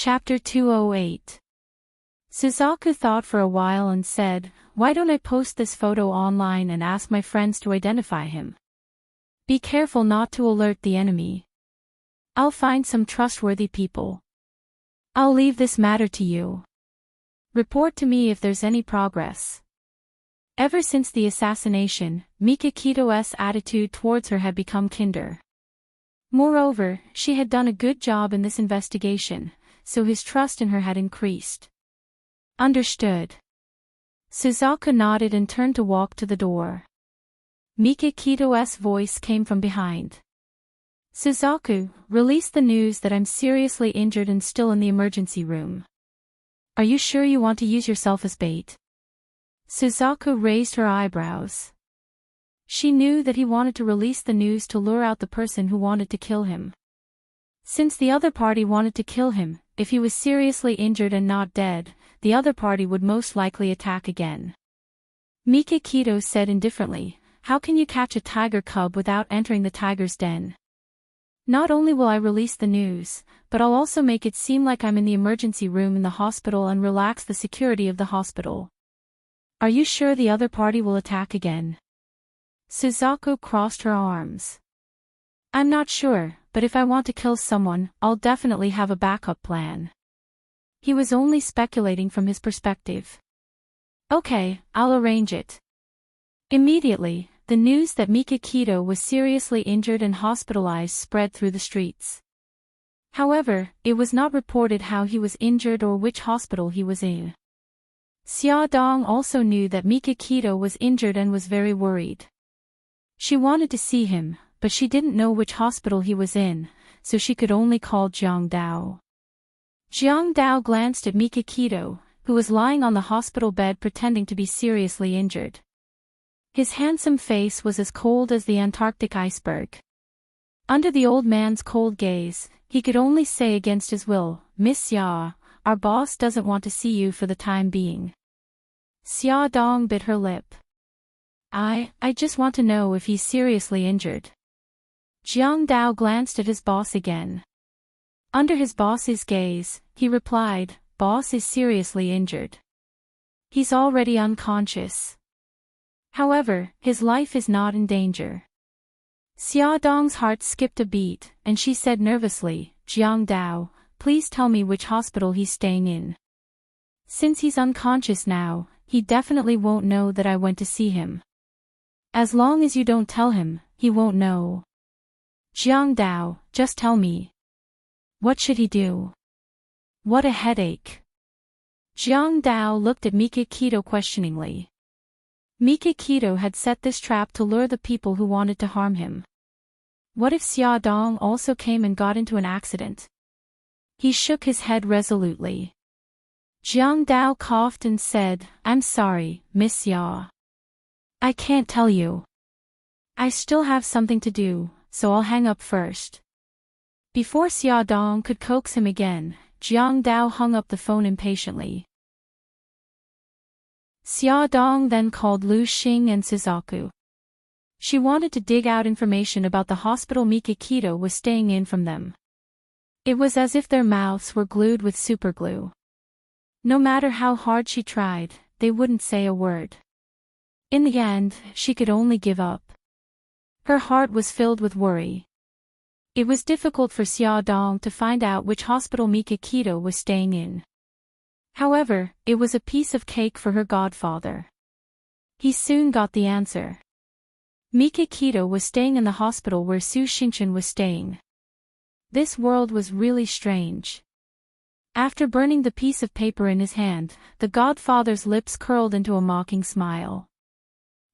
Chapter 208. Suzaku thought for a while and said, "Why don't I post this photo online and ask my friends to identify him? Be careful not to alert the enemy. I'll find some trustworthy people. I'll leave this matter to you. Report to me if there's any progress." Ever since the assassination, Mikakito's attitude towards her had become kinder. Moreover, she had done a good job in this investigation, so his trust in her had increased. Understood. Suzaku nodded and turned to walk to the door. Mikakito's voice came from behind. "Suzaku, release the news that I'm seriously injured and still in the emergency room. Are you sure you want to use yourself as bait?" Suzaku raised her eyebrows. She knew that he wanted to release the news to lure out the person who wanted to kill him. Since the other party wanted to kill him, if he was seriously injured and not dead, the other party would most likely attack again. Mikakito said indifferently, "How can you catch a tiger cub without entering the tiger's den? Not only will I release the news, but I'll also make it seem like I'm in the emergency room in the hospital and relax the security of the hospital." "Are you sure the other party will attack again?" Suzaku crossed her arms. "I'm not sure, but if I want to kill someone, I'll definitely have a backup plan." He was only speculating from his perspective. "Okay, I'll arrange it." Immediately, the news that Mikakito was seriously injured and hospitalized spread through the streets. However, it was not reported how he was injured or which hospital he was in. Xiaodong also knew that Mikakito was injured and was very worried. She wanted to see him, but she didn't know which hospital he was in, so she could only call Jiang Dao. Jiang Dao glanced at Mikakito, who was lying on the hospital bed pretending to be seriously injured. His handsome face was as cold as the Antarctic iceberg. Under the old man's cold gaze, he could only say against his will, "Miss Xia, our boss doesn't want to see you for the time being." Xia Dong bit her lip. I just want to know if he's seriously injured." Jiang Dao glanced at his boss again. Under his boss's gaze, he replied, "Boss is seriously injured. He's already unconscious. However, his life is not in danger." Xiaodong's heart skipped a beat, and she said nervously, "Jiang Dao, please tell me which hospital he's staying in. Since he's unconscious now, he definitely won't know that I went to see him. As long as you don't tell him, he won't know. Jiang Dao, just tell me. What should he do? What a headache." Jiang Dao looked at Mikakito questioningly. Mikakito had set this trap to lure the people who wanted to harm him. What if Xiaodong also came and got into an accident? He shook his head resolutely. Jiang Dao coughed and said, "I'm sorry, Miss Xia. I can't tell you. I still have something to do, so I'll hang up first." Before Xiaodong could coax him again, Jiang Dao hung up the phone impatiently. Xiaodong then called Lu Xing and Suzaku. She wanted to dig out information about the hospital Mikakito was staying in from them. It was as if their mouths were glued with superglue. No matter how hard she tried, they wouldn't say a word. In the end, she could only give up. Her heart was filled with worry. It was difficult for Xiaodong to find out which hospital Mikakito was staying in. However, it was a piece of cake for her godfather. He soon got the answer. Mikakito was staying in the hospital where Su Xingchen was staying. This world was really strange. After burning the piece of paper in his hand, the godfather's lips curled into a mocking smile.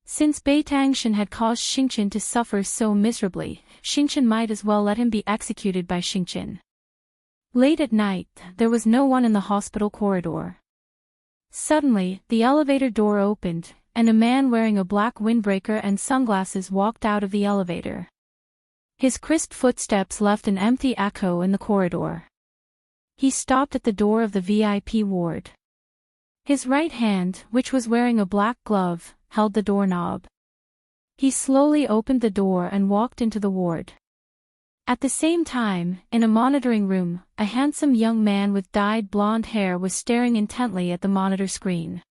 Since Beitangshan had caused Xingchen to suffer so miserably, Xingchen might as well let him be executed by Xingchen. Late at night, there was no one in the hospital corridor. Suddenly, the elevator door opened, and a man wearing a black windbreaker and sunglasses walked out of the elevator. His crisp footsteps left an empty echo in the corridor. He stopped at the door of the VIP ward. His right hand, which was wearing a black glove, held the doorknob. He slowly opened the door and walked into the ward. At the same time, in a monitoring room, a handsome young man with dyed blonde hair was staring intently at the monitor screen.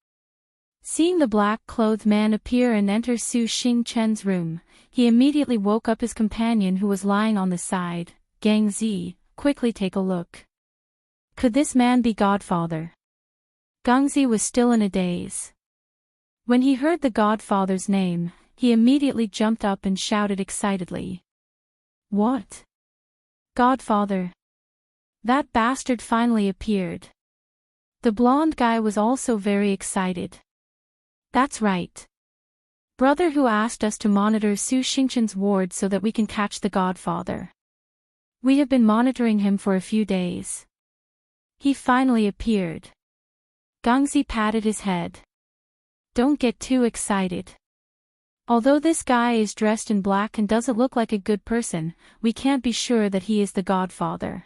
Seeing the black-clothed man appear and enter Su Xingchen's room, he immediately woke up his companion who was lying on the side. Gangzi, quickly take a look. Could this man be Godfather? Gangzi was still in a daze. When he heard the Godfather's name, he immediately jumped up and shouted excitedly. What? Godfather? That bastard finally appeared. The blonde guy was also very excited. That's right. Brother who asked us to monitor Su Xingchen's ward so that we can catch the Godfather. We have been monitoring him for a few days. He finally appeared. Gangzi patted his head. Don't get too excited. Although this guy is dressed in black and doesn't look like a good person, we can't be sure that he is the Godfather.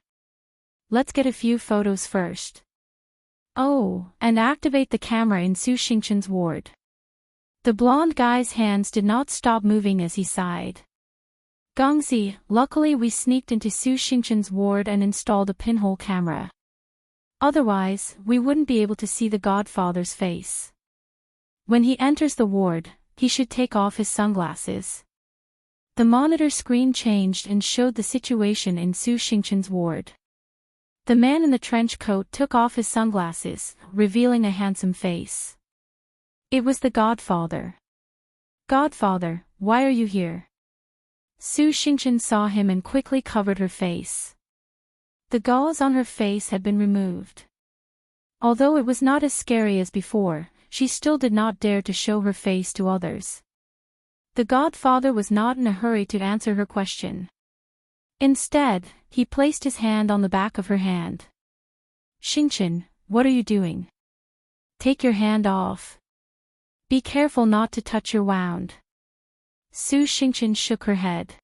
Let's get a few photos first. Oh, and activate the camera in Su Xingchen's ward. The blonde guy's hands did not stop moving as he sighed. Gangzi, luckily we sneaked into Su Xingchen's ward and installed a pinhole camera. Otherwise, we wouldn't be able to see the Godfather's face. When he enters the ward, he should take off his sunglasses. The monitor screen changed and showed the situation in Su Xingchen's ward. The man in the trench coat took off his sunglasses, revealing a handsome face. It was the Godfather. Godfather, why are you here? Su Xingchen saw him and quickly covered her face. The gauze on her face had been removed. Although it was not as scary as before, she still did not dare to show her face to others. The Godfather was not in a hurry to answer her question. Instead, he placed his hand on the back of her hand. Xingchen, what are you doing? Take your hand off. Be careful not to touch your wound. Su Xingchen shook her head.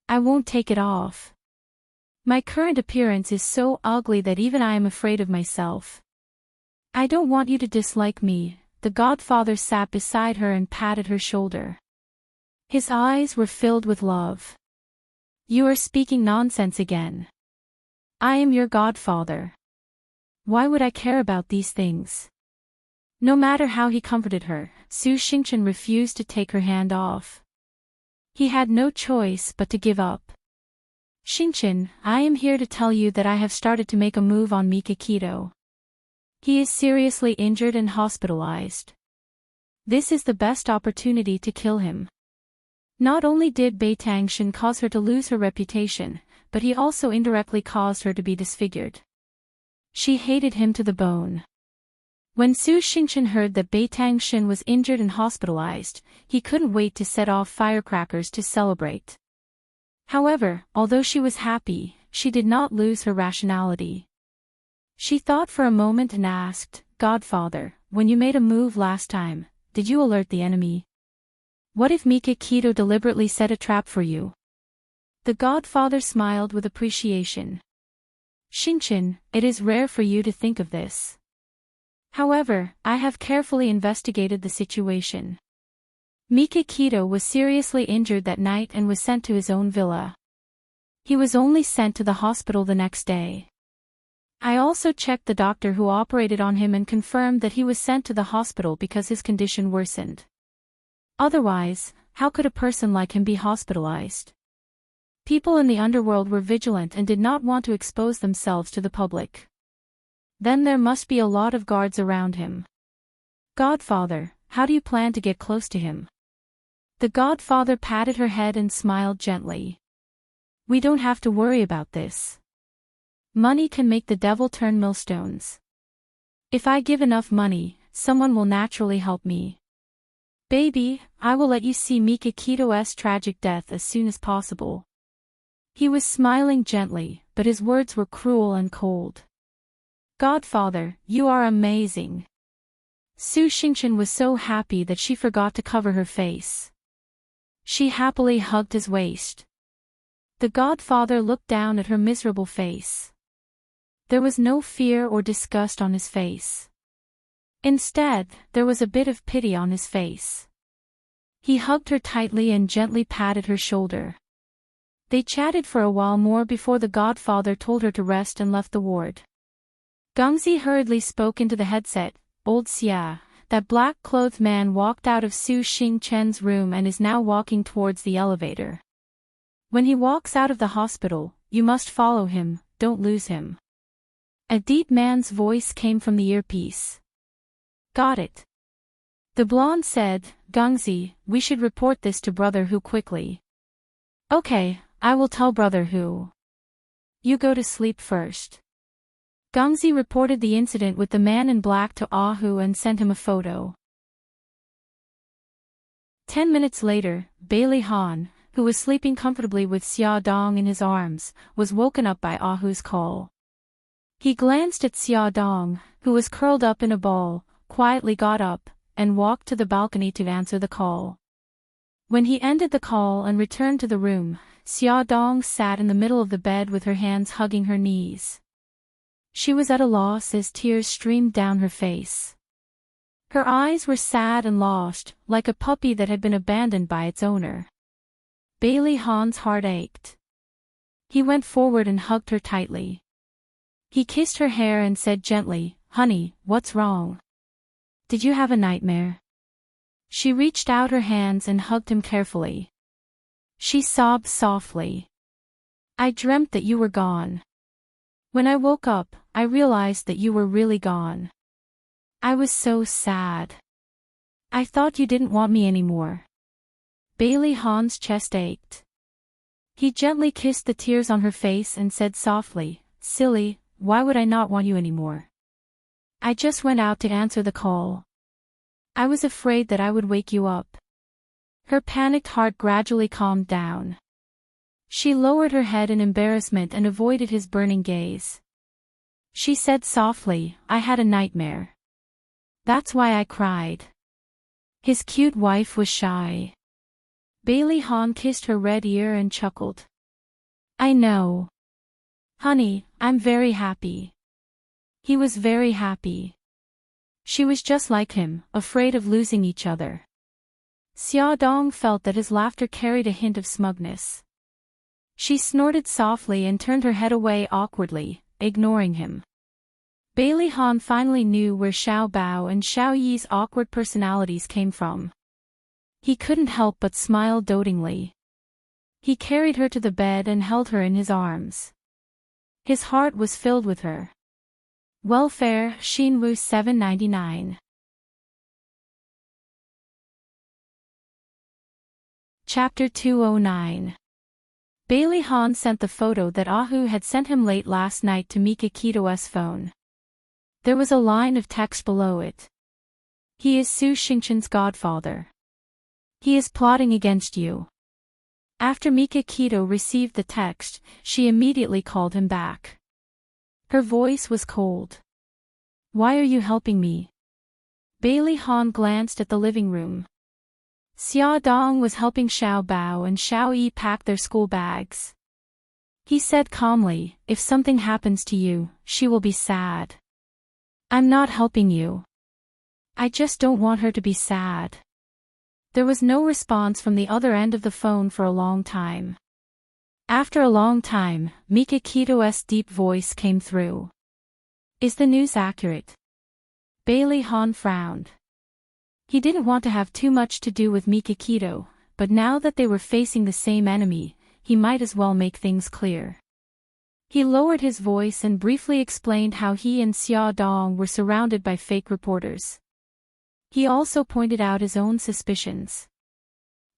I won't take it off. My current appearance is so ugly that even I am afraid of myself. I don't want you to dislike me. The Godfather sat beside her and patted her shoulder. His eyes were filled with love. You are speaking nonsense again. I am your Godfather. Why would I care about these things? No matter how he comforted her, Su Xingchen refused to take her hand off. He had no choice but to give up. Xingchen, I am here to tell you that I have started to make a move on Mikakito. He is seriously injured and hospitalized. This is the best opportunity to kill him. Not only did Bai Tangshan cause her to lose her reputation, but he also indirectly caused her to be disfigured. She hated him to the bone. When Su Xingchen heard that Bai Tangshan was injured and hospitalized, he couldn't wait to set off firecrackers to celebrate. However, although she was happy, she did not lose her rationality. She thought for a moment and asked, Godfather, when you made a move last time, did you alert the enemy? What if Mikakito deliberately set a trap for you? The Godfather smiled with appreciation. Xingchen, it is rare for you to think of this. However, I have carefully investigated the situation. Mikakito was seriously injured that night and was sent to his own villa. He was only sent to the hospital the next day. I also checked the doctor who operated on him and confirmed that he was sent to the hospital because his condition worsened. Otherwise, how could a person like him be hospitalized? People in the underworld were vigilant and did not want to expose themselves to the public. Then there must be a lot of guards around him. Godfather, how do you plan to get close to him? The Godfather patted her head and smiled gently. We don't have to worry about this. Money can make the devil turn millstones. If I give enough money, someone will naturally help me. Baby, I will let you see Mikakito's tragic death as soon as possible. He was smiling gently, but his words were cruel and cold. Godfather, you are amazing. Su Xingchen was so happy that she forgot to cover her face. She happily hugged his waist. The Godfather looked down at her miserable face. There was no fear or disgust on his face. Instead, there was a bit of pity on his face. He hugged her tightly and gently patted her shoulder. They chatted for a while more before the godfather told her to rest and left the ward. Gungzi hurriedly spoke into the headset. Old Xia, that black-clothed man walked out of Su Xingchen's room and is now walking towards the elevator. When he walks out of the hospital, you must follow him, don't lose him. A deep man's voice came from the earpiece. Got it. The blonde said, Gungzi, we should report this to Brother Hu quickly. Okay, I will tell Brother Hu. You go to sleep first. Gungzi reported the incident with the man in black to Hu and sent him a photo. 10 minutes later, Bailey Han, who was sleeping comfortably with Xia Dong in his arms, was woken up by Hu's call. He glanced at Xia Dong, who was curled up in a ball, quietly got up, and walked to the balcony to answer the call. When he ended the call and returned to the room, Xia Dong sat in the middle of the bed with her hands hugging her knees. She was at a loss as tears streamed down her face. Her eyes were sad and lost, like a puppy that had been abandoned by its owner. Bailey Han's heart ached. He went forward and hugged her tightly. He kissed her hair and said gently, Honey, what's wrong? Did you have a nightmare? She reached out her hands and hugged him carefully. She sobbed softly. I dreamt that you were gone. When I woke up, I realized that you were really gone. I was so sad. I thought you didn't want me anymore. Bailey Han's chest ached. He gently kissed the tears on her face and said softly, Silly, why would I not want you anymore? I just went out to answer the call. I was afraid that I would wake you up. Her panicked heart gradually calmed down. She lowered her head in embarrassment and avoided his burning gaze. She said softly, I had a nightmare. That's why I cried. His cute wife was shy. Bailey Han kissed her red ear and chuckled. I know. Honey, I'm very happy. He was very happy. She was just like him, afraid of losing each other. Xia Dong felt that his laughter carried a hint of smugness. She snorted softly and turned her head away awkwardly, ignoring him. Bailey Han finally knew where Xiao Bao and Xiao Yi's awkward personalities came from. He couldn't help but smile dotingly. He carried her to the bed and held her in his arms. His heart was filled with her. Welfare, Xinwu 799. Chapter 209. Bailey Han sent the photo that Hu had sent him late last night to Mika Kito's phone. There was a line of text below it. He is Su Xingchen's godfather. He is plotting against you. After Mika Kito received the text, she immediately called him back. Her voice was cold. Why are you helping me? Bailey Han glanced at the living room. Xia Dong was helping Xiao Bao and Xiao Yi pack their school bags. He said calmly, if something happens to you, she will be sad. I'm not helping you. I just don't want her to be sad. There was no response from the other end of the phone for a long time. After a long time, Mika Kito's deep voice came through. Is the news accurate? Bailey Han frowned. He didn't want to have too much to do with Mika Kito, but now that they were facing the same enemy, he might as well make things clear. He lowered his voice and briefly explained how he and Xia Dong were surrounded by fake reporters. He also pointed out his own suspicions.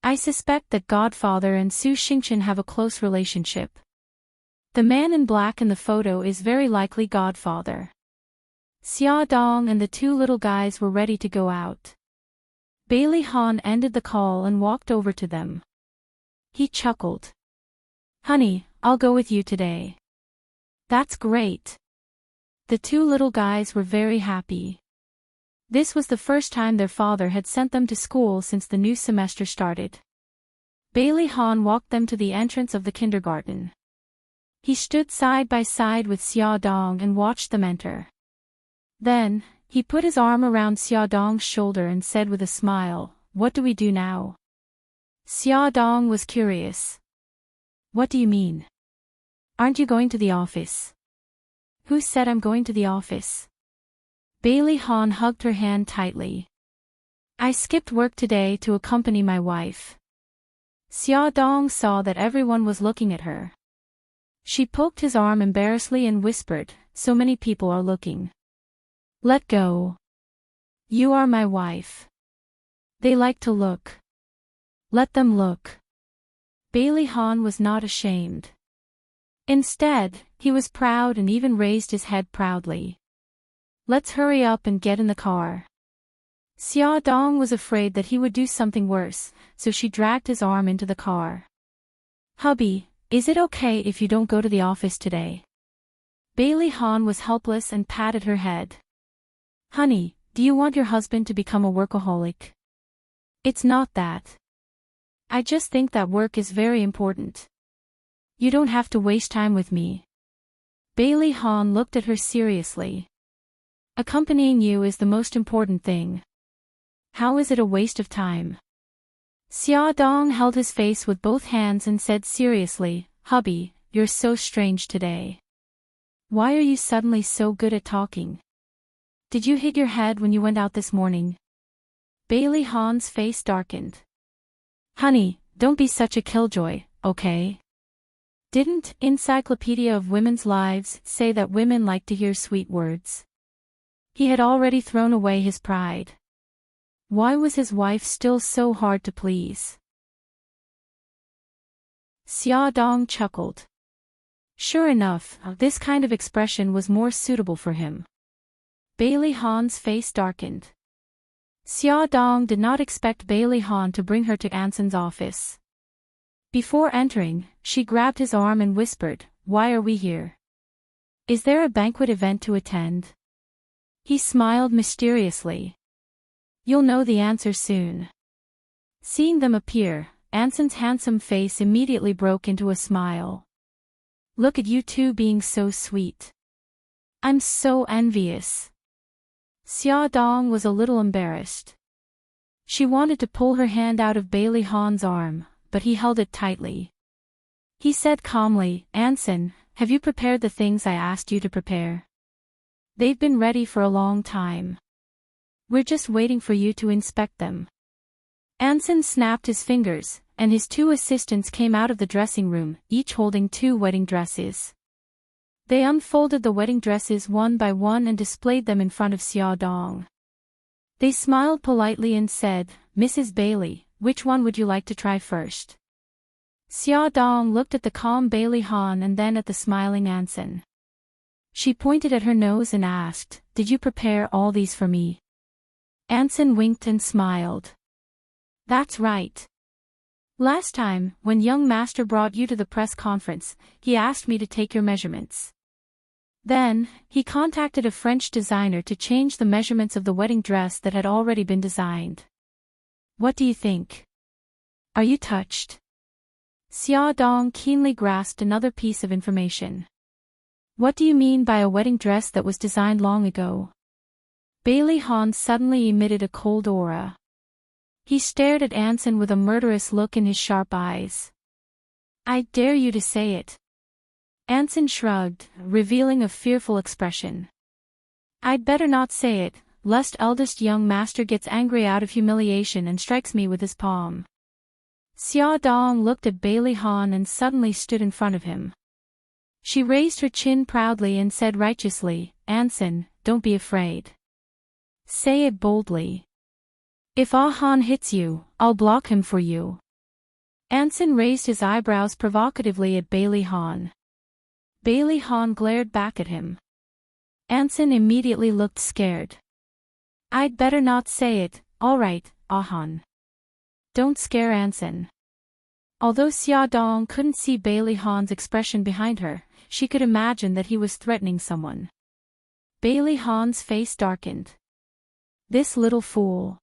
I suspect that Godfather and Su Xingchen have a close relationship. The man in black in the photo is very likely Godfather. Xia Dong and the two little guys were ready to go out. Bailey Han ended the call and walked over to them. He chuckled. Honey, I'll go with you today. That's great. The two little guys were very happy. This was the first time their father had sent them to school since the new semester started. Bailey Han walked them to the entrance of the kindergarten. He stood side by side with Xia Dong and watched them enter. Then, he put his arm around Xia Dong's shoulder and said with a smile, What do we do now? Xia Dong was curious. What do you mean? Aren't you going to the office? Who said I'm going to the office? Bailey Han hugged her hand tightly. I skipped work today to accompany my wife. Xia Dong saw that everyone was looking at her. She poked his arm embarrassedly and whispered, so many people are looking. Let go. You are my wife. They like to look. Let them look. Bailey Han was not ashamed. Instead, he was proud and even raised his head proudly. Let's hurry up and get in the car. Xia Dong was afraid that he would do something worse, so she dragged his arm into the car. Hubby, is it okay if you don't go to the office today? Bailey Han was helpless and patted her head. Honey, do you want your husband to become a workaholic? It's not that. I just think that work is very important. You don't have to waste time with me. Bailey Han looked at her seriously. Accompanying you is the most important thing. How is it a waste of time? Xia Dong held his face with both hands and said seriously, Hubby, you're so strange today. Why are you suddenly so good at talking? Did you hit your head when you went out this morning? Bailey Han's face darkened. Honey, don't be such a killjoy, okay? Didn't Encyclopedia of Women's Lives say that women like to hear sweet words? He had already thrown away his pride. Why was his wife still so hard to please? Xia Dong chuckled. Sure enough, this kind of expression was more suitable for him. Bailey Han's face darkened. Xia Dong did not expect Bailey Han to bring her to Anson's office. Before entering, she grabbed his arm and whispered, Why are we here? Is there a banquet event to attend? He smiled mysteriously. You'll know the answer soon. Seeing them appear, Anson's handsome face immediately broke into a smile. Look at you two being so sweet. I'm so envious. Xia Dong was a little embarrassed. She wanted to pull her hand out of Bailey Han's arm, but he held it tightly. He said calmly, Anson, have you prepared the things I asked you to prepare? They've been ready for a long time. We're just waiting for you to inspect them. Anson snapped his fingers, and his two assistants came out of the dressing room, each holding 2 wedding dresses. They unfolded the wedding dresses one by one and displayed them in front of Xia Dong. They smiled politely and said, Mrs. Bailey, which one would you like to try first? Xia Dong looked at the calm Bailey Han and then at the smiling Anson. She pointed at her nose and asked, Did you prepare all these for me? Anson winked and smiled. That's right. Last time, when young master brought you to the press conference, he asked me to take your measurements. Then, he contacted a French designer to change the measurements of the wedding dress that had already been designed. What do you think? Are you touched? Xia Dong keenly grasped another piece of information. What do you mean by a wedding dress that was designed long ago? Bailey Han suddenly emitted a cold aura. He stared at Anson with a murderous look in his sharp eyes. I dare you to say it. Anson shrugged, revealing a fearful expression. I'd better not say it, lest eldest young master gets angry out of humiliation and strikes me with his palm. Xia Dong looked at Bailey Han and suddenly stood in front of him. She raised her chin proudly and said righteously, Anson, don't be afraid. Say it boldly. If Ah Han hits you, I'll block him for you. Anson raised his eyebrows provocatively at Bailey Han. Bailey Han glared back at him. Anson immediately looked scared. I'd better not say it, all right, Ah Han. Don't scare Anson. Although Xia Dong couldn't see Bailey Han's expression behind her, she could imagine that he was threatening someone. Bailey Han's face darkened. This little fool.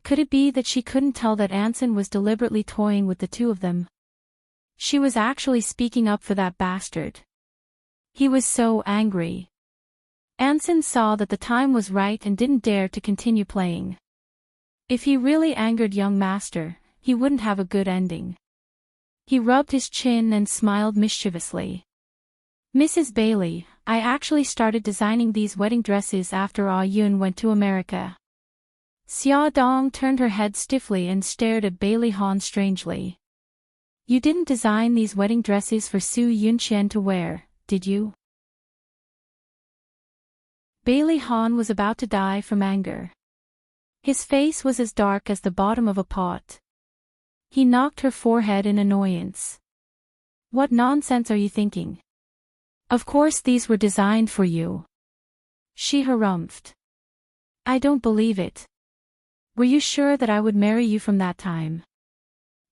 Could it be that she couldn't tell that Anson was deliberately toying with the two of them? She was actually speaking up for that bastard. He was so angry. Anson saw that the time was right and didn't dare to continue playing. If he really angered young master, he wouldn't have a good ending. He rubbed his chin and smiled mischievously. Mrs. Bailey, I actually started designing these wedding dresses after Ah Yun went to America. Xia Dong turned her head stiffly and stared at Bailey Han strangely. You didn't design these wedding dresses for Su Yunqian to wear, did you? Bailey Han was about to die from anger. His face was as dark as the bottom of a pot. He knocked her forehead in annoyance. What nonsense are you thinking? Of course these were designed for you. She harumphed. I don't believe it. Were you sure that I would marry you from that time?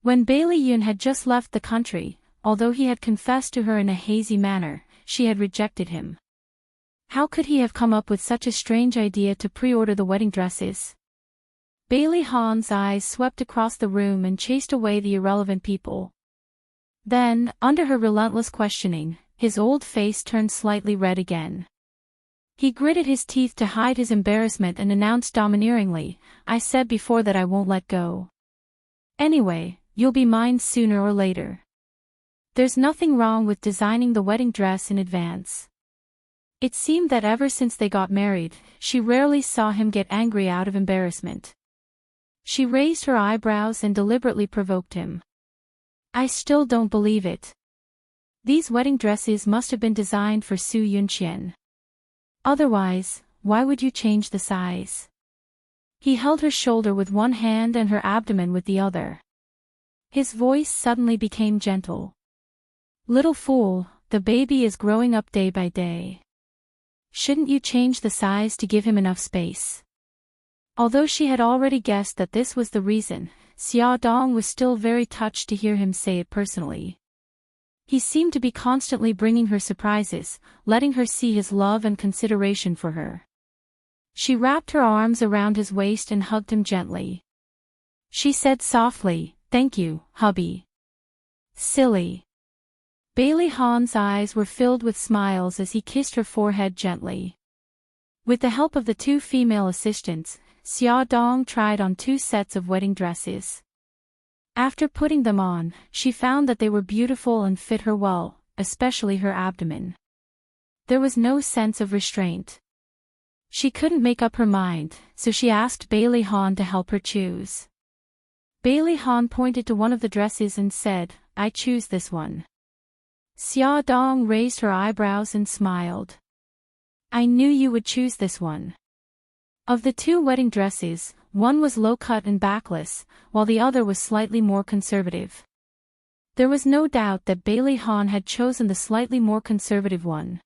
When Bailey Yun had just left the country, although he had confessed to her in a hazy manner, she had rejected him. How could he have come up with such a strange idea to pre-order the wedding dresses? Bailey Han's eyes swept across the room and chased away the irrelevant people. Then, under her relentless questioning, his old face turned slightly red again. He gritted his teeth to hide his embarrassment and announced domineeringly, I said before that I won't let go. Anyway, you'll be mine sooner or later. There's nothing wrong with designing the wedding dress in advance. It seemed that ever since they got married, she rarely saw him get angry out of embarrassment. She raised her eyebrows and deliberately provoked him. I still don't believe it. These wedding dresses must have been designed for Su Yunqian. Otherwise, why would you change the size? He held her shoulder with one hand and her abdomen with the other. His voice suddenly became gentle. Little fool, the baby is growing up day by day. Shouldn't you change the size to give him enough space? Although she had already guessed that this was the reason, Xia Dong was still very touched to hear him say it personally. He seemed to be constantly bringing her surprises, letting her see his love and consideration for her. She wrapped her arms around his waist and hugged him gently. She said softly, Thank you, hubby. Silly. Bailey Han's eyes were filled with smiles as he kissed her forehead gently. With the help of the two female assistants, Xia Dong tried on 2 sets of wedding dresses. After putting them on, she found that they were beautiful and fit her well, especially her abdomen. There was no sense of restraint. She couldn't make up her mind, so she asked Bailey Han to help her choose. Bailey Han pointed to one of the dresses and said, I choose this one. Xia Dong raised her eyebrows and smiled. I knew you would choose this one. Of the 2 wedding dresses, one was low-cut and backless, while the other was slightly more conservative. There was no doubt that Bailey Han had chosen the slightly more conservative one.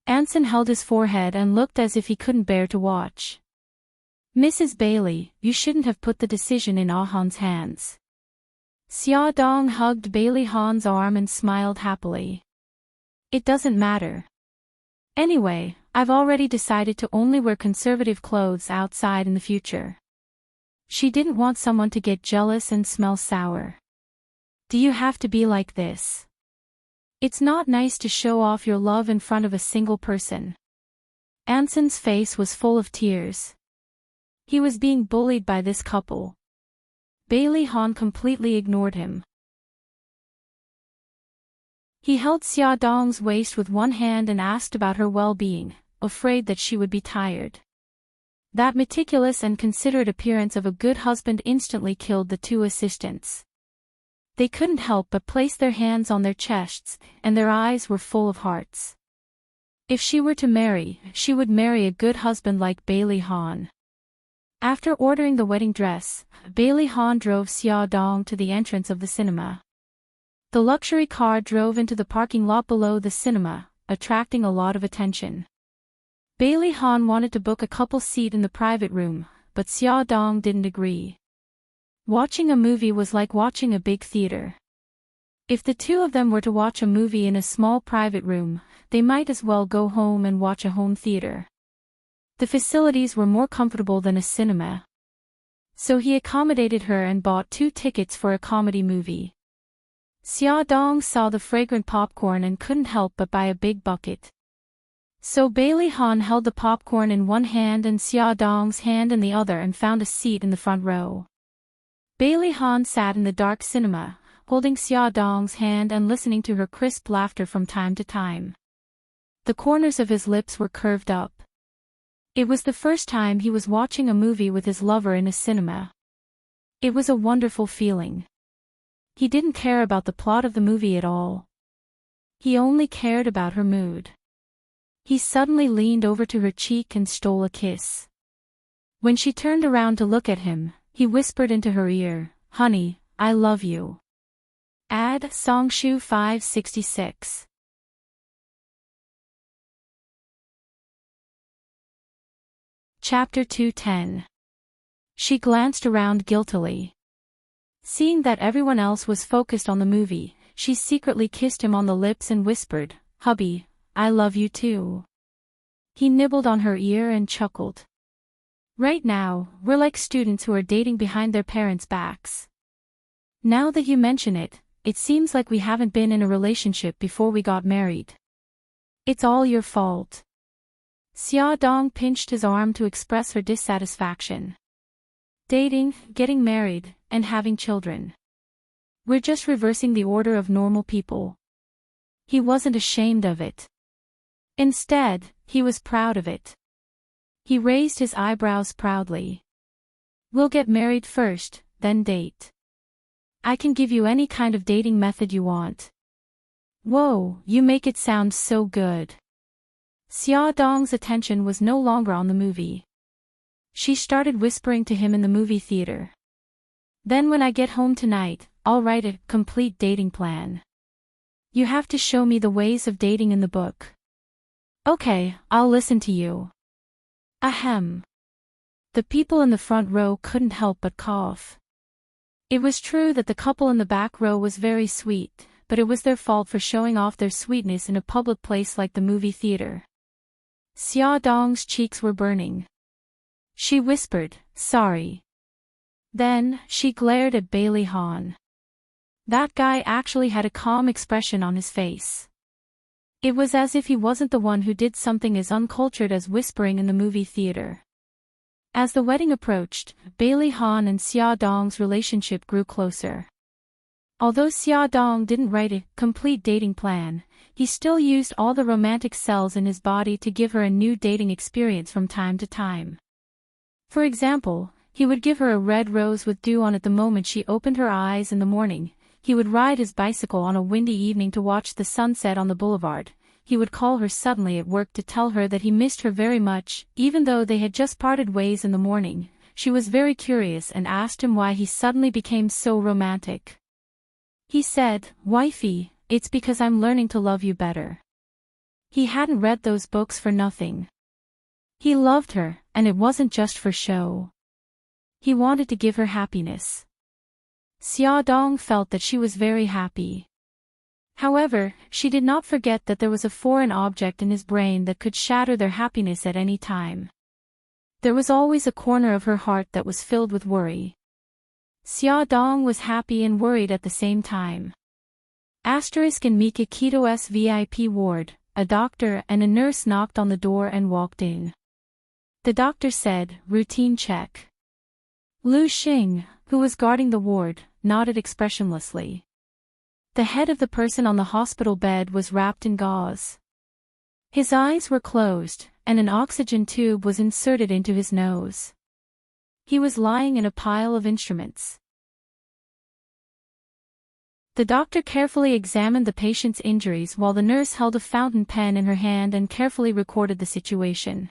Anson held his forehead and looked as if he couldn't bear to watch. Mrs. Bailey, you shouldn't have put the decision in Ah Han's hands. Xia Dong hugged Bailey Han's arm and smiled happily. It doesn't matter. Anyway, I've already decided to only wear conservative clothes outside in the future. She didn't want someone to get jealous and smell sour. Do you have to be like this? It's not nice to show off your love in front of a single person. Anson's face was full of tears. He was being bullied by this couple. Bailey Han completely ignored him. He held Xia Dong's waist with one hand and asked about her well-being, afraid that she would be tired. That meticulous and considerate appearance of a good husband instantly killed the 2 assistants. They couldn't help but place their hands on their chests, and their eyes were full of hearts. If she were to marry, she would marry a good husband like Bailey Han. After ordering the wedding dress, Bailey Han drove Xia Dong to the entrance of the cinema. The luxury car drove into the parking lot below the cinema, attracting a lot of attention. Bailey Han wanted to book a couple seat in the private room, but Xia Dong didn't agree. Watching a movie was like watching a big theater. If the 2 of them were to watch a movie in a small private room, they might as well go home and watch a home theater. The facilities were more comfortable than a cinema. So he accommodated her and bought 2 tickets for a comedy movie. Xia Dong saw the fragrant popcorn and couldn't help but buy a big bucket. So Bailey Han held the popcorn in one hand and Xia Dong's hand in the other and found a seat in the front row. Bailey Han sat in the dark cinema, holding Xia Dong's hand and listening to her crisp laughter from time to time. The corners of his lips were curved up. It was the first time he was watching a movie with his lover in a cinema. It was a wonderful feeling. He didn't care about the plot of the movie at all. He only cared about her mood. He suddenly leaned over to her cheek and stole a kiss. When she turned around to look at him, he whispered into her ear, "Honey, I love you." Ad Songshu 566. Chapter 210. She glanced around guiltily. Seeing that everyone else was focused on the movie, she secretly kissed him on the lips and whispered, "Hubby, I love you too." He nibbled on her ear and chuckled. "Right now, we're like students who are dating behind their parents' backs. Now that you mention it, it seems like we haven't been in a relationship before we got married. It's all your fault." Xia Dong pinched his arm to express her dissatisfaction. "Dating, getting married, and having children. We're just reversing the order of normal people." He wasn't ashamed of it. Instead, he was proud of it. He raised his eyebrows proudly. "We'll get married first, then date. I can give you any kind of dating method you want." "Whoa, you make it sound so good." Xia Dong's attention was no longer on the movie. She started whispering to him in the movie theater. "Then when I get home tonight, I'll write a complete dating plan. You have to show me the ways of dating in the book." "Okay, I'll listen to you." Ahem. The people in the front row couldn't help but cough. It was true that the couple in the back row was very sweet, but it was their fault for showing off their sweetness in a public place like the movie theater. Xia Dong's cheeks were burning. She whispered, "Sorry." Then, she glared at Bailey Han. That guy actually had a calm expression on his face. It was as if he wasn't the one who did something as uncultured as whispering in the movie theater. As the wedding approached, Bailey Han and Xia Dong's relationship grew closer. Although Xia Dong didn't write a complete dating plan, he still used all the romantic cells in his body to give her a new dating experience from time to time. For example, he would give her a red rose with dew on it the moment she opened her eyes in the morning. He would ride his bicycle on a windy evening to watch the sunset on the boulevard. He would call her suddenly at work to tell her that he missed her very much, even though they had just parted ways in the morning. She was very curious and asked him why he suddenly became so romantic. He said, "Wifey, it's because I'm learning to love you better." He hadn't read those books for nothing. He loved her, and it wasn't just for show. He wanted to give her happiness. Xia Dong felt that she was very happy. However, she did not forget that there was a foreign object in his brain that could shatter their happiness at any time. There was always a corner of her heart that was filled with worry. Xia Dong was happy and worried at the same time. Asterisk in Mika Kito's VIP ward, a doctor and a nurse knocked on the door and walked in. The doctor said, "Routine check." Lu Xing, who was guarding the ward, nodded expressionlessly. The head of the person on the hospital bed was wrapped in gauze. His eyes were closed, and an oxygen tube was inserted into his nose. He was lying in a pile of instruments. The doctor carefully examined the patient's injuries while the nurse held a fountain pen in her hand and carefully recorded the situation.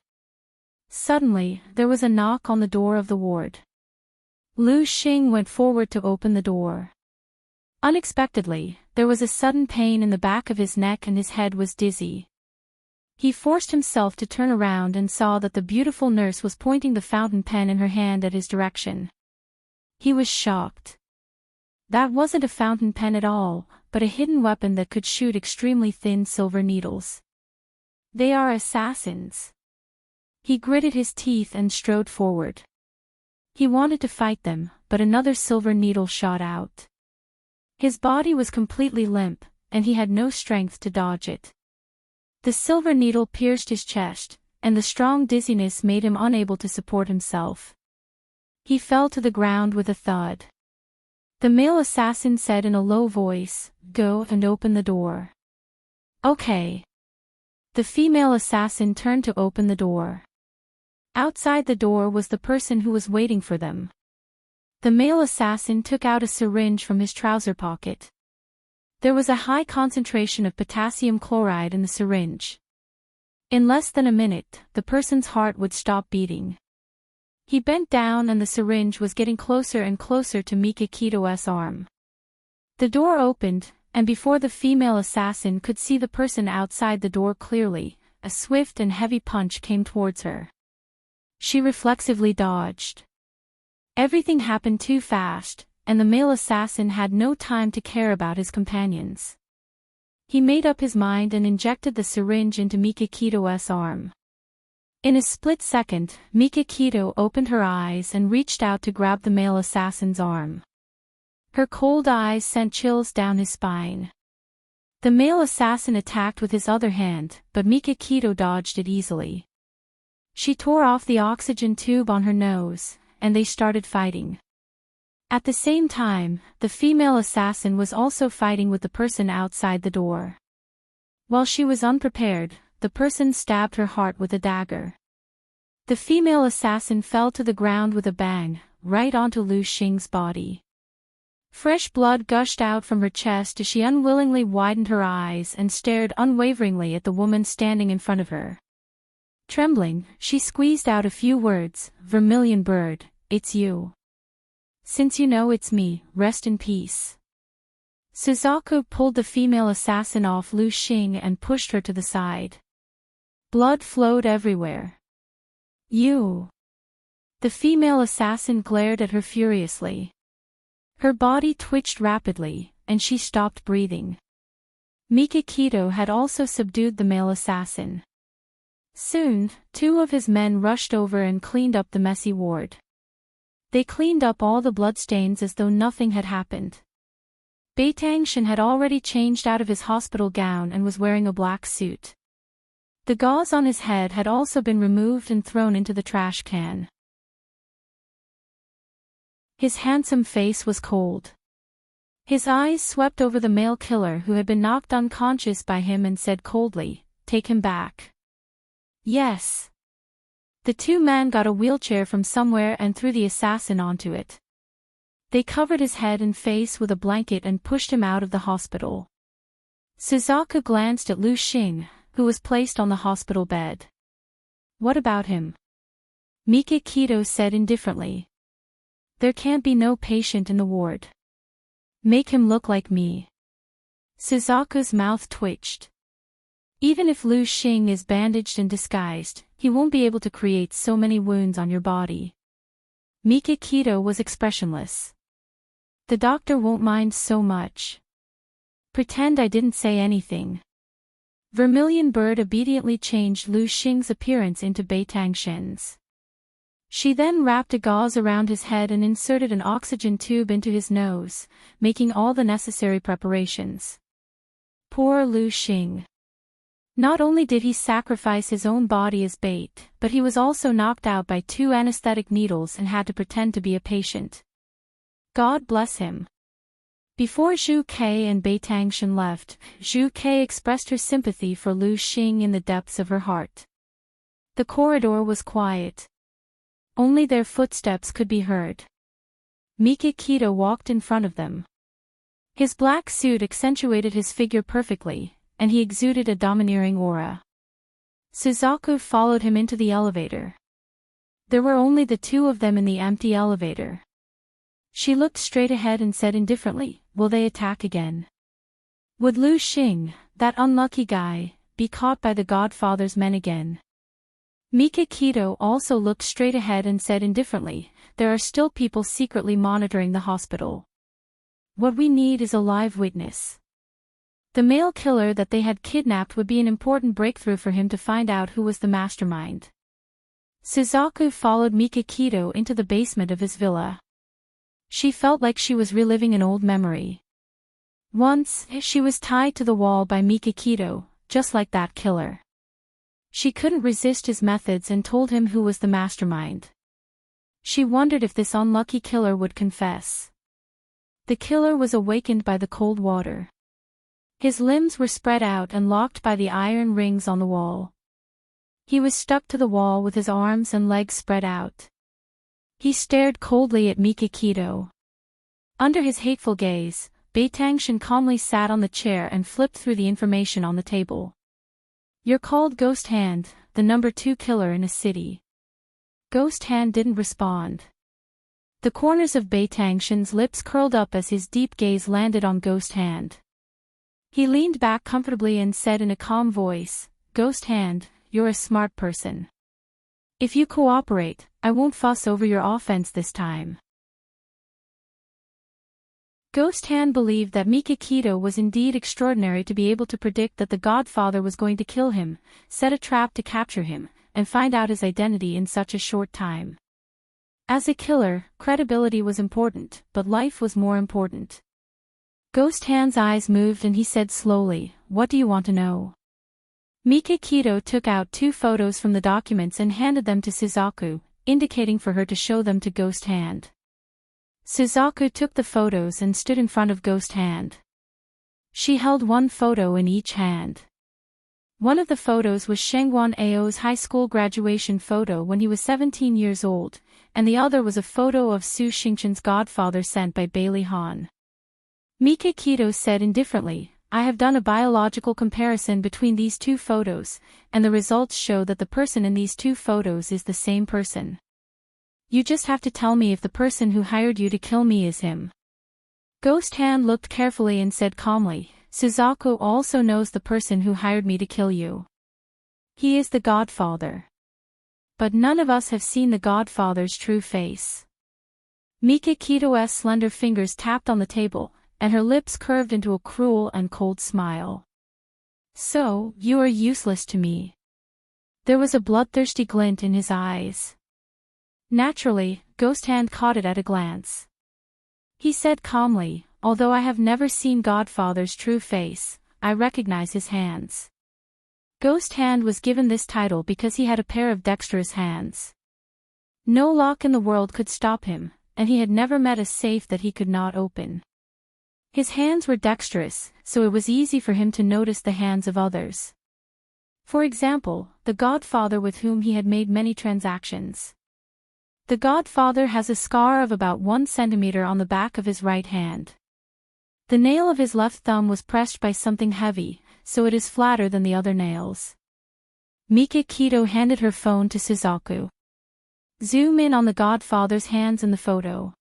Suddenly, there was a knock on the door of the ward. Lu Xing went forward to open the door. Unexpectedly, there was a sudden pain in the back of his neck and his head was dizzy. He forced himself to turn around and saw that the beautiful nurse was pointing the fountain pen in her hand at his direction. He was shocked. That wasn't a fountain pen at all, but a hidden weapon that could shoot extremely thin silver needles. They are assassins. He gritted his teeth and strode forward. He wanted to fight them, but another silver needle shot out. His body was completely limp, and he had no strength to dodge it. The silver needle pierced his chest, and the strong dizziness made him unable to support himself. He fell to the ground with a thud. The male assassin said in a low voice, "Go and open the door." "Okay." The female assassin turned to open the door. Outside the door was the person who was waiting for them. The male assassin took out a syringe from his trouser pocket. There was a high concentration of potassium chloride in the syringe. In less than a minute, the person's heart would stop beating. He bent down and the syringe was getting closer and closer to Mikakito's arm. The door opened, and before the female assassin could see the person outside the door clearly, a swift and heavy punch came towards her. She reflexively dodged. Everything happened too fast, and the male assassin had no time to care about his companions. He made up his mind and injected the syringe into Mikakito's arm. In a split second, Mikakito opened her eyes and reached out to grab the male assassin's arm. Her cold eyes sent chills down his spine. The male assassin attacked with his other hand, but Mikakito dodged it easily. She tore off the oxygen tube on her nose, and they started fighting. At the same time, the female assassin was also fighting with the person outside the door. While she was unprepared, the person stabbed her heart with a dagger. The female assassin fell to the ground with a bang, right onto Lu Xing's body. Fresh blood gushed out from her chest as she unwillingly widened her eyes and stared unwaveringly at the woman standing in front of her. Trembling, she squeezed out a few words, "Vermilion bird, it's you. Since you know it's me, rest in peace." Suzaku pulled the female assassin off Lu Xing and pushed her to the side. Blood flowed everywhere. "You!" The female assassin glared at her furiously. Her body twitched rapidly, and she stopped breathing. Mikakito had also subdued the male assassin. Soon, two of his men rushed over and cleaned up the messy ward. They cleaned up all the bloodstains as though nothing had happened. Beitangshan had already changed out of his hospital gown and was wearing a black suit. The gauze on his head had also been removed and thrown into the trash can. His handsome face was cold. His eyes swept over the male killer who had been knocked unconscious by him and said coldly, "Take him back." "Yes." The two men got a wheelchair from somewhere and threw the assassin onto it. They covered his head and face with a blanket and pushed him out of the hospital. Suzaku glanced at Lu Xing, who was placed on the hospital bed. "What about him?" Mikakito said indifferently. "There can't be no patient in the ward. Make him look like me." Suzaku's mouth twitched. "Even if Lu Xing is bandaged and disguised, he won't be able to create so many wounds on your body." Mikakito was expressionless. "The doctor won't mind so much. Pretend I didn't say anything." Vermilion Bird obediently changed Lu Xing's appearance into Beitangshan's. She then wrapped a gauze around his head and inserted an oxygen tube into his nose, making all the necessary preparations. Poor Lu Xing. Not only did he sacrifice his own body as bait, but he was also knocked out by 2 anesthetic needles and had to pretend to be a patient. God bless him. Before Zhu Kei and Beitangshan left, Zhu Kei expressed her sympathy for Lu Xing in the depths of her heart. The corridor was quiet. Only their footsteps could be heard. Mikakito walked in front of them. His black suit accentuated his figure perfectly, and he exuded a domineering aura. Suzaku followed him into the elevator. There were only the two of them in the empty elevator. She looked straight ahead and said indifferently, "Will they attack again? Would Lu Xing, that unlucky guy, be caught by the Godfather's men again?" Mikakito also looked straight ahead and said indifferently, "There are still people secretly monitoring the hospital. What we need is a live witness. The male killer that they had kidnapped would be an important breakthrough for him to find out who was the mastermind." Suzaku followed Mikakito into the basement of his villa. She felt like she was reliving an old memory. Once, she was tied to the wall by Mikakito, just like that killer. She couldn't resist his methods and told him who was the mastermind. She wondered if this unlucky killer would confess. The killer was awakened by the cold water. His limbs were spread out and locked by the iron rings on the wall. He was stuck to the wall with his arms and legs spread out. He stared coldly at Mikakito. Under his hateful gaze, Baetangshan calmly sat on the chair and flipped through the information on the table. "You're called Ghost Hand, the number 2 killer in a city." Ghost Hand didn't respond. The corners of Baetangshan's lips curled up as his deep gaze landed on Ghost Hand. He leaned back comfortably and said in a calm voice, "Ghost Hand, you're a smart person. If you cooperate, I won't fuss over your offense this time." Ghost Hand believed that Mikakito was indeed extraordinary to be able to predict that the Godfather was going to kill him, set a trap to capture him, and find out his identity in such a short time. As a killer, credibility was important, but life was more important. Ghost Hand's eyes moved and he said slowly, "What do you want to know?" Mikakito took out 2 photos from the documents and handed them to Suzaku, indicating for her to show them to Ghost Hand. Suzaku took the photos and stood in front of Ghost Hand. She held 1 photo in each hand. One of the photos was Shengwan Ao's high school graduation photo when he was 17 years old, and the other was a photo of Su Xingchen's godfather sent by Bailey Han. Mikakito said indifferently, "I have done a biological comparison between these 2 photos, and the results show that the person in these 2 photos is the same person. You just have to tell me if the person who hired you to kill me is him." Ghost Hand looked carefully and said calmly, "Suzaku also knows the person who hired me to kill you. He is the Godfather. But none of us have seen the Godfather's true face." Mikakito's slender fingers tapped on the table, and her lips curved into a cruel and cold smile. "So, you are useless to me." There was a bloodthirsty glint in his eyes. Naturally, Ghost Hand caught it at a glance. He said calmly, "Although I have never seen Godfather's true face, I recognize his hands." Ghost Hand was given this title because he had a pair of dexterous hands. No lock in the world could stop him, and he had never met a safe that he could not open. His hands were dexterous, so it was easy for him to notice the hands of others. For example, the Godfather with whom he had made many transactions. The Godfather has a scar of about 1 centimeter on the back of his right hand. The nail of his left thumb was pressed by something heavy, so it is flatter than the other nails. Mikakito handed her phone to Suzaku. "Zoom in on the Godfather's hands in the photo."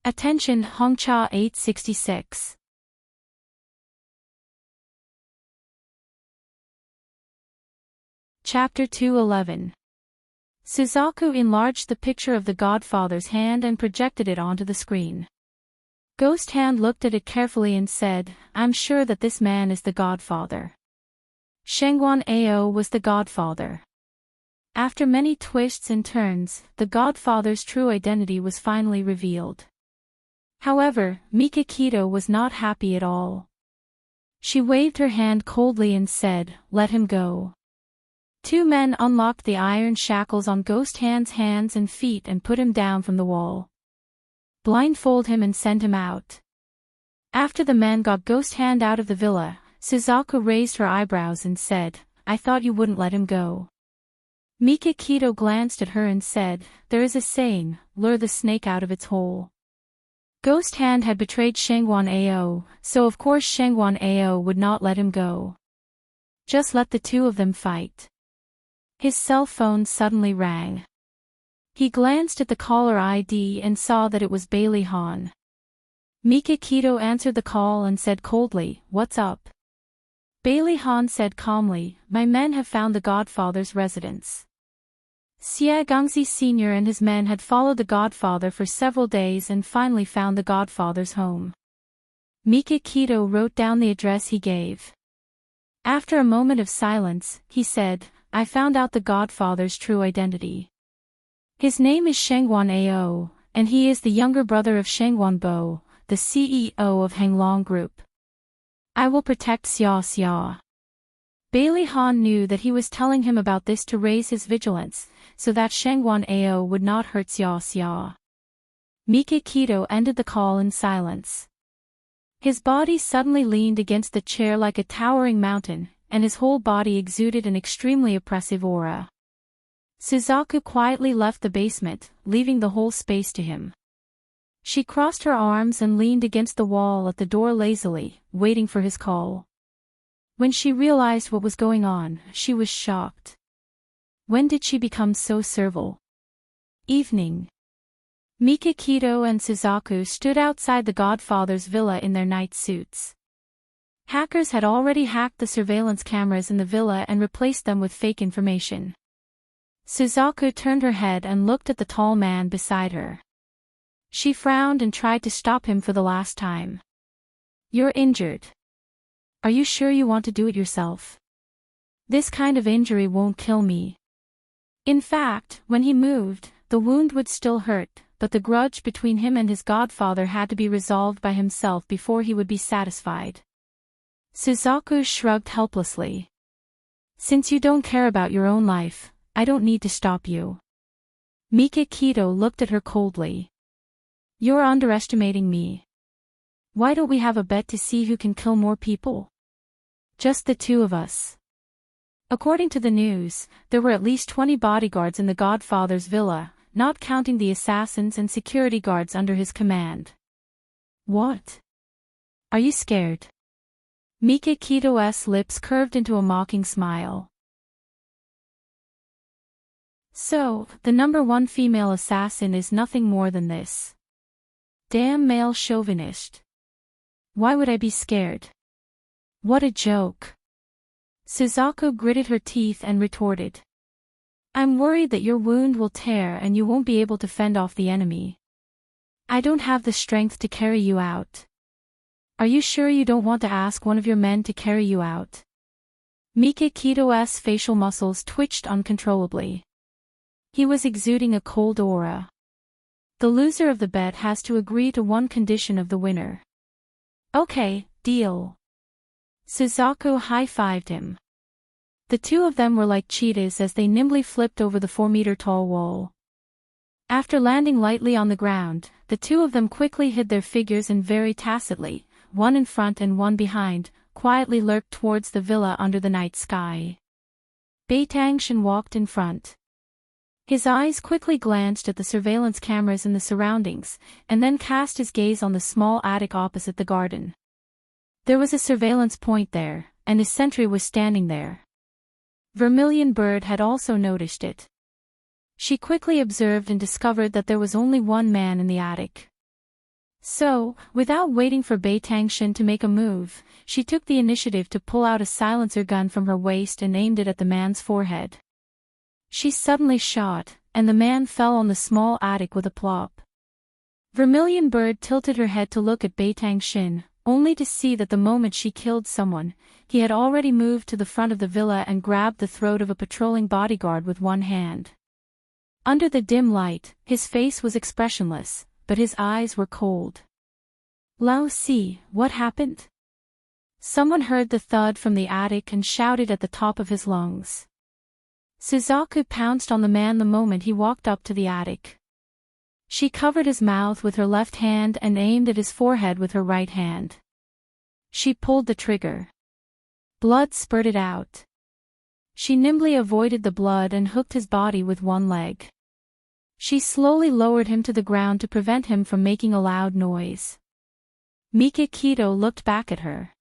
Attention Hongcha 866. Chapter 211. Suzaku enlarged the picture of the Godfather's hand and projected it onto the screen. Ghost Hand looked at it carefully and said, "I'm sure that this man is the Godfather. Shengwan Ao was the Godfather." After many twists and turns, the Godfather's true identity was finally revealed. However, Mikakito was not happy at all. She waved her hand coldly and said, "Let him go." 2 men unlocked the iron shackles on Ghost Hand's hands and feet and put him down from the wall. "Blindfold him and send him out." After the men got Ghost Hand out of the villa, Suzaku raised her eyebrows and said, "I thought you wouldn't let him go." Mikakito glanced at her and said, "There is a saying, lure the snake out of its hole." Ghost Hand had betrayed Shengwan Ao, so of course Shengwan Ao would not let him go. Just let the 2 of them fight. His cell phone suddenly rang. He glanced at the caller ID and saw that it was Bailey Han. Mikakito answered the call and said coldly, "What's up?" Bailey Han said calmly, "My men have found the Godfather's residence." Xie Gongzi Sr. and his men had followed the Godfather for several days and finally found the Godfather's home. Mikakito wrote down the address he gave. After a moment of silence, he said, "I found out the Godfather's true identity. His name is Shengwan Ao, and he is the younger brother of Shengwan Bo, the CEO of Henglong Group. I will protect Xia Xia." Bailey Han knew that he was telling him about this to raise his vigilance, so that Shengwan Ao would not hurt Xia Xia. Mikakito ended the call in silence. His body suddenly leaned against the chair like a towering mountain, and his whole body exuded an extremely oppressive aura. Suzaku quietly left the basement, leaving the whole space to him. She crossed her arms and leaned against the wall at the door lazily, waiting for his call. When she realized what was going on, she was shocked. When did she become so servile? Evening. Mikakito and Suzaku stood outside the Godfather's villa in their night suits. Hackers had already hacked the surveillance cameras in the villa and replaced them with fake information. Suzaku turned her head and looked at the tall man beside her. She frowned and tried to stop him for the last time. "You're injured. Are you sure you want to do it yourself? This kind of injury won't kill me." In fact, when he moved, the wound would still hurt, but the grudge between him and his godfather had to be resolved by himself before he would be satisfied. Suzaku shrugged helplessly. "Since you don't care about your own life, I don't need to stop you." Mikakito looked at her coldly. "You're underestimating me. Why don't we have a bet to see who can kill more people? Just the two of us." According to the news, there were at least 20 bodyguards in the Godfather's villa, not counting the assassins and security guards under his command. "What? Are you scared?" Mikakito's lips curved into a mocking smile. "So, the #1 female assassin is nothing more than this. Damn male chauvinist. Why would I be scared? What a joke." Suzaku gritted her teeth and retorted. "I'm worried that your wound will tear and you won't be able to fend off the enemy. I don't have the strength to carry you out. Are you sure you don't want to ask one of your men to carry you out?" Mikakito's facial muscles twitched uncontrollably. He was exuding a cold aura. The loser of the bet has to agree to one condition of the winner. "Okay, deal." Suzaku high-fived him. The two of them were like cheetahs as they nimbly flipped over the 4-meter-tall wall. After landing lightly on the ground, the two of them quickly hid their figures and very tacitly, one in front and one behind, quietly lurked towards the villa under the night sky. Beitangshin walked in front. His eyes quickly glanced at the surveillance cameras in the surroundings, and then cast his gaze on the small attic opposite the garden. There was a surveillance point there, and a sentry was standing there. Vermilion Bird had also noticed it. She quickly observed and discovered that there was only one man in the attic. So, without waiting for Beitangshin to make a move, she took the initiative to pull out a silencer gun from her waist and aimed it at the man's forehead. She suddenly shot, and the man fell on the small attic with a plop. Vermilion Bird tilted her head to look at Beitangshin, only to see that the moment she killed someone, he had already moved to the front of the villa and grabbed the throat of a patrolling bodyguard with one hand. Under the dim light, his face was expressionless, but his eyes were cold. "Lao Si, what happened?" Someone heard the thud from the attic and shouted at the top of his lungs. Suzaku pounced on the man the moment he walked up to the attic. She covered his mouth with her left hand and aimed at his forehead with her right hand. She pulled the trigger. Blood spurted out. She nimbly avoided the blood and hooked his body with one leg. She slowly lowered him to the ground to prevent him from making a loud noise. Mikakito looked back at her.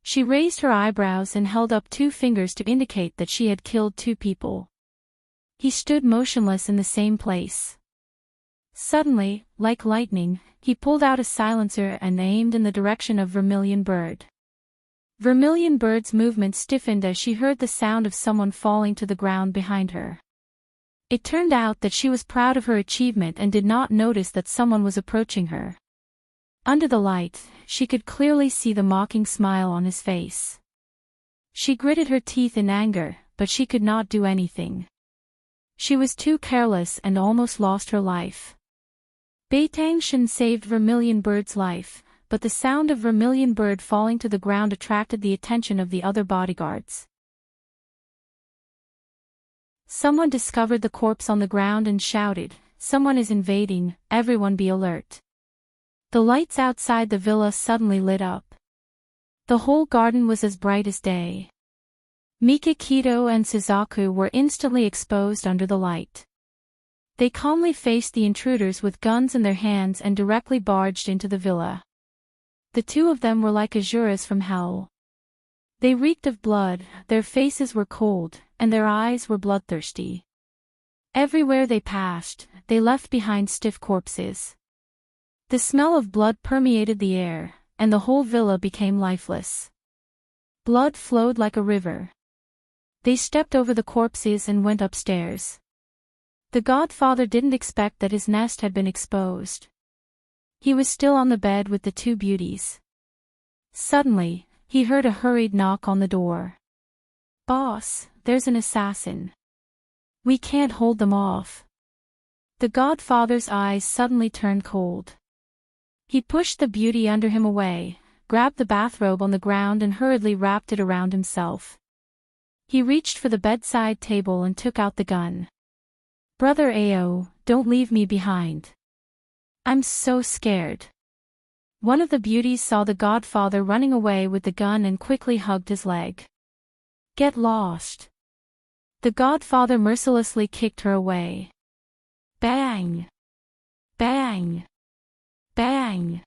She raised her eyebrows and held up 2 fingers to indicate that she had killed 2 people. He stood motionless in the same place. Suddenly, like lightning, he pulled out a silencer and aimed in the direction of Vermilion Bird. Vermilion Bird's movement stiffened as she heard the sound of someone falling to the ground behind her. It turned out that she was proud of her achievement and did not notice that someone was approaching her. Under the light, she could clearly see the mocking smile on his face. She gritted her teeth in anger, but she could not do anything. She was too careless and almost lost her life. Beitangshin saved Vermilion Bird's life, but the sound of Vermilion Bird falling to the ground attracted the attention of the other bodyguards. Someone discovered the corpse on the ground and shouted, someone is invading, everyone be alert. The lights outside the villa suddenly lit up. The whole garden was as bright as day. Mikakito and Suzaku were instantly exposed under the light. They calmly faced the intruders with guns in their hands and directly barged into the villa. The two of them were like Asuras from hell. They reeked of blood, their faces were cold, and their eyes were bloodthirsty. Everywhere they passed, they left behind stiff corpses. The smell of blood permeated the air, and the whole villa became lifeless. Blood flowed like a river. They stepped over the corpses and went upstairs. The godfather didn't expect that his nest had been exposed. He was still on the bed with the two beauties. Suddenly, he heard a hurried knock on the door. "Boss, there's an assassin. We can't hold them off." The godfather's eyes suddenly turned cold. He pushed the beauty under him away, grabbed the bathrobe on the ground and hurriedly wrapped it around himself. He reached for the bedside table and took out the gun. "Brother Ao, don't leave me behind. I'm so scared." One of the beauties saw the godfather running away with the gun and quickly hugged his leg. "Get lost." The godfather mercilessly kicked her away. Bang! Bang! Bang!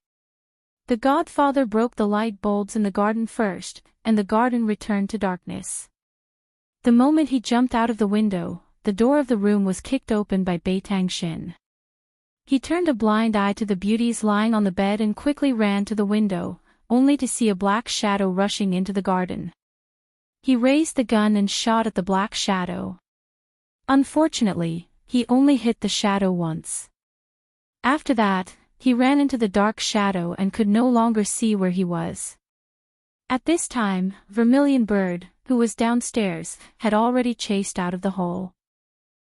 The godfather broke the light bulbs in the garden first, and the garden returned to darkness. The moment he jumped out of the window, the door of the room was kicked open by Beitang Shin. He turned a blind eye to the beauties lying on the bed and quickly ran to the window, only to see a black shadow rushing into the garden. He raised the gun and shot at the black shadow. Unfortunately, he only hit the shadow once. After that, he ran into the dark shadow and could no longer see where he was. At this time, Vermilion Bird, who was downstairs, had already chased out of the hole.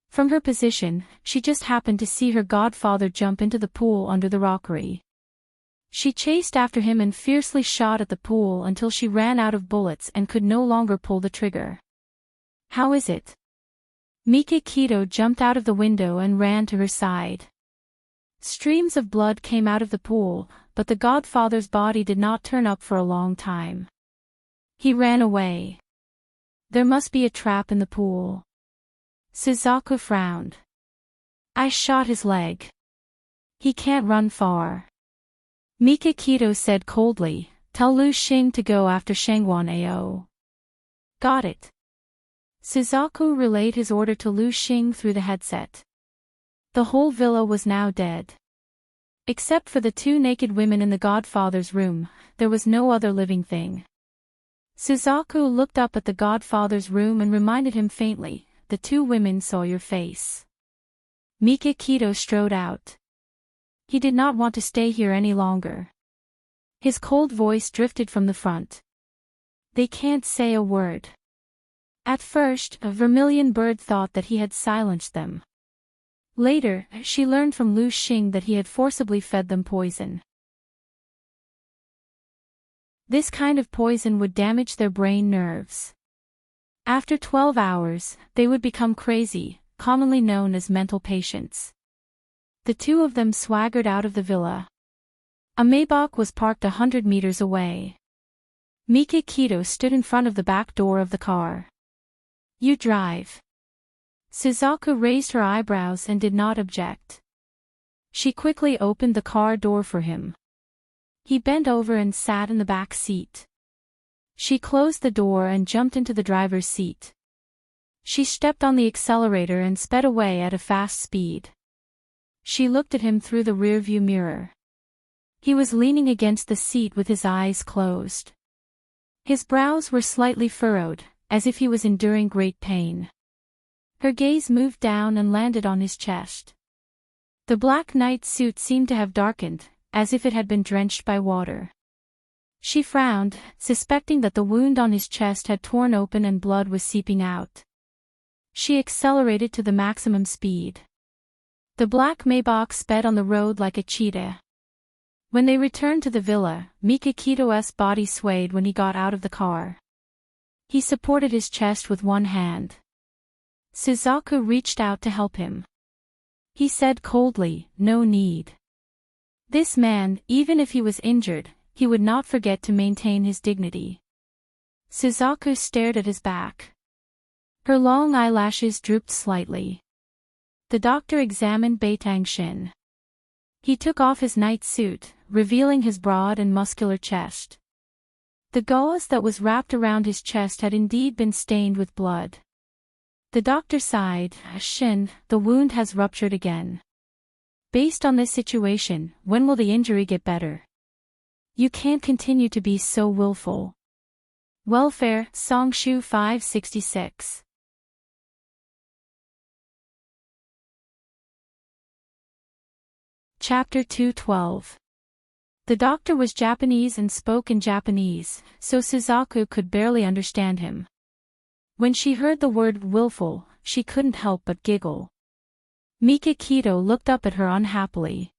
From her position, she just happened to see her godfather jump into the pool under the rockery. She chased after him and fiercely shot at the pool until she ran out of bullets and could no longer pull the trigger. "How is it?" Mikakito jumped out of the window and ran to her side. Streams of blood came out of the pool, but the godfather's body did not turn up for a long time. He ran away. "There must be a trap in the pool." Suzaku frowned. "I shot his leg. He can't run far." Mikakito said coldly, "Tell Lu Xing to go after Shangwan Ao." "Got it." Suzaku relayed his order to Lu Xing through the headset. The whole villa was now dead. Except for the two naked women in the godfather's room, there was no other living thing. Suzaku looked up at the godfather's room and reminded him faintly, "The two women saw your face." Mikakito strode out. He did not want to stay here any longer. His cold voice drifted from the front. "They can't say a word." At first, a Vermilion Bird thought that he had silenced them. Later, she learned from Lu Xing that he had forcibly fed them poison. This kind of poison would damage their brain nerves. After 12 hours, they would become crazy, commonly known as mental patients. The two of them swaggered out of the villa. A Maybach was parked 100 meters away. Mikakito stood in front of the back door of the car. "You drive." Suzaku raised her eyebrows and did not object. She quickly opened the car door for him. He bent over and sat in the back seat. She closed the door and jumped into the driver's seat. She stepped on the accelerator and sped away at a fast speed. She looked at him through the rearview mirror. He was leaning against the seat with his eyes closed. His brows were slightly furrowed, as if he was enduring great pain. Her gaze moved down and landed on his chest. The black night suit seemed to have darkened, as if it had been drenched by water. She frowned, suspecting that the wound on his chest had torn open and blood was seeping out. She accelerated to the maximum speed. The black Maybach sped on the road like a cheetah. When they returned to the villa, Mikakito's body swayed when he got out of the car. He supported his chest with one hand. Suzaku reached out to help him. He said coldly, "No need." This man, even if he was injured, he would not forget to maintain his dignity. Suzaku stared at his back. Her long eyelashes drooped slightly. The doctor examined Beitangshin. He took off his night suit, revealing his broad and muscular chest. The gauze that was wrapped around his chest had indeed been stained with blood. The doctor sighed, "Shin, the wound has ruptured again. Based on this situation, when will the injury get better? You can't continue to be so willful." Welfare, Songshu 566. Chapter 212. The doctor was Japanese and spoke in Japanese, so Suzaku could barely understand him. When she heard the word willful, she couldn't help but giggle. Mikakito looked up at her unhappily.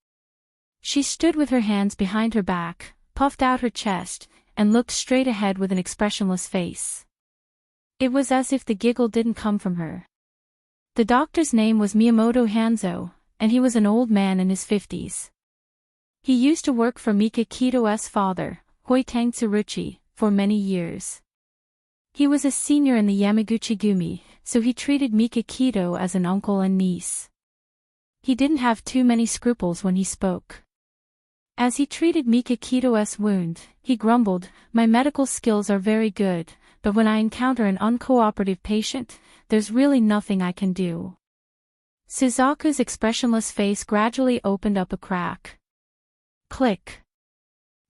She stood with her hands behind her back, puffed out her chest, and looked straight ahead with an expressionless face. It was as if the giggle didn't come from her. The doctor's name was Miyamoto Hanzo, and he was an old man in his 50s. He used to work for Mikakito's father, Hoitang Tsuruchi, for many years. He was a senior in the Yamaguchi-gumi, so he treated Mikakito as an uncle and niece. He didn't have too many scruples when he spoke. As he treated Mikakito's wound, he grumbled, "My medical skills are very good, but when I encounter an uncooperative patient, there's really nothing I can do." Suzaku's expressionless face gradually opened up a crack. Click.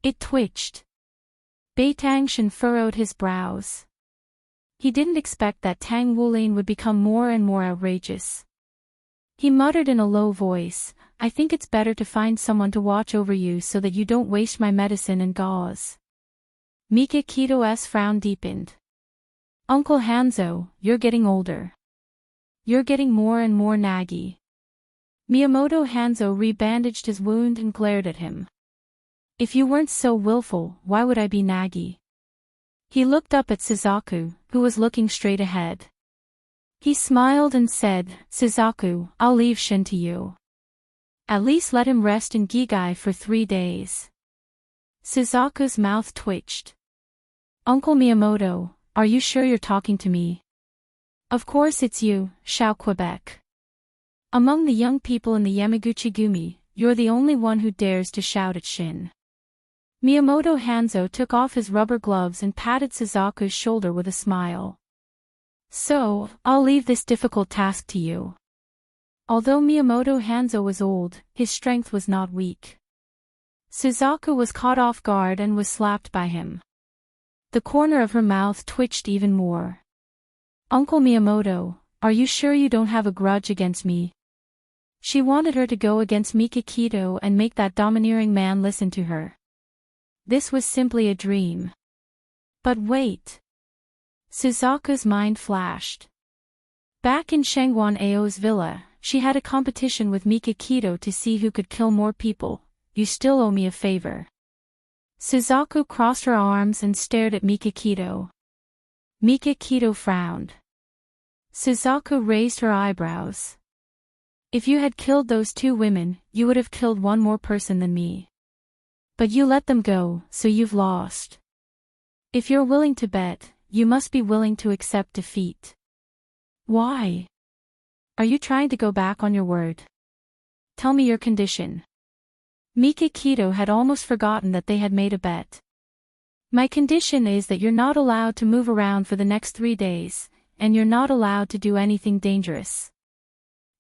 It twitched. Beitangshin furrowed his brows. He didn't expect that Tang Wulin would become more and more outrageous. He muttered in a low voice, "I think it's better to find someone to watch over you so that you don't waste my medicine and gauze." Mikakito's frown deepened. "Uncle Hanzo, you're getting older. You're getting more and more naggy." Miyamoto Hanzo rebandaged his wound and glared at him. "If you weren't so willful, why would I be naggy?" He looked up at Suzaku, who was looking straight ahead. He smiled and said, "Suzaku, I'll leave Shin to you. At least let him rest in Gigai for 3 days." Suzaku's mouth twitched. "Uncle Miyamoto, are you sure you're talking to me?" "Of course it's you, Shao Quebec. Among the young people in the Yamaguchi-gumi, you're the only one who dares to shout at Shin." Miyamoto Hanzo took off his rubber gloves and patted Suzaku's shoulder with a smile. "So, I'll leave this difficult task to you." Although Miyamoto Hanzo was old, his strength was not weak. Suzaku was caught off guard and was slapped by him. The corner of her mouth twitched even more. "Uncle Miyamoto, are you sure you don't have a grudge against me?" She wanted her to go against Mikakito and make that domineering man listen to her. This was simply a dream. But wait. Suzaku's mind flashed. Back in Shengwan Ao's villa, she had a competition with Mikakito to see who could kill more people. "You still owe me a favor." Suzaku crossed her arms and stared at Mikakito. Mikakito frowned. Suzaku raised her eyebrows. "If you had killed those 2 women, you would have killed one more person than me. But you let them go, so you've lost. If you're willing to bet, you must be willing to accept defeat." "Why? Are you trying to go back on your word? Tell me your condition." Mikakito had almost forgotten that they had made a bet. "My condition is that you're not allowed to move around for the next 3 days, and you're not allowed to do anything dangerous."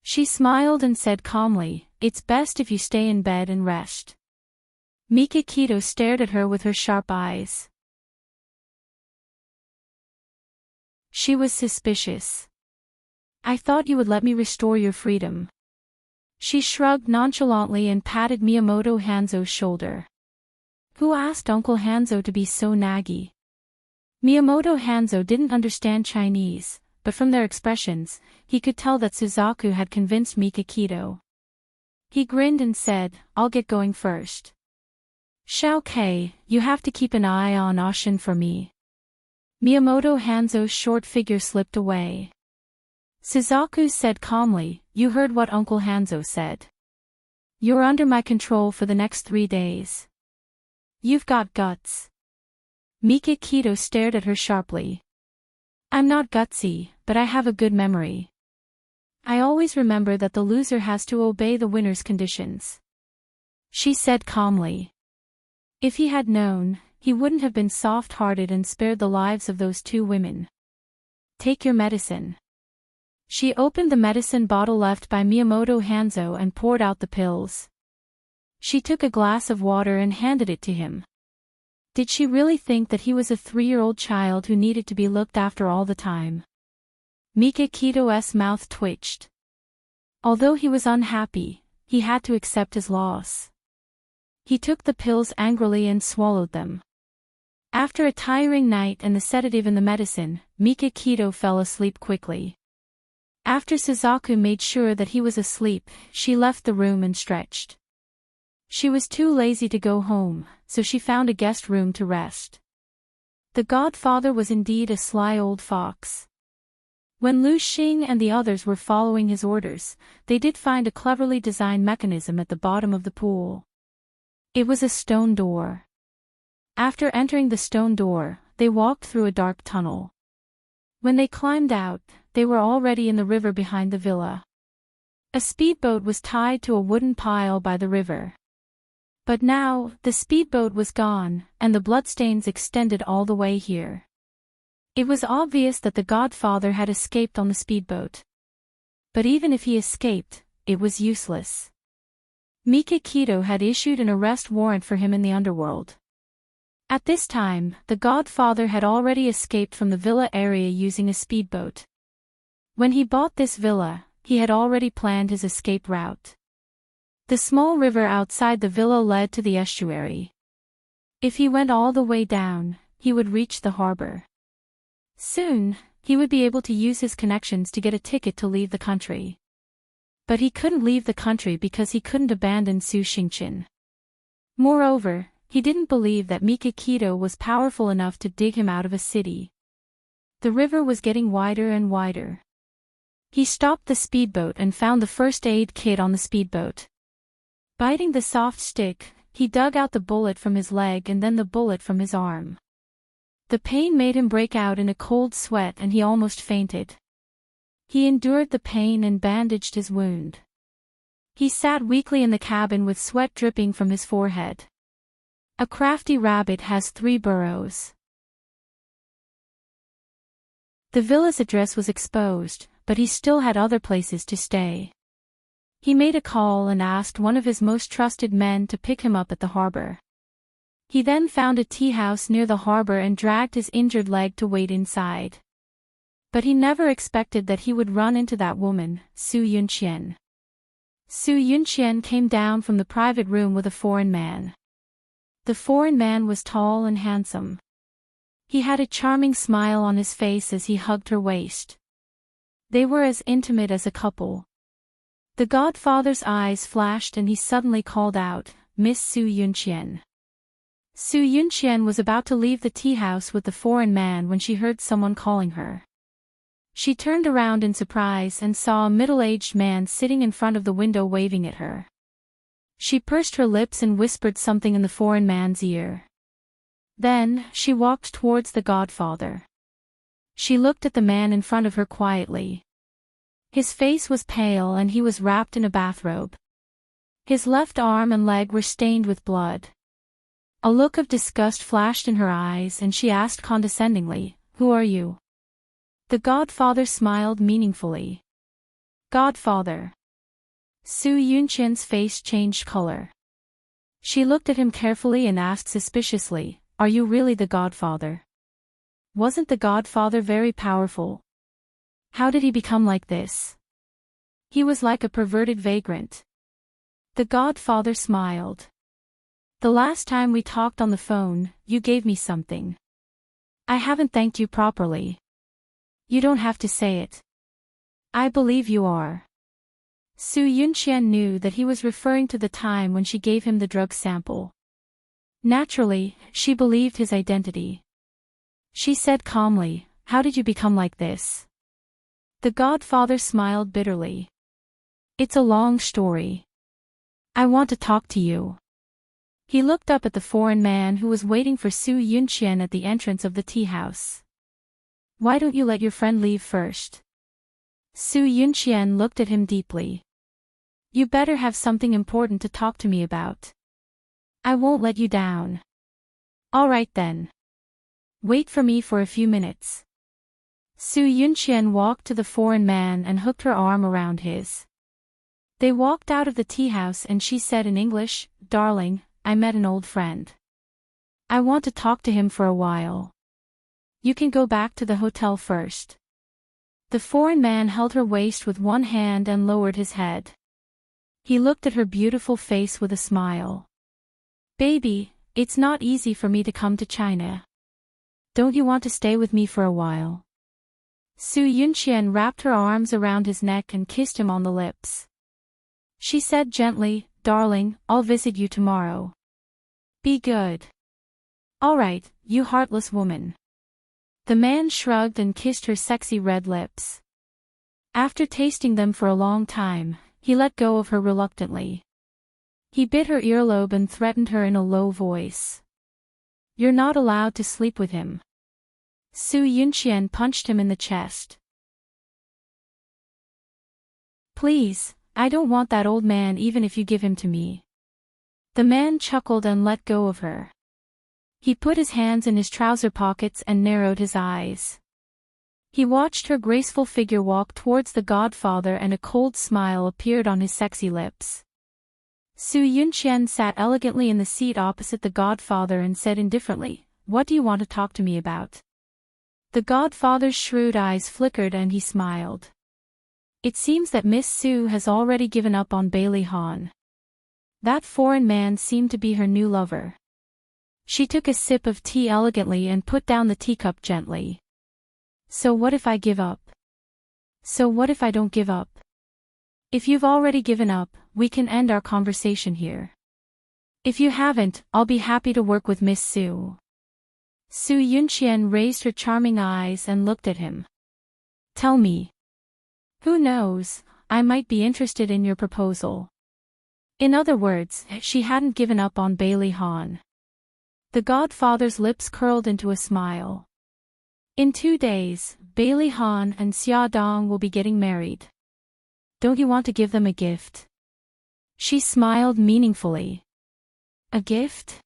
She smiled and said calmly, "It's best if you stay in bed and rest." Mikakito stared at her with her sharp eyes. She was suspicious. "I thought you would let me restore your freedom." She shrugged nonchalantly and patted Miyamoto Hanzo's shoulder. "Who asked Uncle Hanzo to be so naggy?" Miyamoto Hanzo didn't understand Chinese, but from their expressions, he could tell that Suzaku had convinced Mikakito. He grinned and said, "I'll get going first. Shao Kei, you have to keep an eye on Oshin for me." Miyamoto Hanzo's short figure slipped away. Suzaku said calmly, you heard what Uncle Hanzo said. You're under my control for the next 3 days. You've got guts. Mikakito stared at her sharply. I'm not gutsy, but I have a good memory. I always remember that the loser has to obey the winner's conditions. She said calmly. If he had known, he wouldn't have been soft-hearted and spared the lives of those 2 women. Take your medicine. She opened the medicine bottle left by Miyamoto Hanzo and poured out the pills. She took a glass of water and handed it to him. Did she really think that he was a 3-year-old child who needed to be looked after all the time? Mikakito's mouth twitched. Although he was unhappy, he had to accept his loss. He took the pills angrily and swallowed them. After a tiring night and the sedative in the medicine, Mikakito fell asleep quickly. After Suzaku made sure that he was asleep, she left the room and stretched. She was too lazy to go home, so she found a guest room to rest. The godfather was indeed a sly old fox. When Lu Xing and the others were following his orders, they did find a cleverly designed mechanism at the bottom of the pool. It was a stone door. After entering the stone door, they walked through a dark tunnel. When they climbed out, they were already in the river behind the villa. A speedboat was tied to a wooden pile by the river. But now, the speedboat was gone, and the bloodstains extended all the way here. It was obvious that the godfather had escaped on the speedboat. But even if he escaped, it was useless. Mikakito had issued an arrest warrant for him in the underworld. At this time, the godfather had already escaped from the villa area using a speedboat. When he bought this villa, he had already planned his escape route. The small river outside the villa led to the estuary. If he went all the way down, he would reach the harbor. Soon, he would be able to use his connections to get a ticket to leave the country. But he couldn't leave the country because he couldn't abandon Su Xingqian. Moreover, he didn't believe that Mikakito was powerful enough to dig him out of a city. The river was getting wider and wider. He stopped the speedboat and found the first aid kit on the speedboat. Biting the soft stick, he dug out the bullet from his leg and then the bullet from his arm. The pain made him break out in a cold sweat and he almost fainted. He endured the pain and bandaged his wound. He sat weakly in the cabin with sweat dripping from his forehead. A crafty rabbit has 3 burrows. The villa's address was exposed, but he still had other places to stay. He made a call and asked one of his most trusted men to pick him up at the harbor. He then found a tea house near the harbor and dragged his injured leg to wait inside. But he never expected that he would run into that woman, Su Yunqian. Su Yunqian came down from the private room with a foreign man. The foreign man was tall and handsome. He had a charming smile on his face as he hugged her waist. They were as intimate as a couple. The godfather's eyes flashed and he suddenly called out, "Miss Su Yunqian." Su Yunqian was about to leave the tea house with the foreign man when she heard someone calling her. She turned around in surprise and saw a middle-aged man sitting in front of the window waving at her. She pursed her lips and whispered something in the foreign man's ear. Then, she walked towards the godfather. She looked at the man in front of her quietly. His face was pale and he was wrapped in a bathrobe. His left arm and leg were stained with blood. A look of disgust flashed in her eyes and she asked condescendingly, "Who are you?" The godfather smiled meaningfully. "Godfather." Su Yunqian's face changed color. She looked at him carefully and asked suspiciously, "Are you really the godfather? Wasn't the godfather very powerful? How did he become like this?" "He was like a perverted vagrant." The godfather smiled. "The last time we talked on the phone, you gave me something. I haven't thanked you properly." "You don't have to say it. I believe you are." Su Yunqian knew that he was referring to the time when she gave him the drug sample. Naturally, she believed his identity. She said calmly, "How did you become like this?" The godfather smiled bitterly. It's a long story. I want to talk to you. He looked up at the foreign man who was waiting for Su Yunqian at the entrance of the tea house. Why don't you let your friend leave first? Su Yunqian looked at him deeply. You better have something important to talk to me about. I won't let you down. All right then. Wait for me for a few minutes. Su Yunqian walked to the foreign man and hooked her arm around his. They walked out of the tea house and she said in English, Darling, I met an old friend. I want to talk to him for a while. You can go back to the hotel first. The foreign man held her waist with one hand and lowered his head. He looked at her beautiful face with a smile. Baby, it's not easy for me to come to China. Don't you want to stay with me for a while? Su Yunqian wrapped her arms around his neck and kissed him on the lips. She said gently, Darling, I'll visit you tomorrow. Be good. All right, you heartless woman. The man shrugged and kissed her sexy red lips. After tasting them for a long time, he let go of her reluctantly. He bit her earlobe and threatened her in a low voice. You're not allowed to sleep with him. Su Yunqian punched him in the chest. Please, I don't want that old man even if you give him to me. The man chuckled and let go of her. He put his hands in his trouser pockets and narrowed his eyes. He watched her graceful figure walk towards the godfather and a cold smile appeared on his sexy lips. Su Yunqian sat elegantly in the seat opposite the godfather and said indifferently, What do you want to talk to me about? The godfather's shrewd eyes flickered and he smiled. It seems that Miss Su has already given up on Bailey Han. That foreign man seemed to be her new lover. She took a sip of tea elegantly and put down the teacup gently. So what if I give up? So what if I don't give up? If you've already given up, we can end our conversation here. If you haven't, I'll be happy to work with Miss Su. Su Yunqian raised her charming eyes and looked at him. Tell me. Who knows, I might be interested in your proposal. In other words, she hadn't given up on Bailey Han. The godfather's lips curled into a smile. In 2 days, Bailey Han and Xia Dong will be getting married. Don't you want to give them a gift? She smiled meaningfully. A gift?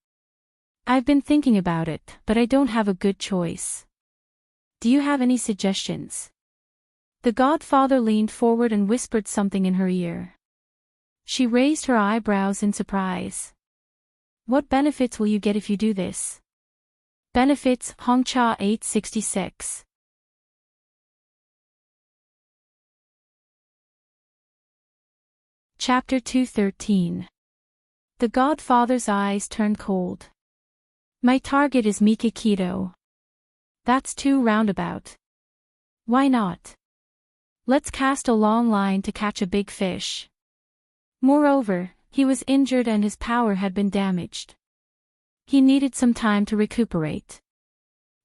I've been thinking about it, but I don't have a good choice. Do you have any suggestions? The godfather leaned forward and whispered something in her ear. She raised her eyebrows in surprise. What benefits will you get if you do this? Benefits, Hongcha 866. Chapter 213. The godfather's eyes turned cold. My target is Mikakito. That's too roundabout. Why not? Let's cast a long line to catch a big fish. Moreover, he was injured and his power had been damaged. He needed some time to recuperate.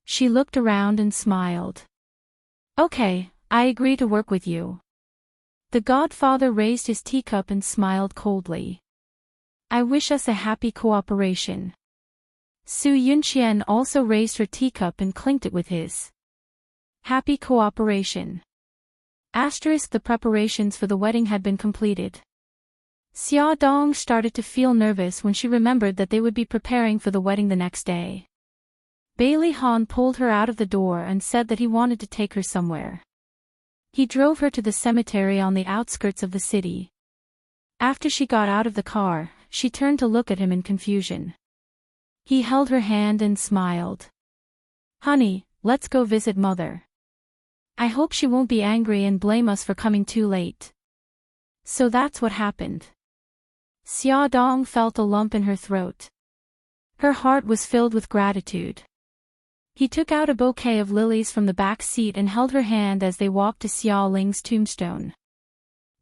She looked around and smiled. Okay, I agree to work with you. The godfather raised his teacup and smiled coldly. I wish us a happy cooperation. Su Yunqian also raised her teacup and clinked it with his. Happy cooperation. The preparations for the wedding had been completed. Xia Dong started to feel nervous when she remembered that they would be preparing for the wedding the next day. Bailey Han pulled her out of the door and said that he wanted to take her somewhere. He drove her to the cemetery on the outskirts of the city. After she got out of the car, she turned to look at him in confusion. He held her hand and smiled. Honey, let's go visit Mother. I hope she won't be angry and blame us for coming too late. So that's what happened. Xia Dong felt a lump in her throat. Her heart was filled with gratitude. He took out a bouquet of lilies from the back seat and held her hand as they walked to Xia Ling's tombstone.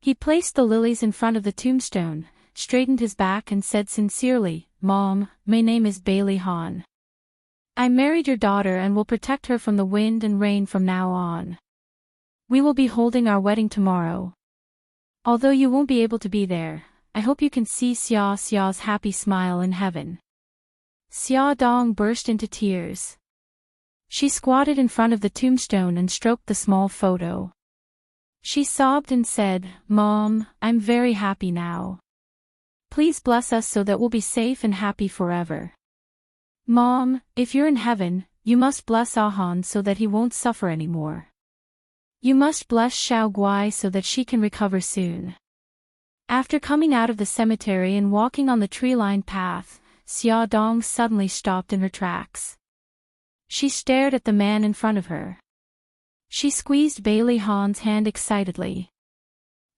He placed the lilies in front of the tombstone, straightened his back and said sincerely, Mom, my name is Bailey Han. I married your daughter and will protect her from the wind and rain from now on. We will be holding our wedding tomorrow. Although you won't be able to be there, I hope you can see Xia Xia's happy smile in heaven. Xia Dong burst into tears. She squatted in front of the tombstone and stroked the small photo. She sobbed and said, "Mom, I'm very happy now. Please bless us so that we'll be safe and happy forever. Mom, if you're in heaven, you must bless Ahan so that he won't suffer anymore. You must bless Xiao Guai so that she can recover soon." After coming out of the cemetery and walking on the tree-lined path, Xia Dong suddenly stopped in her tracks. She stared at the man in front of her. She squeezed Bailey Han's hand excitedly.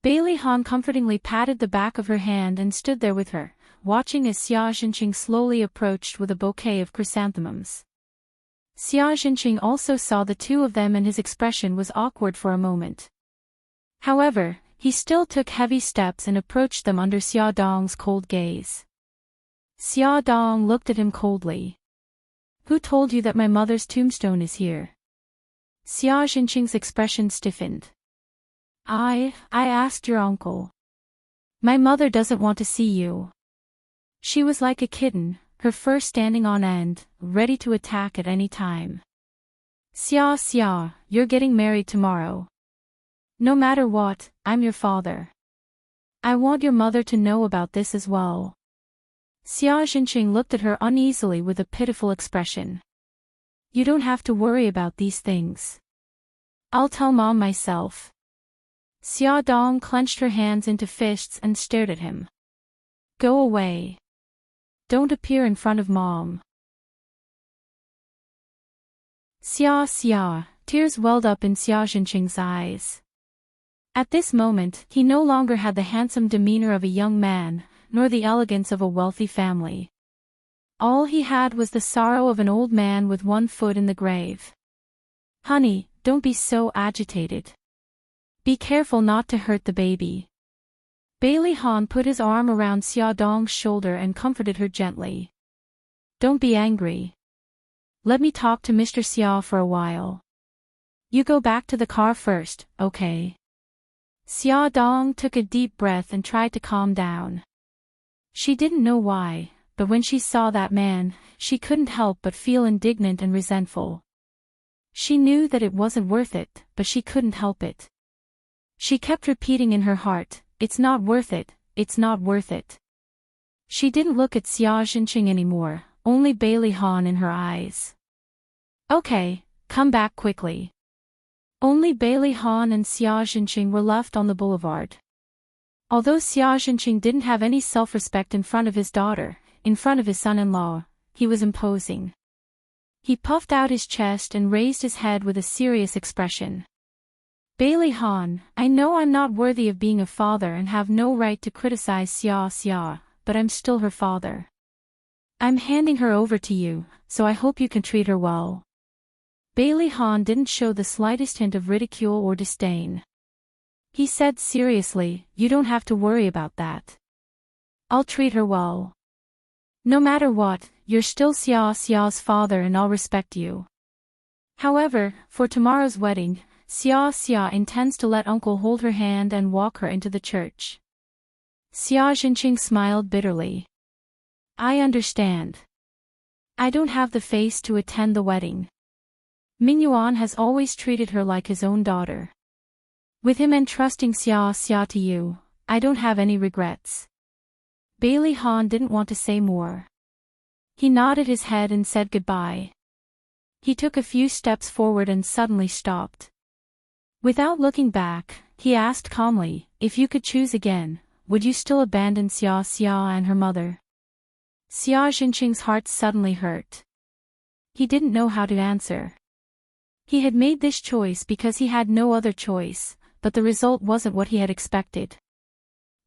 Bailey Han comfortingly patted the back of her hand and stood there with her, watching as Xia Jinqing slowly approached with a bouquet of chrysanthemums. Xia Jinqing also saw the two of them and his expression was awkward for a moment. However, he still took heavy steps and approached them under Xia Dong's cold gaze. Xia Dong looked at him coldly. "Who told you that my mother's tombstone is here?" Xia Jinqing's expression stiffened. I asked your uncle. My mother doesn't want to see you." She was like a kitten, her fur standing on end, ready to attack at any time. Xia, you're getting married tomorrow. No matter what, I'm your father. I want your mother to know about this as well." Xia Jinqing looked at her uneasily with a pitiful expression. "You don't have to worry about these things. I'll tell Mom myself." Xia Dong clenched her hands into fists and stared at him. "Go away. Don't appear in front of Mom." Xia, tears welled up in Xia Jinqing's eyes. At this moment, he no longer had the handsome demeanor of a young man, nor the elegance of a wealthy family. All he had was the sorrow of an old man with one foot in the grave. "Honey, don't be so agitated. Be careful not to hurt the baby." Bailey Han put his arm around Xia Dong's shoulder and comforted her gently. "Don't be angry. Let me talk to Mr. Xia for a while. You go back to the car first, okay?" Xia Dong took a deep breath and tried to calm down. She didn't know why, but when she saw that man, she couldn't help but feel indignant and resentful. She knew that it wasn't worth it, but she couldn't help it. She kept repeating in her heart, "It's not worth it, it's not worth it." She didn't look at Xia Jinqing anymore, only Bailey Han in her eyes. "Okay, come back quickly." Only Bailey Han and Xia Jinqing were left on the boulevard. Although Xia Jinqing didn't have any self-respect in front of his daughter, in front of his son-in-law, he was imposing. He puffed out his chest and raised his head with a serious expression. "Bailey Han, I know I'm not worthy of being a father and have no right to criticize Xia, but I'm still her father. I'm handing her over to you, so I hope you can treat her well." Bailey Han didn't show the slightest hint of ridicule or disdain. He said seriously, "You don't have to worry about that. I'll treat her well. No matter what, you're still Xia's father and I'll respect you. However, for tomorrow's wedding, Xia intends to let uncle hold her hand and walk her into the church." Xia Jinqing smiled bitterly. "I understand. I don't have the face to attend the wedding. Mingyuan has always treated her like his own daughter. With him entrusting Xia to you, I don't have any regrets." Bailey Han didn't want to say more. He nodded his head and said goodbye. He took a few steps forward and suddenly stopped. Without looking back, he asked calmly, "If you could choose again, would you still abandon Xia and her mother?" Xia Jinqing's heart suddenly hurt. He didn't know how to answer. He had made this choice because he had no other choice, but the result wasn't what he had expected.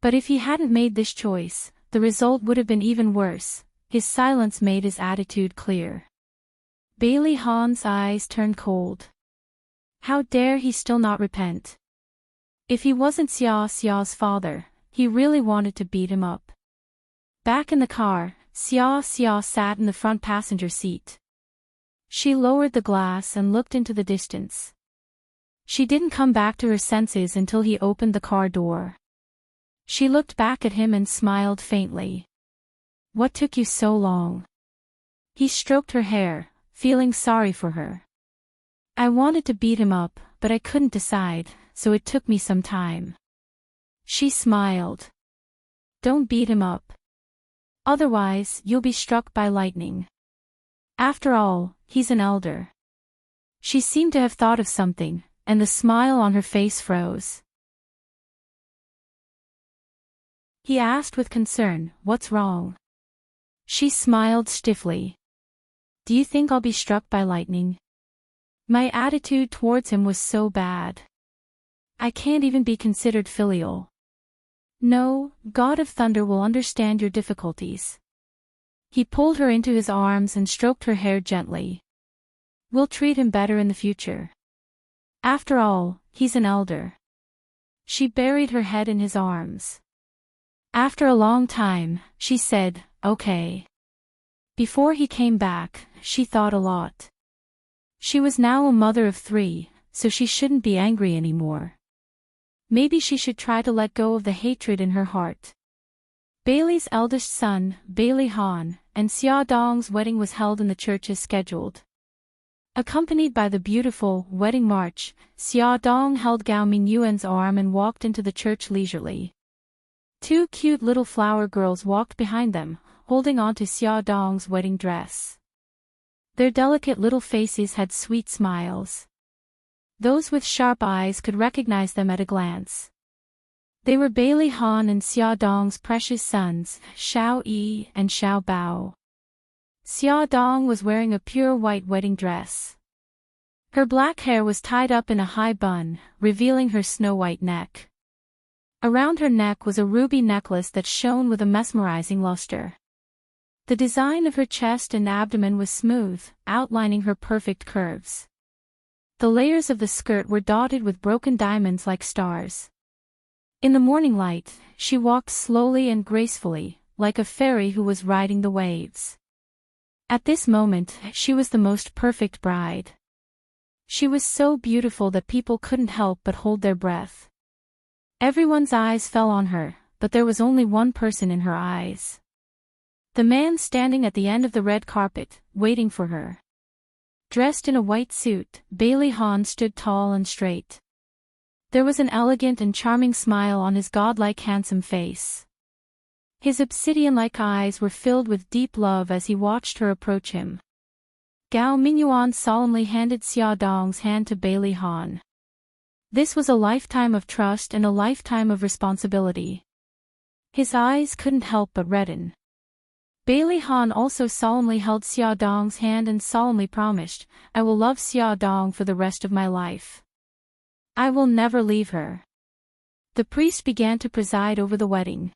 But if he hadn't made this choice, the result would have been even worse. His silence made his attitude clear. Bailey Han's eyes turned cold. How dare he still not repent? If he wasn't Xia's father, he really wanted to beat him up. Back in the car, Xia sat in the front passenger seat. She lowered the glass and looked into the distance. She didn't come back to her senses until he opened the car door. She looked back at him and smiled faintly. What took you so long? He stroked her hair, feeling sorry for her. I wanted to beat him up, but I couldn't decide, so it took me some time. She smiled. Don't beat him up. Otherwise, you'll be struck by lightning. After all, he's an elder. She seemed to have thought of something, and the smile on her face froze. He asked with concern, What's wrong? She smiled stiffly. Do you think I'll be struck by lightning? My attitude towards him was so bad. I can't even be considered filial. No, God of Thunder will understand your difficulties. He pulled her into his arms and stroked her hair gently. We'll treat him better in the future. After all, he's an elder. She buried her head in his arms. After a long time, she said, Okay. Before he came back, she thought a lot. She was now a mother of 3, so she shouldn't be angry anymore. Maybe she should try to let go of the hatred in her heart. Bailey's eldest son, Bailey Han, and Xia Dong's wedding was held in the church as scheduled. Accompanied by the beautiful wedding march, Xia Dong held Gao Mingyuan's arm and walked into the church leisurely. 2 cute little flower girls walked behind them, holding on to Xia Dong's wedding dress. Their delicate little faces had sweet smiles. Those with sharp eyes could recognize them at a glance. They were Bailey Han and Xia Dong's precious sons, Xiao Yi and Xiao Bao. Xia Dong was wearing a pure white wedding dress. Her black hair was tied up in a high bun, revealing her snow-white neck. Around her neck was a ruby necklace that shone with a mesmerizing luster. The design of her chest and abdomen was smooth, outlining her perfect curves. The layers of the skirt were dotted with broken diamonds like stars. In the morning light, she walked slowly and gracefully, like a fairy who was riding the waves. At this moment, she was the most perfect bride. She was so beautiful that people couldn't help but hold their breath. Everyone's eyes fell on her, but there was only one person in her eyes. The man standing at the end of the red carpet, waiting for her. Dressed in a white suit, Bailey Han stood tall and straight. There was an elegant and charming smile on his godlike handsome face. His obsidian-like eyes were filled with deep love as he watched her approach him. Gao Mingyuan solemnly handed Xia Dong's hand to Bailey Han. This was a lifetime of trust and a lifetime of responsibility. His eyes couldn't help but redden. Bailey Han also solemnly held Xia Dong's hand and solemnly promised, I will love Xia Dong for the rest of my life. I will never leave her. The priest began to preside over the wedding.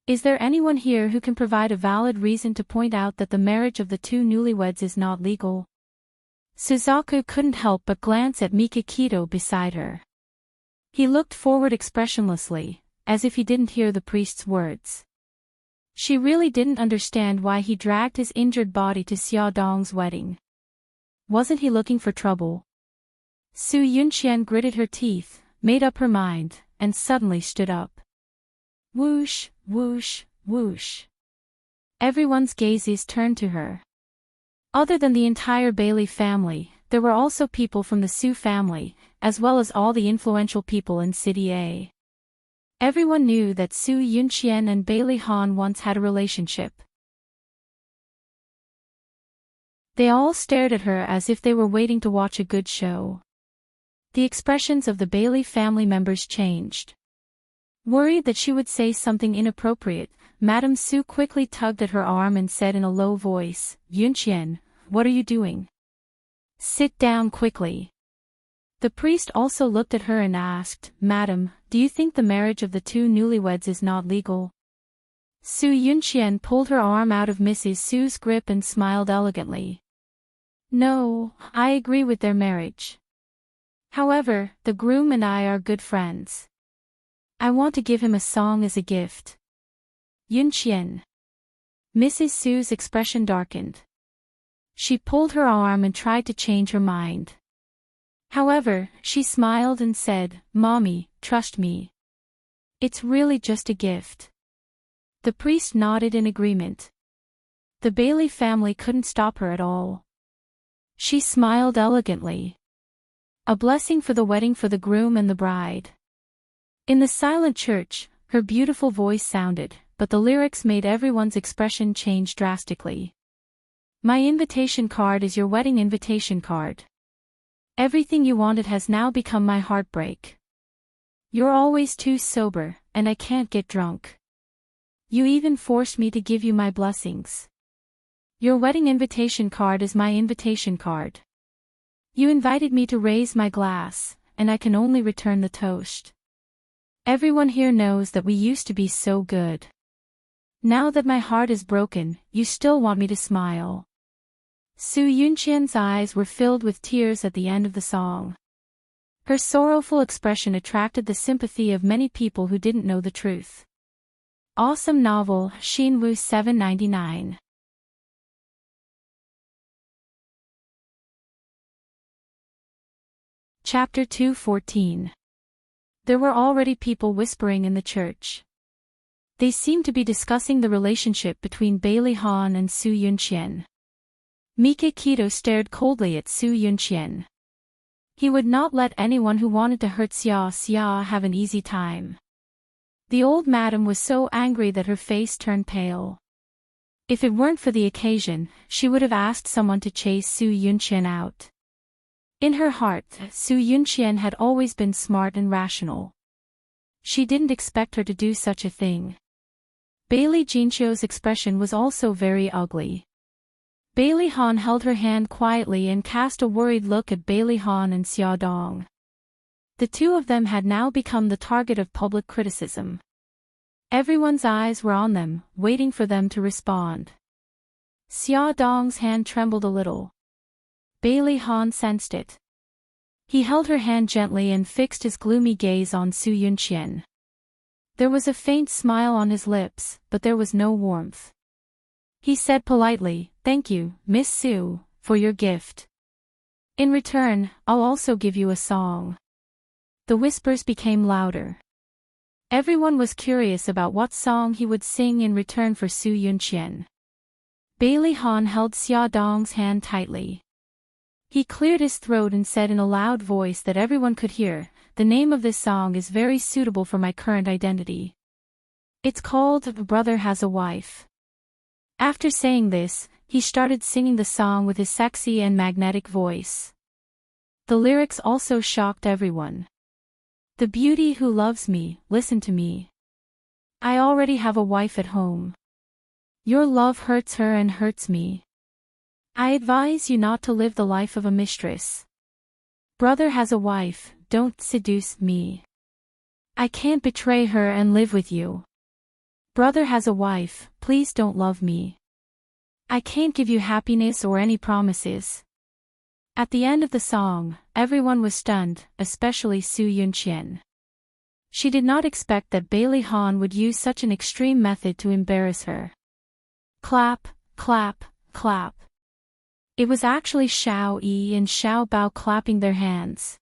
Is there anyone here who can provide a valid reason to point out that the marriage of the 2 newlyweds is not legal? Suzaku couldn't help but glance at Mikakito beside her. He looked forward expressionlessly, as if he didn't hear the priest's words. She really didn't understand why he dragged his injured body to Xia Dong's wedding. Wasn't he looking for trouble? Su Yunqian gritted her teeth, made up her mind, and suddenly stood up. Whoosh, whoosh, whoosh. Everyone's gazes turned to her. Other than the entire Bailey family, there were also people from the Su family, as well as all the influential people in City A. Everyone knew that Su Yunqian and Bailey Han once had a relationship. They all stared at her as if they were waiting to watch a good show. The expressions of the Bailey family members changed. Worried that she would say something inappropriate, Madame Su quickly tugged at her arm and said in a low voice, Yunqian, what are you doing? Sit down quickly. The priest also looked at her and asked, Madam, do you think the marriage of the 2 newlyweds is not legal? Su Yunqian pulled her arm out of Mrs. Su's grip and smiled elegantly. No, I agree with their marriage. However, the groom and I are good friends. I want to give him a song as a gift. Yunqian. Mrs. Su's expression darkened. She pulled her arm and tried to change her mind. However, she smiled and said, Mommy, trust me. It's really just a gift. The priest nodded in agreement. The Bailey family couldn't stop her at all. She smiled elegantly. A blessing for the wedding for the groom and the bride. In the silent church, her beautiful voice sounded, but the lyrics made everyone's expression change drastically. My invitation card is your wedding invitation card. Everything you wanted has now become my heartbreak. You're always too sober, and I can't get drunk. You even forced me to give you my blessings. Your wedding invitation card is my invitation card. You invited me to raise my glass, and I can only return the toast. Everyone here knows that we used to be so good. Now that my heart is broken, you still want me to smile. Su Yunqian's eyes were filled with tears at the end of the song. Her sorrowful expression attracted the sympathy of many people who didn't know the truth. Awesome novel, Xinwu 799. Chapter 2:14. There were already people whispering in the church. They seemed to be discussing the relationship between Bailey Han and Su Yunqian. Mika Kito stared coldly at Su Yunqian. He would not let anyone who wanted to hurt Xia have an easy time. The old madam was so angry that her face turned pale. If it weren't for the occasion, she would have asked someone to chase Su Yunqian out. In her heart, Su Yunqian had always been smart and rational. She didn't expect her to do such a thing. Bailey Jinqiu's expression was also very ugly. Bailey Han held her hand quietly and cast a worried look at Bailey Han and Xia Dong. The two of them had now become the target of public criticism. Everyone's eyes were on them, waiting for them to respond. Xia Dong's hand trembled a little. Bailey Han sensed it. He held her hand gently and fixed his gloomy gaze on Su Yunqian. There was a faint smile on his lips, but there was no warmth. He said politely, "Thank you, Miss Su, for your gift. In return, I'll also give you a song." The whispers became louder. Everyone was curious about what song he would sing in return for Su Yunqian. Bailey Han held Xia Dong's hand tightly. He cleared his throat and said in a loud voice that everyone could hear, "The name of this song is very suitable for my current identity. It's called Brother Has a Wife." After saying this, he started singing the song with his sexy and magnetic voice. The lyrics also shocked everyone. "The beauty who loves me, listen to me. I already have a wife at home. Your love hurts her and hurts me. I advise you not to live the life of a mistress. Brother has a wife, don't seduce me. I can't betray her and live with you. Brother has a wife, please don't love me. I can't give you happiness or any promises." At the end of the song, everyone was stunned, especially Su Yunqian. She did not expect that Bailey Han would use such an extreme method to embarrass her. Clap, clap, clap. It was actually Xiao Yi and Xiao Bao clapping their hands.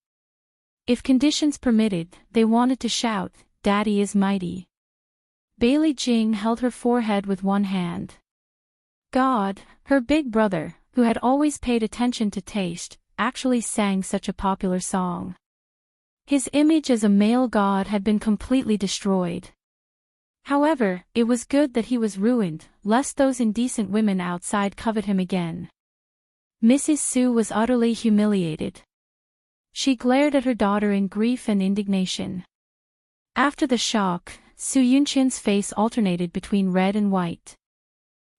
If conditions permitted, they wanted to shout, "Daddy is mighty." Bailey Jing held her forehead with one hand. God, her big brother, who had always paid attention to taste, actually sang such a popular song. His image as a male god had been completely destroyed. However, it was good that he was ruined, lest those indecent women outside covet him again. Mrs. Su was utterly humiliated. She glared at her daughter in grief and indignation. After the shock, Su Yunqian's face alternated between red and white.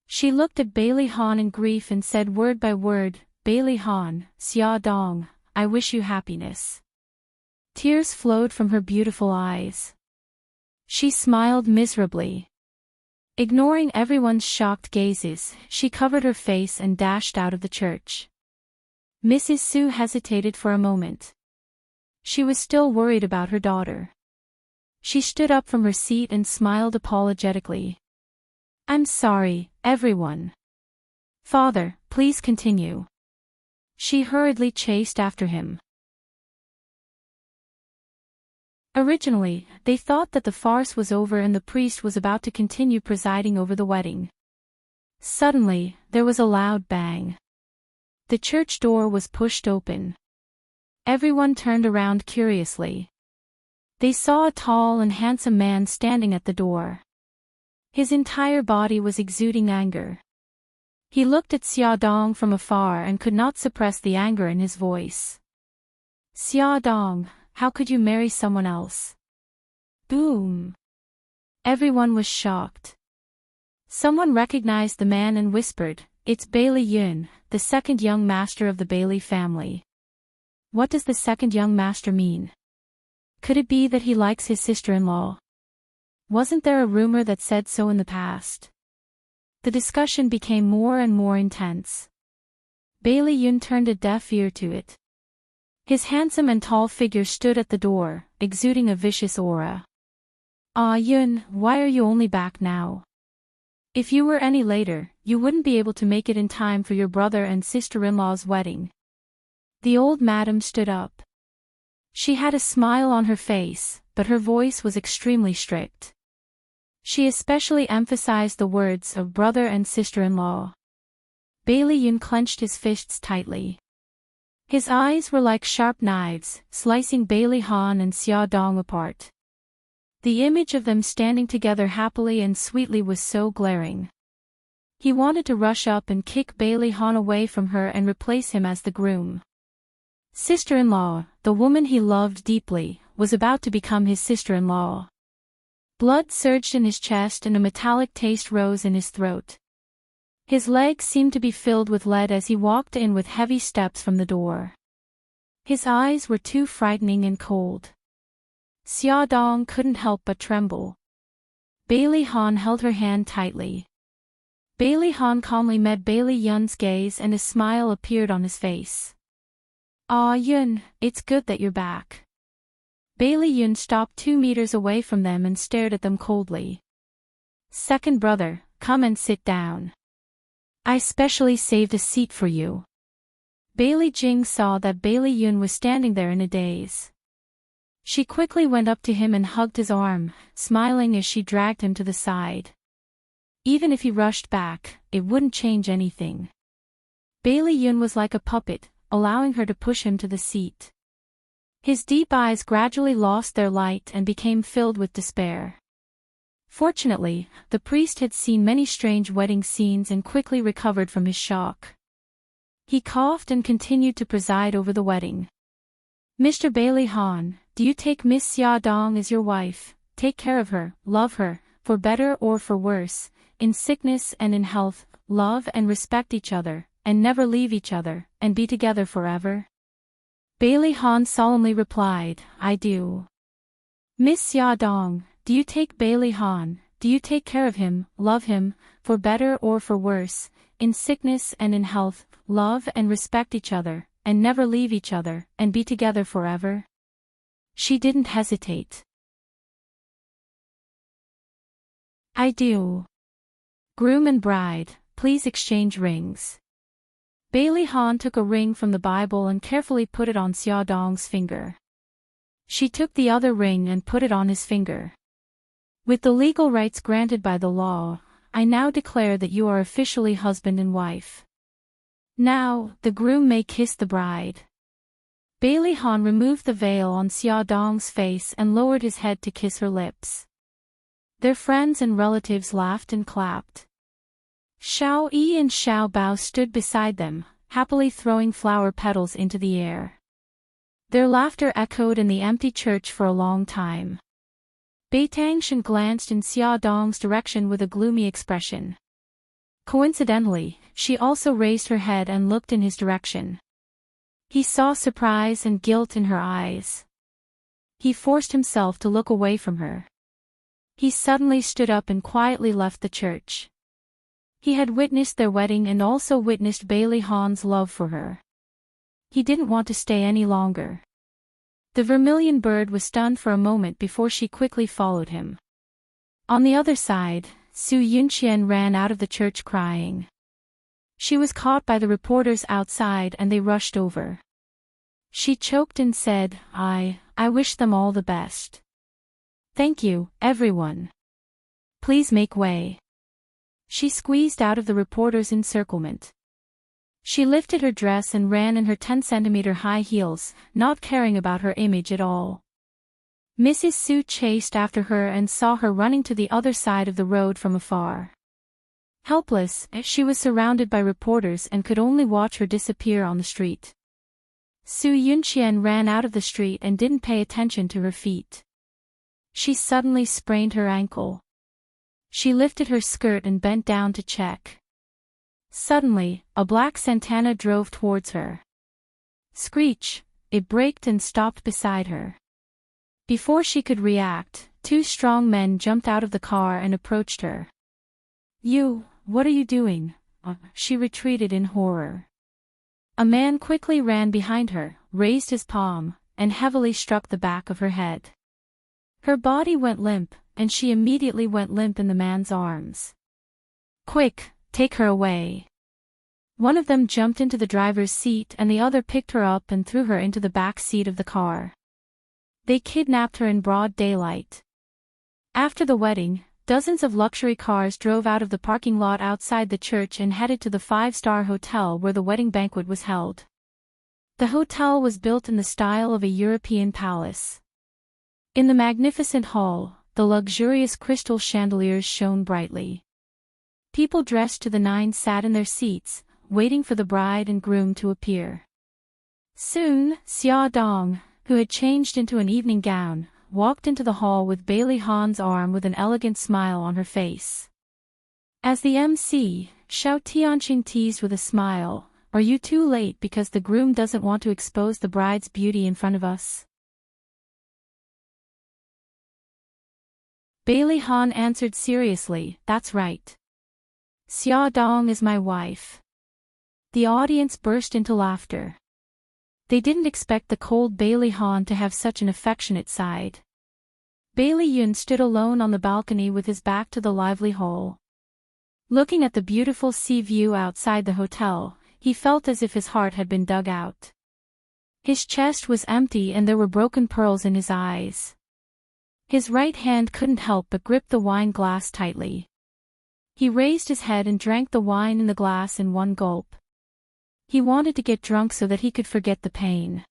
She looked at Bailey Han in grief and said word by word, "Bailey Han, Xia Dong, I wish you happiness." Tears flowed from her beautiful eyes. She smiled miserably. Ignoring everyone's shocked gazes, she covered her face and dashed out of the church. Mrs. Su hesitated for a moment. She was still worried about her daughter. She stood up from her seat and smiled apologetically. "I'm sorry, everyone. Father, please continue." She hurriedly chased after him. Originally, they thought that the farce was over and the priest was about to continue presiding over the wedding. Suddenly, there was a loud bang. The church door was pushed open. Everyone turned around curiously. They saw a tall and handsome man standing at the door. His entire body was exuding anger. He looked at Xia Dong from afar and could not suppress the anger in his voice. "Xia Dong, how could you marry someone else?" Boom! Everyone was shocked. Someone recognized the man and whispered, "It's Bailey Yun, the second young master of the Bailey family." What does the second young master mean? Could it be that he likes his sister-in-law? Wasn't there a rumor that said so in the past? The discussion became more and more intense. Bailey Yun turned a deaf ear to it. His handsome and tall figure stood at the door, exuding a vicious aura. "Ah Yun, why are you only back now? If you were any later, you wouldn't be able to make it in time for your brother and sister-in-law's wedding." The old madam stood up. She had a smile on her face, but her voice was extremely strict. She especially emphasized the words of brother and sister-in-law. Bailey Yun clenched his fists tightly. His eyes were like sharp knives, slicing Bailey Han and Xia Dong apart. The image of them standing together happily and sweetly was so glaring. He wanted to rush up and kick Bailey Han away from her and replace him as the groom. Sister-in-law, the woman he loved deeply, was about to become his sister-in-law. Blood surged in his chest and a metallic taste rose in his throat. His legs seemed to be filled with lead as he walked in with heavy steps from the door. His eyes were too frightening and cold. Xia Dong couldn't help but tremble. Bailey Han held her hand tightly. Bailey Han calmly met Bailey Yun's gaze and a smile appeared on his face. "Ah Yun, it's good that you're back." Bailey Yun stopped 2 meters away from them and stared at them coldly. "Second brother, come and sit down. I specially saved a seat for you." Bailey Jing saw that Bailey Yun was standing there in a daze. She quickly went up to him and hugged his arm, smiling as she dragged him to the side. Even if he rushed back, it wouldn't change anything. Bailey Yun was like a puppet, allowing her to push him to the seat. His deep eyes gradually lost their light and became filled with despair. Fortunately, the priest had seen many strange wedding scenes and quickly recovered from his shock. He coughed and continued to preside over the wedding. "Mr. Bailey Han, do you take Miss Xia Dong as your wife, take care of her, love her, for better or for worse, in sickness and in health, love and respect each other, and never leave each other, and be together forever?" Bailey Han solemnly replied, "I do." "Miss Xia Dong, do you take Bailey Han, do you take care of him, love him, for better or for worse, in sickness and in health, love and respect each other, and never leave each other, and be together forever?" She didn't hesitate. "I do." "Groom and bride, please exchange rings." Bailey Han took a ring from the Bible and carefully put it on Xia Dong's finger. She took the other ring and put it on his finger. "With the legal rights granted by the law, I now declare that you are officially husband and wife. Now, the groom may kiss the bride." Bailey Han removed the veil on Xia Dong's face and lowered his head to kiss her lips. Their friends and relatives laughed and clapped. Xiao Yi and Xiao Bao stood beside them, happily throwing flower petals into the air. Their laughter echoed in the empty church for a long time. Bai Tangshan glanced in Xia Dong's direction with a gloomy expression. Coincidentally, she also raised her head and looked in his direction. He saw surprise and guilt in her eyes. He forced himself to look away from her. He suddenly stood up and quietly left the church. He had witnessed their wedding and also witnessed Bailey Han's love for her. He didn't want to stay any longer. The vermilion bird was stunned for a moment before she quickly followed him. On the other side, Su Yunqian ran out of the church crying. She was caught by the reporters outside and they rushed over. She choked and said, I wish them all the best." Thank you, everyone. Please make way. She squeezed out of the reporter's encirclement. She lifted her dress and ran in her 10-centimeter high heels, not caring about her image at all. Mrs. Sue chased after her and saw her running to the other side of the road from afar. Helpless, she was surrounded by reporters and could only watch her disappear on the street. Su Yunqian ran out of the street and didn't pay attention to her feet. She suddenly sprained her ankle. She lifted her skirt and bent down to check. Suddenly, a black Santana drove towards her. Screech! It braked and stopped beside her. Before she could react, two strong men jumped out of the car and approached her. What are you doing? She retreated in horror. A man quickly ran behind her, raised his palm, and heavily struck the back of her head. Her body went limp, and she immediately went limp in the man's arms. Quick, take her away. One of them jumped into the driver's seat and the other picked her up and threw her into the back seat of the car. They kidnapped her in broad daylight. After the wedding, dozens of luxury cars drove out of the parking lot outside the church and headed to the 5-star hotel where the wedding banquet was held. The hotel was built in the style of a European palace. In the magnificent hall, the luxurious crystal chandeliers shone brightly. People dressed to the nines sat in their seats, waiting for the bride and groom to appear. Soon, Xia Dong, who had changed into an evening gown, walked into the hall with Bailey Han's arm with an elegant smile on her face. As the MC, Xiao Tianqing teased with a smile, "Are you too late because the groom doesn't want to expose the bride's beauty in front of us?" Bailey Han answered seriously, "That's right. Xia Dong is my wife." The audience burst into laughter. They didn't expect the cold Bailey Han to have such an affectionate side. Bailey Yun stood alone on the balcony with his back to the lively hall. Looking at the beautiful sea view outside the hotel, he felt as if his heart had been dug out. His chest was empty and there were broken pearls in his eyes. His right hand couldn't help but grip the wine glass tightly. He raised his head and drank the wine in the glass in one gulp. He wanted to get drunk so that he could forget the pain.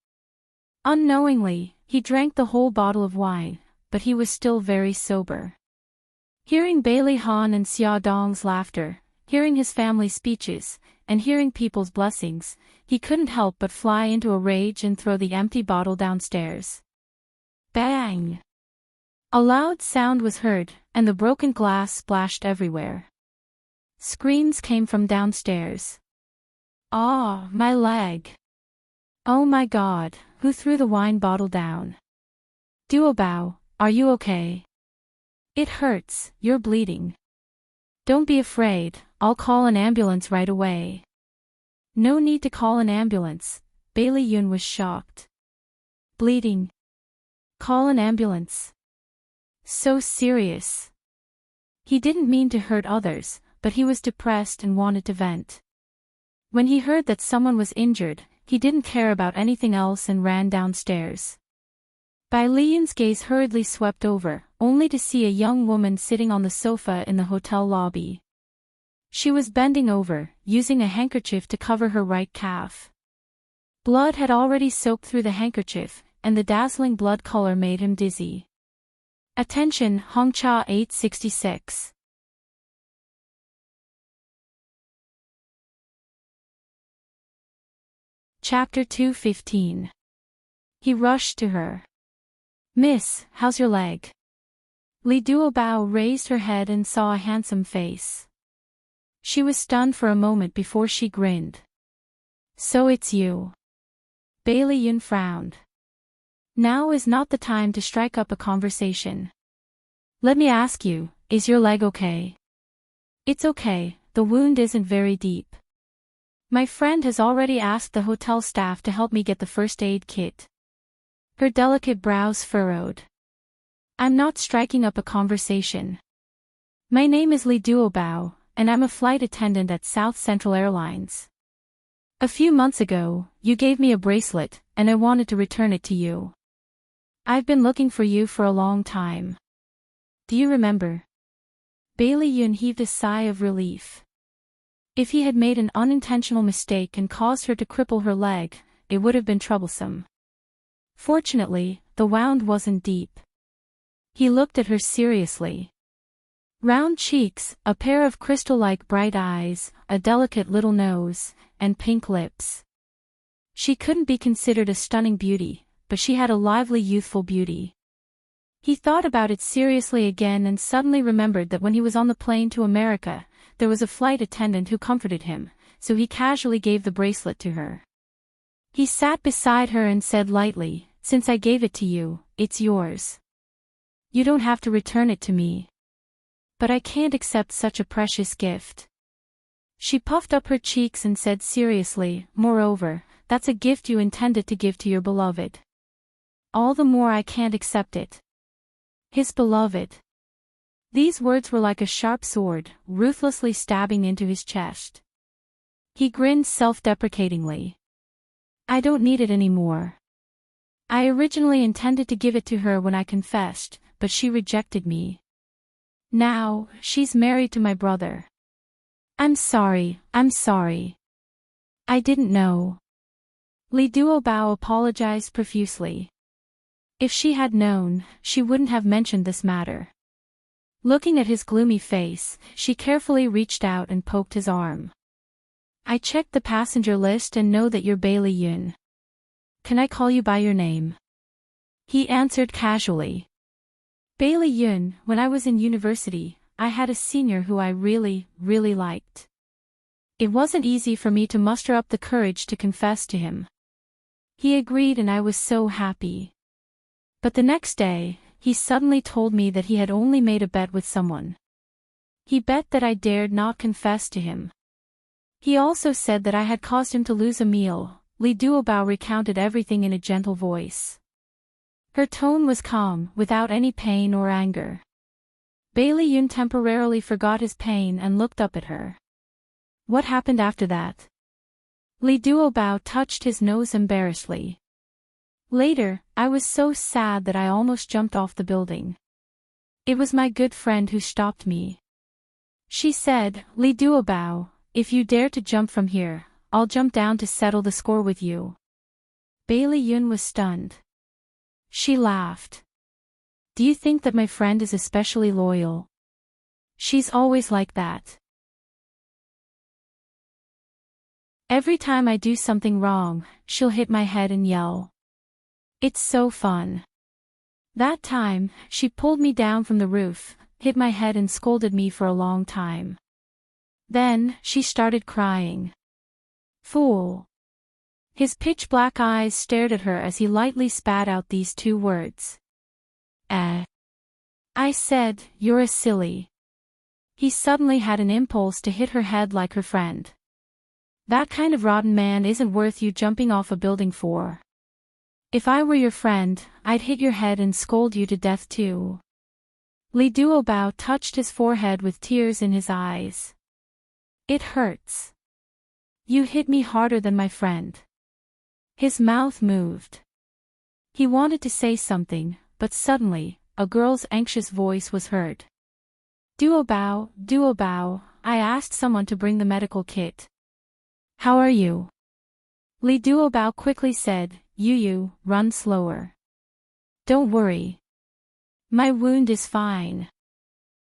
Unknowingly, he drank the whole bottle of wine, but he was still very sober. Hearing Bailey Han and Xia Dong's laughter, hearing his family speeches, and hearing people's blessings, he couldn't help but fly into a rage and throw the empty bottle downstairs. Bang! A loud sound was heard, and the broken glass splashed everywhere. Screams came from downstairs. "Ah, my leg! Oh my God, who threw the wine bottle down? Duobao, are you okay? It hurts, you're bleeding. Don't be afraid, I'll call an ambulance right away." No need to call an ambulance, Bailey Yun was shocked. Bleeding? Call an ambulance? So serious. He didn't mean to hurt others, but he was depressed and wanted to vent. When he heard that someone was injured, he didn't care about anything else and ran downstairs. Bai Liyun's gaze hurriedly swept over, only to see a young woman sitting on the sofa in the hotel lobby. She was bending over, using a handkerchief to cover her right calf. Blood had already soaked through the handkerchief, and the dazzling blood color made him dizzy. Attention, Hongcha 866. Chapter 215. He rushed to her. "Miss, how's your leg?" Li Duobao raised her head and saw a handsome face. She was stunned for a moment before she grinned. "So it's you." Bailey Yun frowned. "Now is not the time to strike up a conversation. Let me ask you, is your leg okay?" "It's okay, the wound isn't very deep. My friend has already asked the hotel staff to help me get the first aid kit." Her delicate brows furrowed. "I'm not striking up a conversation. My name is Li Duobao, and I'm a flight attendant at South Central Airlines. A few months ago, you gave me a bracelet, and I wanted to return it to you. I've been looking for you for a long time. Do you remember? Bailey Yun heaved a sigh of relief. If he had made an unintentional mistake and caused her to cripple her leg, it would have been troublesome. Fortunately, the wound wasn't deep. He looked at her seriously. Round cheeks, a pair of crystal-like bright eyes, a delicate little nose, and pink lips. She couldn't be considered a stunning beauty, but she had a lively youthful beauty. He thought about it seriously again and suddenly remembered that when he was on the plane to America, there was a flight attendant who comforted him, so he casually gave the bracelet to her. He sat beside her and said lightly, "Since I gave it to you, it's yours. You don't have to return it to me. But I can't accept such a precious gift." She puffed up her cheeks and said seriously, "Moreover, that's a gift you intended to give to your beloved. All the more I can't accept it." His beloved. These words were like a sharp sword, ruthlessly stabbing into his chest. He grinned self-deprecatingly. "I don't need it anymore. I originally intended to give it to her when I confessed, but she rejected me. Now, she's married to my brother. I'm sorry. I didn't know." Li Duobao apologized profusely. If she had known, she wouldn't have mentioned this matter. Looking at his gloomy face, she carefully reached out and poked his arm. "I checked the passenger list and know that you're Bailey Yun. Can I call you by your name?" He answered casually. "Bailey Yun, when I was in university, I had a senior who I really liked. It wasn't easy for me to muster up the courage to confess to him. He agreed and I was so happy. But the next day, he suddenly told me that he had only made a bet with someone. He bet that I dared not confess to him. He also said that I had caused him to lose a meal." Li Duobao recounted everything in a gentle voice. Her tone was calm, without any pain or anger. Bailey Yun temporarily forgot his pain and looked up at her. "What happened after that?" Li Duobao touched his nose embarrassedly. "Later, I was so sad that I almost jumped off the building. It was my good friend who stopped me. She said, 'Li Duobao, if you dare to jump from here, I'll jump down to settle the score with you.'" Bailey Yun was stunned. She laughed. "Do you think that my friend is especially loyal? She's always like that. Every time I do something wrong, she'll hit my head and yell. It's so fun. That time, she pulled me down from the roof, hit my head and scolded me for a long time. Then, she started crying. Fool." His pitch-black eyes stared at her as he lightly spat out these two words. I said, "You're a silly." He suddenly had an impulse to hit her head like her friend. "That kind of rotten man isn't worth you jumping off a building for. If I were your friend, I'd hit your head and scold you to death too." Li Duobao touched his forehead with tears in his eyes. "It hurts. You hit me harder than my friend." His mouth moved. He wanted to say something, but suddenly, a girl's anxious voice was heard. Duobao, I asked someone to bring the medical kit. How are you?" Li Duobao quickly said, You, run slower. Don't worry. My wound is fine."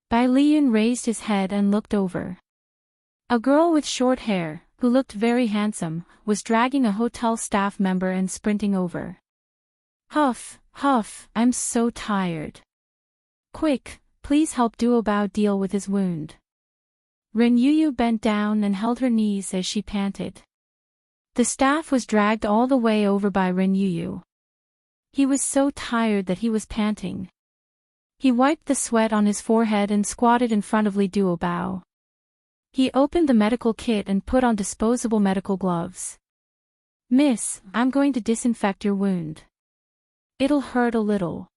Bai Liyun raised his head and looked over. A girl with short hair, who looked very handsome, was dragging a hotel staff member and sprinting over. Huff, I'm so tired. Quick, please help Duobao deal with his wound." Ren Yuyu bent down and held her knees as she panted. The staff was dragged all the way over by Ren Yuyu. He was so tired that he was panting. He wiped the sweat on his forehead and squatted in front of Li Duobao. He opened the medical kit and put on disposable medical gloves. "Miss, I'm going to disinfect your wound. It'll hurt a little.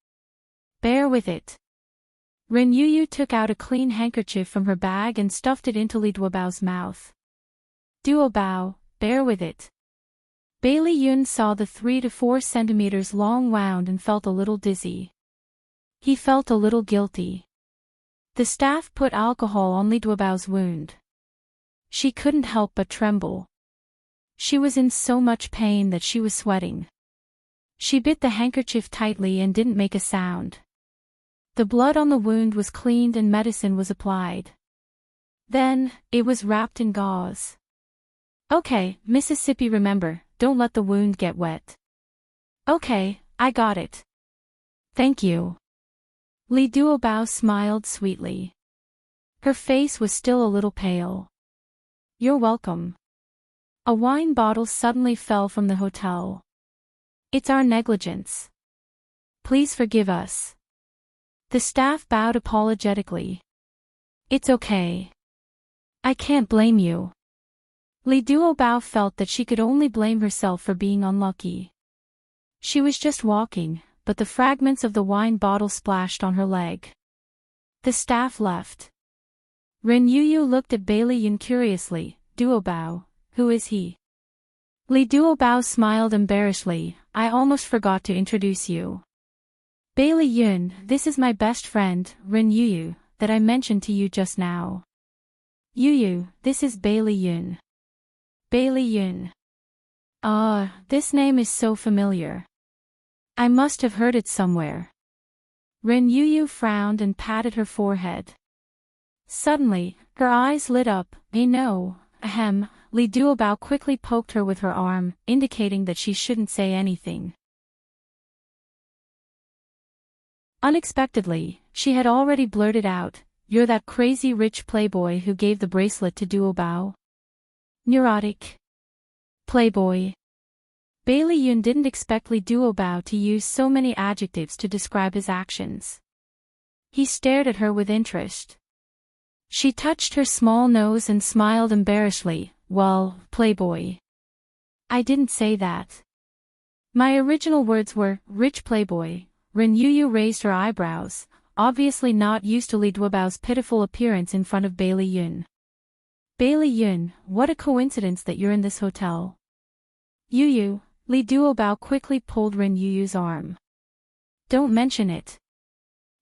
Bear with it." Ren Yuyu took out a clean handkerchief from her bag and stuffed it into Li Duobao's mouth. "Duobao, bear with it." Bailey Yun saw the 3 to 4 centimeters long wound and felt a little dizzy. He felt a little guilty. The staff put alcohol on Li Duobao's wound. She couldn't help but tremble. She was in so much pain that she was sweating. She bit the handkerchief tightly and didn't make a sound. The blood on the wound was cleaned and medicine was applied. Then, it was wrapped in gauze. Okay, Mississippi, remember, don't let the wound get wet. Okay, I got it. Thank you. Li Duobao smiled sweetly. Her face was still a little pale. You're welcome. A wine bottle suddenly fell from the hotel. It's our negligence. Please forgive us. The staff bowed apologetically. It's okay. I can't blame you. Li Duobao felt that she could only blame herself for being unlucky. She was just walking, but the fragments of the wine bottle splashed on her leg. The staff left. Ren Yuyu looked at Bailey Yun curiously. Duobao, who is he? Li Duobao smiled embarrassedly. I almost forgot to introduce you. Bailey Yun, this is my best friend, Ren Yuyu, that I mentioned to you just now. Yuyu, this is Bailey Yun. Bailey Yun. This name is so familiar. I must have heard it somewhere. Ren Yuyu frowned and patted her forehead. Suddenly, her eyes lit up. No, ahem. Li Duobao quickly poked her with her arm, indicating that she shouldn't say anything. Unexpectedly, she had already blurted out, "You're that crazy rich playboy who gave the bracelet to Duobao?" Neurotic. Playboy. Bailey Yun didn't expect Li Duobao to use so many adjectives to describe his actions. He stared at her with interest. She touched her small nose and smiled embarrassedly. Well, playboy. I didn't say that. My original words were, rich playboy. Ren Yuyu raised her eyebrows, obviously not used to Li Duobao's pitiful appearance in front of Bailey Yun. Bailey Yun, what a coincidence that you're in this hotel. Yuyu, Li Duobao quickly pulled Ren Yuyu's arm. Don't mention it.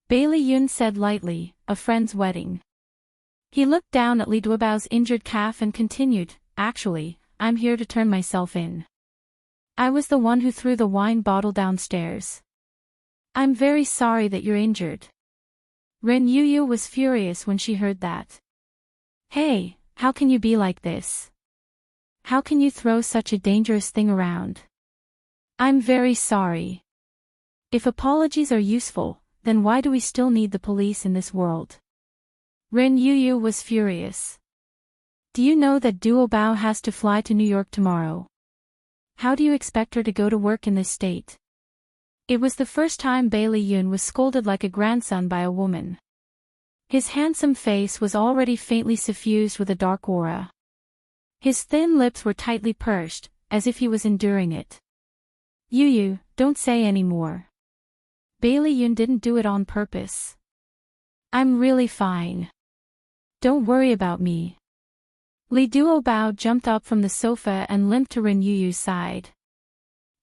Bailey Yun said lightly, a friend's wedding. He looked down at Li Duobao's injured calf and continued, actually, I'm here to turn myself in. I was the one who threw the wine bottle downstairs. I'm very sorry that you're injured. Ren Yuyu was furious when she heard that. Hey, how can you be like this? How can you throw such a dangerous thing around? I'm very sorry. If apologies are useful, then why do we still need the police in this world? Ren Yuyu was furious. Do you know that Duobao has to fly to New York tomorrow? How do you expect her to go to work in this state? It was the first time Bailey Yun was scolded like a grandson by a woman. His handsome face was already faintly suffused with a dark aura. His thin lips were tightly pursed, as if he was enduring it. Yuyu, don't say any more. Bailey Yun didn't do it on purpose. I'm really fine. Don't worry about me. Li Duobao jumped up from the sofa and limped to Ren Yuyu's side.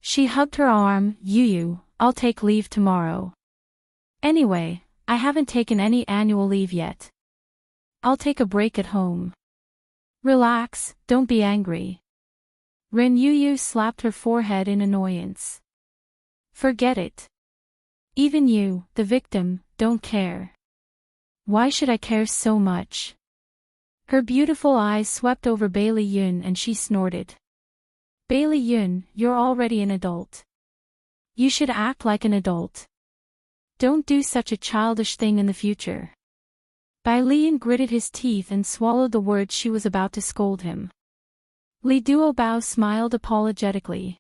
She hugged her arm. Yuyu, I'll take leave tomorrow. Anyway, I haven't taken any annual leave yet. I'll take a break at home. Relax, don't be angry. Ren Yuyu slapped her forehead in annoyance. Forget it. Even you, the victim, don't care. Why should I care so much? Her beautiful eyes swept over Bailey Yun and she snorted. Bailey Yun, you're already an adult. You should act like an adult. Don't do such a childish thing in the future. Bai Lian gritted his teeth and swallowed the words she was about to scold him. Li Duobao smiled apologetically.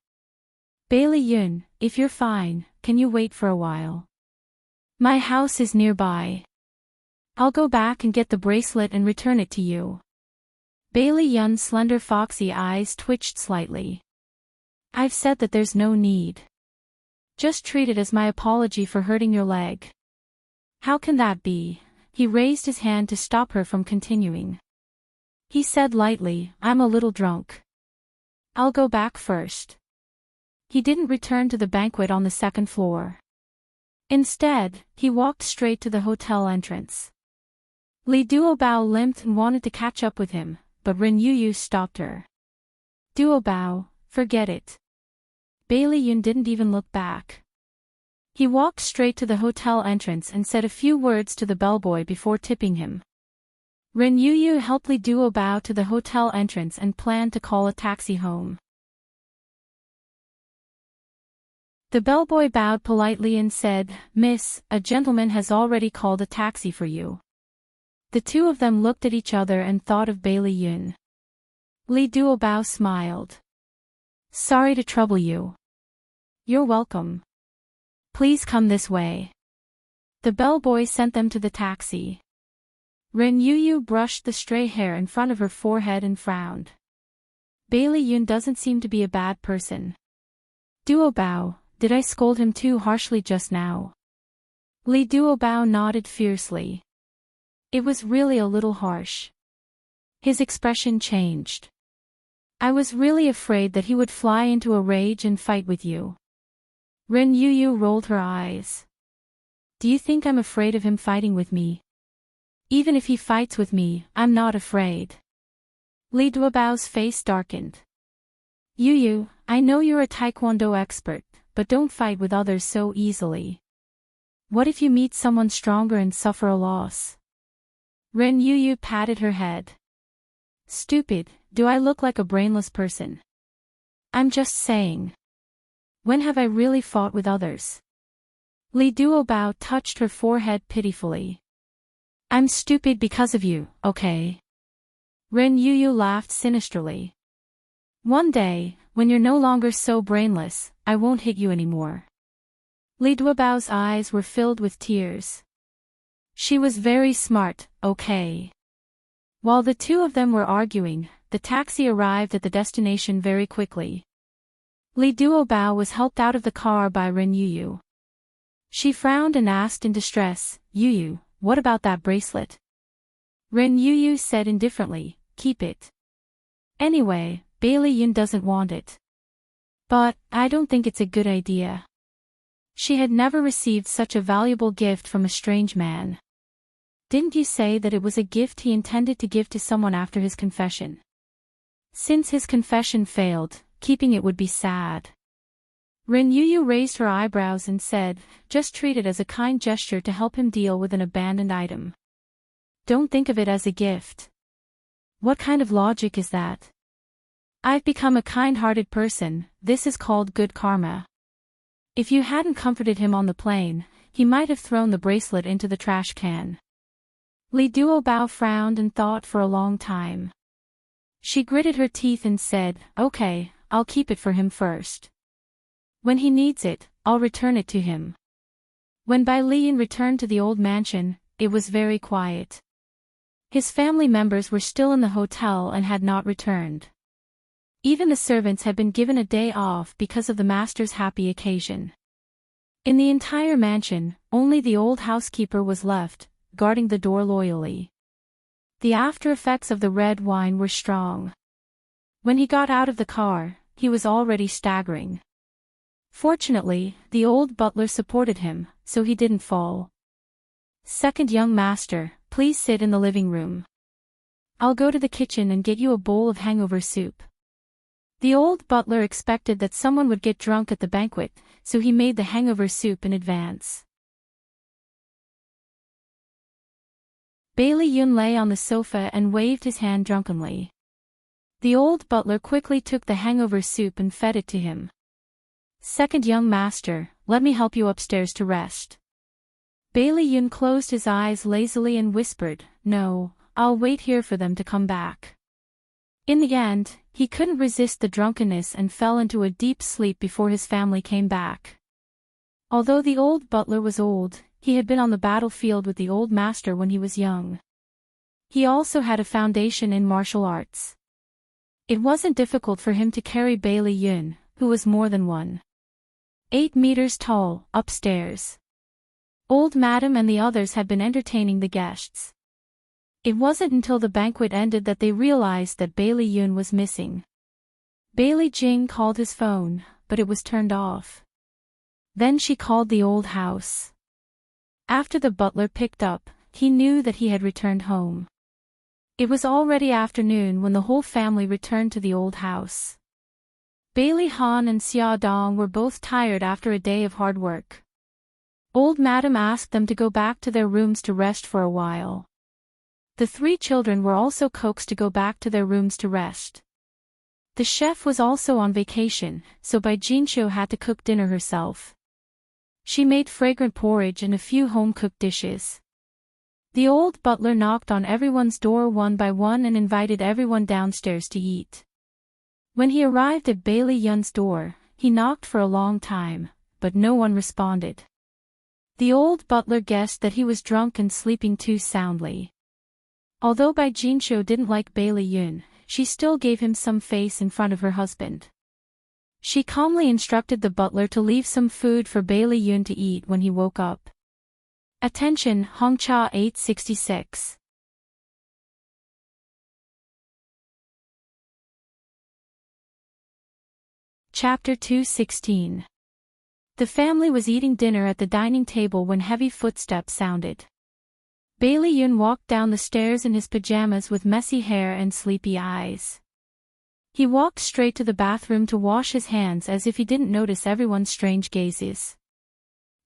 Bailey Yun, if you're fine, can you wait for a while? My house is nearby. I'll go back and get the bracelet and return it to you. Bailey Yun's slender foxy eyes twitched slightly. I've said that there's no need. Just treat it as my apology for hurting your leg. How can that be? He raised his hand to stop her from continuing. He said lightly, I'm a little drunk. I'll go back first. He didn't return to the banquet on the second floor. Instead, he walked straight to the hotel entrance. Li Duobao limped and wanted to catch up with him, but Rin Yuyu stopped her. Duobao, forget it. Bailey Yun didn't even look back. He walked straight to the hotel entrance and said a few words to the bellboy before tipping him. Rin Yuyu helped Li Duobao to the hotel entrance and planned to call a taxi home. The bellboy bowed politely and said, "Miss, a gentleman has already called a taxi for you." The two of them looked at each other and thought of Bailey Yun. Li Duobao smiled. "Sorry to trouble you." "You're welcome. Please come this way." The bellboy sent them to the taxi. Rin Yuyu brushed the stray hair in front of her forehead and frowned. Bailey Yun doesn't seem to be a bad person. "Duobao, did I scold him too harshly just now?" Li Duobao nodded fiercely. "It was really a little harsh." His expression changed. "I was really afraid that he would fly into a rage and fight with you." Rin Yuyu rolled her eyes. "Do you think I'm afraid of him fighting with me? Even if he fights with me, I'm not afraid." Li Duobao's face darkened. "Yuyu, I know you're a taekwondo expert, but don't fight with others so easily. What if you meet someone stronger and suffer a loss?" Rin Yuyu patted her head. "Stupid, do I look like a brainless person? I'm just saying. When have I really fought with others?" Li Duobao touched her forehead pitifully. "I'm stupid because of you, okay?" Rin Yuyu laughed sinisterly. "One day, when you're no longer so brainless, I won't hit you anymore." Li Duobao's eyes were filled with tears. She was very smart, okay? While the two of them were arguing, the taxi arrived at the destination very quickly. Li Duobao was helped out of the car by Rin Yuyu. She frowned and asked in distress, "Yuyu, what about that bracelet?" Rin Yuyu said indifferently, "Keep it. Anyway, Bailey Yun doesn't want it." "But, I don't think it's a good idea." She had never received such a valuable gift from a strange man. "Didn't you say that it was a gift he intended to give to someone after his confession?" Since his confession failed, keeping it would be sad. Rin Yuyu raised her eyebrows and said, "Just treat it as a kind gesture to help him deal with an abandoned item. Don't think of it as a gift." "What kind of logic is that?" "I've become a kind-hearted person, this is called good karma. If you hadn't comforted him on the plane, he might have thrown the bracelet into the trash can." Li Duobao frowned and thought for a long time. She gritted her teeth and said, "Okay, I'll keep it for him first. When he needs it, I'll return it to him." When Bai Lian returned to the old mansion, it was very quiet. His family members were still in the hotel and had not returned. Even the servants had been given a day off because of the master's happy occasion. In the entire mansion, only the old housekeeper was left, guarding the door loyally. The after effects of the red wine were strong. When he got out of the car, he was already staggering. Fortunately, the old butler supported him, so he didn't fall. "Second young master, please sit in the living room. I'll go to the kitchen and get you a bowl of hangover soup." The old butler expected that someone would get drunk at the banquet, so he made the hangover soup in advance. Bailey Yun lay on the sofa and waved his hand drunkenly. The old butler quickly took the hangover soup and fed it to him. "Second young master, let me help you upstairs to rest." Bailey Yun closed his eyes lazily and whispered, "No, I'll wait here for them to come back." In the end, he couldn't resist the drunkenness and fell into a deep sleep before his family came back. Although the old butler was old, he had been on the battlefield with the old master when he was young. He also had a foundation in martial arts. It wasn't difficult for him to carry Bailey Yun, who was more than 1.8 meters tall, upstairs. Old Madam and the others had been entertaining the guests. It wasn't until the banquet ended that they realized that Bailey Yun was missing. Bailey Jing called his phone, but it was turned off. Then she called the old house. After the butler picked up, he knew that he had returned home. It was already afternoon when the whole family returned to the old house. Bailey Han and Xia Dong were both tired after a day of hard work. Old Madam asked them to go back to their rooms to rest for a while. The three children were also coaxed to go back to their rooms to rest. The chef was also on vacation, so Bai Jinxiu had to cook dinner herself. She made fragrant porridge and a few home-cooked dishes. The old butler knocked on everyone's door one by one and invited everyone downstairs to eat. When he arrived at Bailey Yun's door, he knocked for a long time, but no one responded. The old butler guessed that he was drunk and sleeping too soundly. Although Bai Jinxiu didn't like Bailey Yun, she still gave him some face in front of her husband. She calmly instructed the butler to leave some food for Bailey Yun to eat when he woke up. Attention, Hongcha 866. Chapter 216. The family was eating dinner at the dining table when heavy footsteps sounded. Bailey Yun walked down the stairs in his pajamas with messy hair and sleepy eyes. He walked straight to the bathroom to wash his hands as if he didn't notice everyone's strange gazes.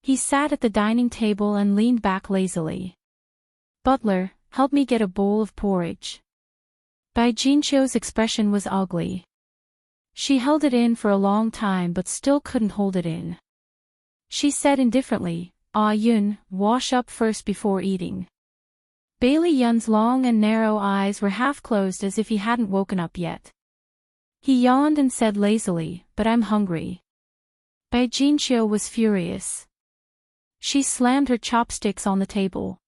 He sat at the dining table and leaned back lazily. "Butler, help me get a bowl of porridge." Bai Jinxiu's expression was ugly. She held it in for a long time but still couldn't hold it in. She said indifferently, "Ah Yun, wash up first before eating." Bailey Yun's long and narrow eyes were half closed as if he hadn't woken up yet. He yawned and said lazily, "But I'm hungry." Bai Jinxiu was furious. She slammed her chopsticks on the table.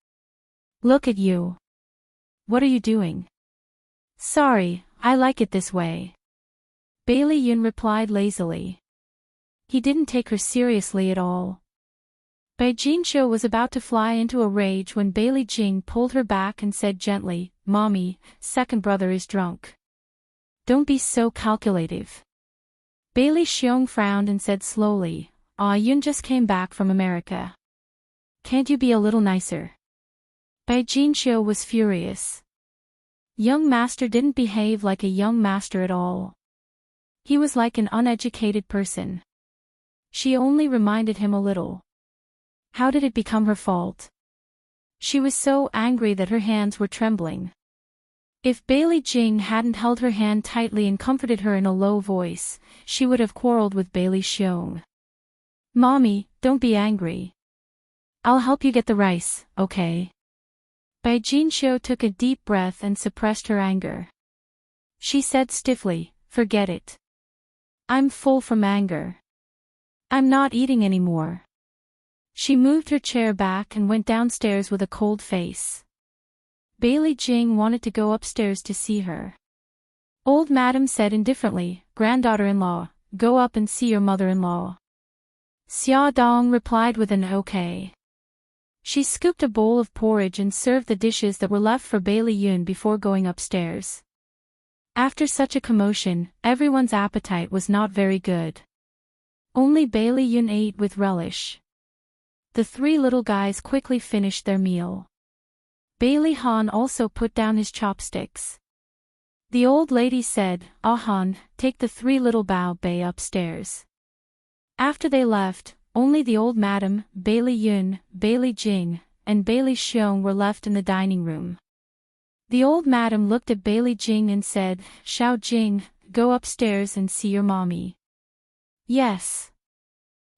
"Look at you. What are you doing?" "Sorry, I like it this way." Bailey Yun replied lazily. He didn't take her seriously at all. Bai Jinxiu was about to fly into a rage when Bailey Jing pulled her back and said gently, "Mommy, second brother is drunk. Don't be so calculative." Bailey Xiong frowned and said slowly, "Ah Yun just came back from America. Can't you be a little nicer?" Bai Jinxiu was furious. Young master didn't behave like a young master at all. He was like an uneducated person. She only reminded him a little. How did it become her fault? She was so angry that her hands were trembling. If Bailey Jing hadn't held her hand tightly and comforted her in a low voice, she would have quarreled with Bailey Xiong. "Mommy, don't be angry. I'll help you get the rice, okay?" Bai Jinxiu took a deep breath and suppressed her anger. She said stiffly, "Forget it. I'm full from anger. I'm not eating anymore." She moved her chair back and went downstairs with a cold face. Bailey Jing wanted to go upstairs to see her. Old Madam said indifferently, "Granddaughter-in-law, go up and see your mother-in-law." Xia Dong replied with an okay. She scooped a bowl of porridge and served the dishes that were left for Bailey Yun before going upstairs. After such a commotion, everyone's appetite was not very good. Only Bailey Yun ate with relish. The three little guys quickly finished their meal. Bailey Han also put down his chopsticks. The old lady said, "Ah Han, take the three little Bao Bei upstairs." After they left, only the old madam, Bailey Yun, Bailey Jing, and Bailey Xiong were left in the dining room. The old madam looked at Bailey Jing and said, "Xiao Jing, go upstairs and see your mommy." Yes.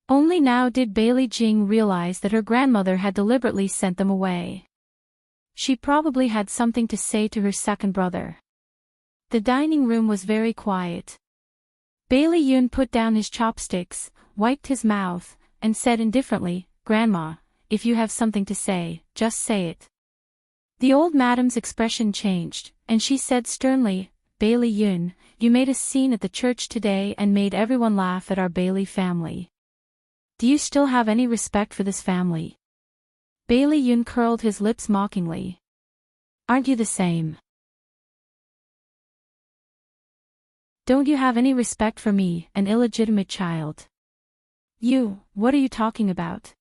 Only now did Bailey Jing realize that her grandmother had deliberately sent them away. She probably had something to say to her second brother. The dining room was very quiet. Bailey Yun put down his chopsticks, wiped his mouth, and said indifferently, "Grandma, if you have something to say, just say it." The old madam's expression changed, and she said sternly, "Bailey Yun, you made a scene at the church today and made everyone laugh at our Bailey family. Do you still have any respect for this family?" Bailey Yun curled his lips mockingly. "Aren't you the same? Don't you have any respect for me, an illegitimate child?" "You, what are you talking about?"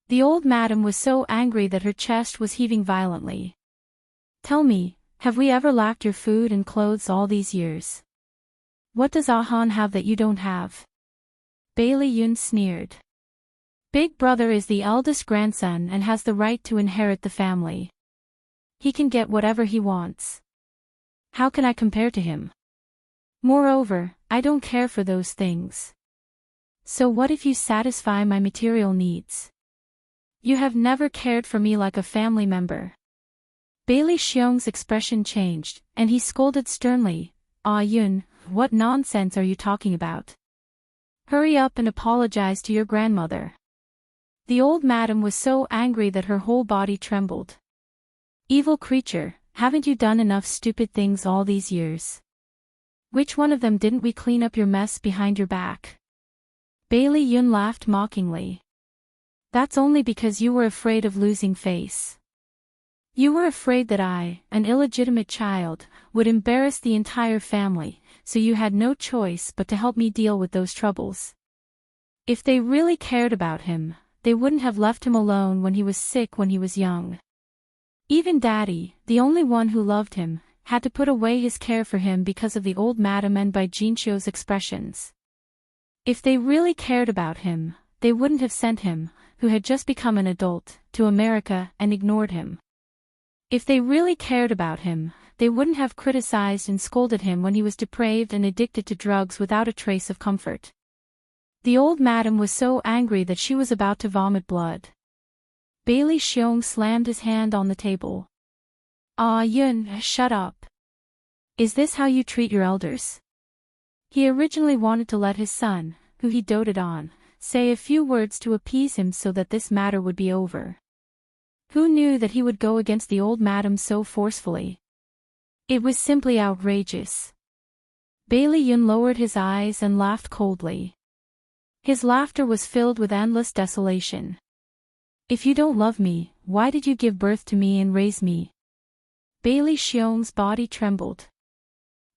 The old madam was so angry that her chest was heaving violently. Tell me, have we ever lacked your food and clothes all these years? What does Ahan have that you don't have? Bailey Yun sneered. Big brother is the eldest grandson and has the right to inherit the family. He can get whatever he wants. How can I compare to him? Moreover, I don't care for those things. So what if you satisfy my material needs? You have never cared for me like a family member. Bailey Xiong's expression changed, and he scolded sternly, Ah Yun, what nonsense are you talking about? Hurry up and apologize to your grandmother. The old madam was so angry that her whole body trembled. Evil creature, haven't you done enough stupid things all these years? Which one of them didn't we clean up your mess behind your back? Bailey Yun laughed mockingly. That's only because you were afraid of losing face. You were afraid that I, an illegitimate child, would embarrass the entire family, so you had no choice but to help me deal with those troubles. If they really cared about him, they wouldn't have left him alone when he was sick when he was young. Even Daddy, the only one who loved him, had to put away his care for him because of the old madam and by Jinxiu's expressions. If they really cared about him, they wouldn't have sent him, who had just become an adult, to America and ignored him. If they really cared about him, they wouldn't have criticized and scolded him when he was depraved and addicted to drugs without a trace of comfort. The old madam was so angry that she was about to vomit blood. Bailey Xiong slammed his hand on the table. Ah Yun, shut up. Is this how you treat your elders? He originally wanted to let his son, who he doted on, say a few words to appease him so that this matter would be over. Who knew that he would go against the old madam so forcefully? It was simply outrageous. Bailey Yun lowered his eyes and laughed coldly. His laughter was filled with endless desolation. If you don't love me, why did you give birth to me and raise me? Bailey Xiong's body trembled.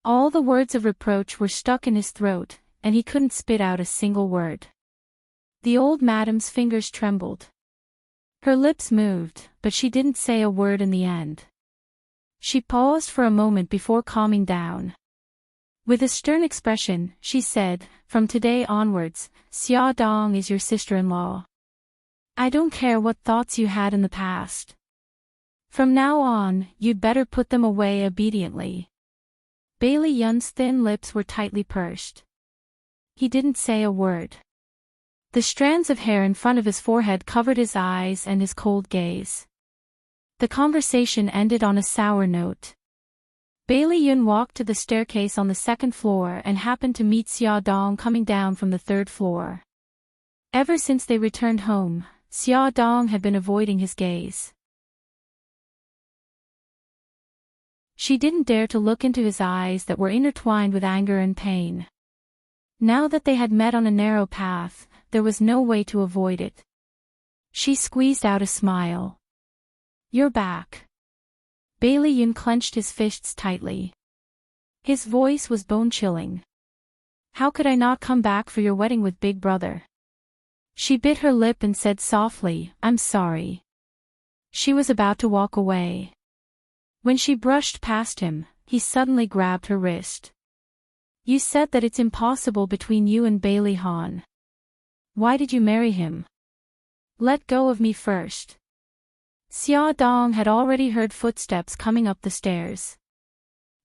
All the words of reproach were stuck in his throat, and he couldn't spit out a single word. The old madam's fingers trembled. Her lips moved, but she didn't say a word in the end. She paused for a moment before calming down. With a stern expression, she said, From today onwards, Xia Dong is your sister-in-law. I don't care what thoughts you had in the past. From now on, you'd better put them away obediently. Bailey Yun's thin lips were tightly pursed. He didn't say a word. The strands of hair in front of his forehead covered his eyes and his cold gaze. The conversation ended on a sour note. Bailey Yun walked to the staircase on the second floor and happened to meet Xia Dong coming down from the third floor. Ever since they returned home, Xia Dong had been avoiding his gaze. She didn't dare to look into his eyes that were intertwined with anger and pain. Now that they had met on a narrow path, there was no way to avoid it. She squeezed out a smile. You're back. Bailey Yun clenched his fists tightly. His voice was bone-chilling. How could I not come back for your wedding with Big Brother? She bit her lip and said softly, I'm sorry. She was about to walk away. When she brushed past him, he suddenly grabbed her wrist. You said that it's impossible between you and Bailey Han. Why did you marry him? Let go of me first. Xia Dong had already heard footsteps coming up the stairs.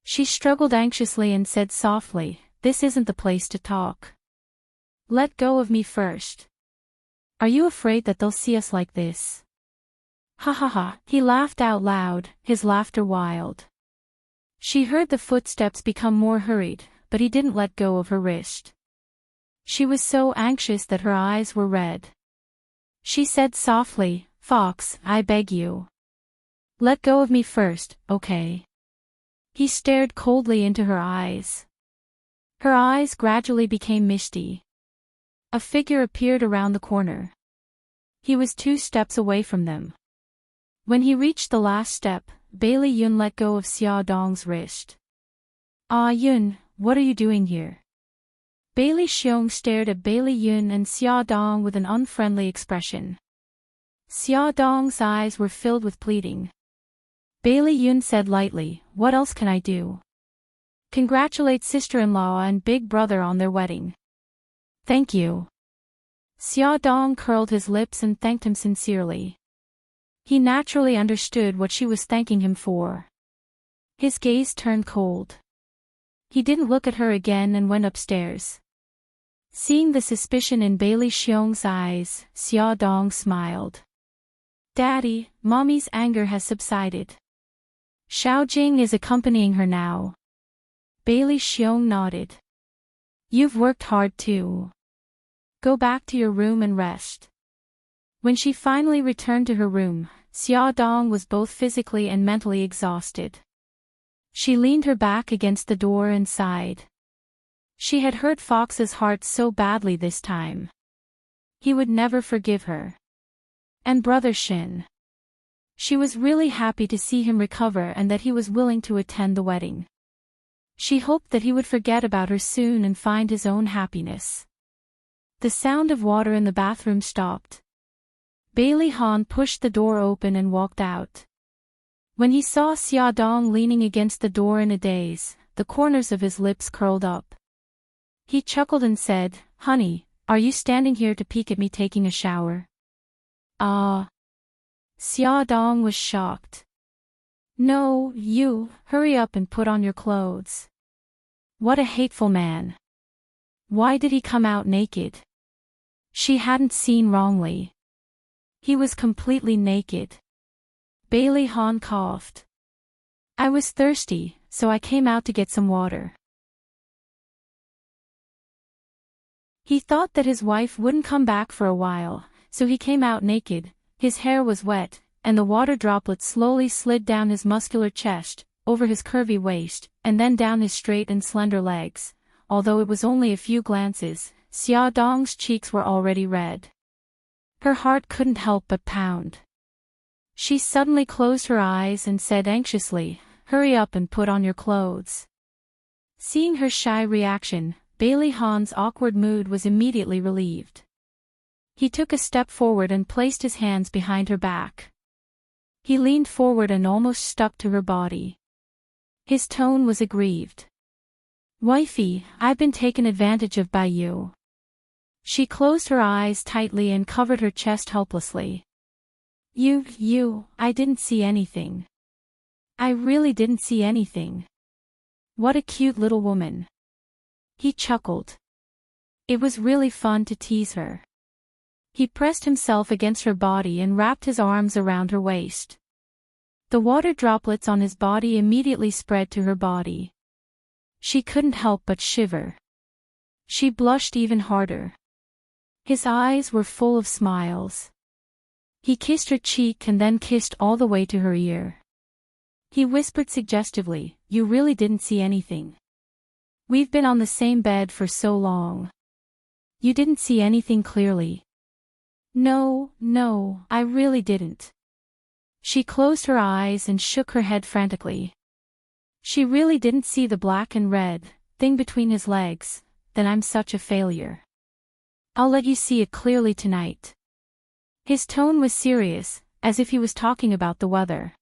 She struggled anxiously and said softly, This isn't the place to talk. Let go of me first. Are you afraid that they'll see us like this? Ha ha ha, he laughed out loud, his laughter wild. She heard the footsteps become more hurried, but he didn't let go of her wrist. She was so anxious that her eyes were red. She said softly, Fox, I beg you. Let go of me first, okay? He stared coldly into her eyes. Her eyes gradually became misty. A figure appeared around the corner. He was 2 steps away from them. When he reached the last step, Bailey Yun let go of Xia Dong's wrist. Ah Yun, what are you doing here? Bailey Xiong stared at Bailey Yun and Xia Dong with an unfriendly expression. Xia Dong's eyes were filled with pleading. Bailey Yun said lightly, "What else can I do? Congratulate sister-in-law and big brother on their wedding." "Thank you." Xia Dong curled his lips and thanked him sincerely. He naturally understood what she was thanking him for. His gaze turned cold. He didn't look at her again and went upstairs. Seeing the suspicion in Bailey Xiong's eyes, Xia Dong smiled. "Daddy, Mommy's anger has subsided. Xiao Jing is accompanying her now." Bailey Xiong nodded. "You've worked hard too. Go back to your room and rest." When she finally returned to her room, Xia Dong was both physically and mentally exhausted. She leaned her back against the door and sighed. She had hurt Fox's heart so badly this time. He would never forgive her. And Brother Shin. She was really happy to see him recover and that he was willing to attend the wedding. She hoped that he would forget about her soon and find his own happiness. The sound of water in the bathroom stopped. Bailey Han pushed the door open and walked out. When he saw Xia Dong leaning against the door in a daze, the corners of his lips curled up. He chuckled and said, "Honey, are you standing here to peek at me taking a shower?" "Ah." Xia Dong was shocked. "No, you, hurry up and put on your clothes." What a hateful man. Why did he come out naked? She hadn't seen wrongly. He was completely naked. Bailey Han coughed. "I was thirsty, so I came out to get some water." He thought that his wife wouldn't come back for a while, so he came out naked. His hair was wet, and the water droplets slowly slid down his muscular chest, over his curvy waist, and then down his straight and slender legs. Although it was only a few glances, Xia Dong's cheeks were already red. Her heart couldn't help but pound. She suddenly closed her eyes and said anxiously, "Hurry up and put on your clothes." Seeing her shy reaction, Bailey Han's awkward mood was immediately relieved. He took a step forward and placed his hands behind her back. He leaned forward and almost stuck to her body. His tone was aggrieved. "Wifey, I've been taken advantage of by you." She closed her eyes tightly and covered her chest helplessly. I didn't see anything. I really didn't see anything. What a cute little woman." He chuckled. It was really fun to tease her. He pressed himself against her body and wrapped his arms around her waist. The water droplets on his body immediately spread to her body. She couldn't help but shiver. She blushed even harder. His eyes were full of smiles. He kissed her cheek and then kissed all the way to her ear. He whispered suggestively, "You really didn't see anything. We've been on the same bed for so long. You didn't see anything clearly." No, I really didn't." She closed her eyes and shook her head frantically. She really didn't see the black and red thing between his legs. "Then I'm such a failure. I'll let you see it clearly tonight." His tone was serious, as if he was talking about the weather.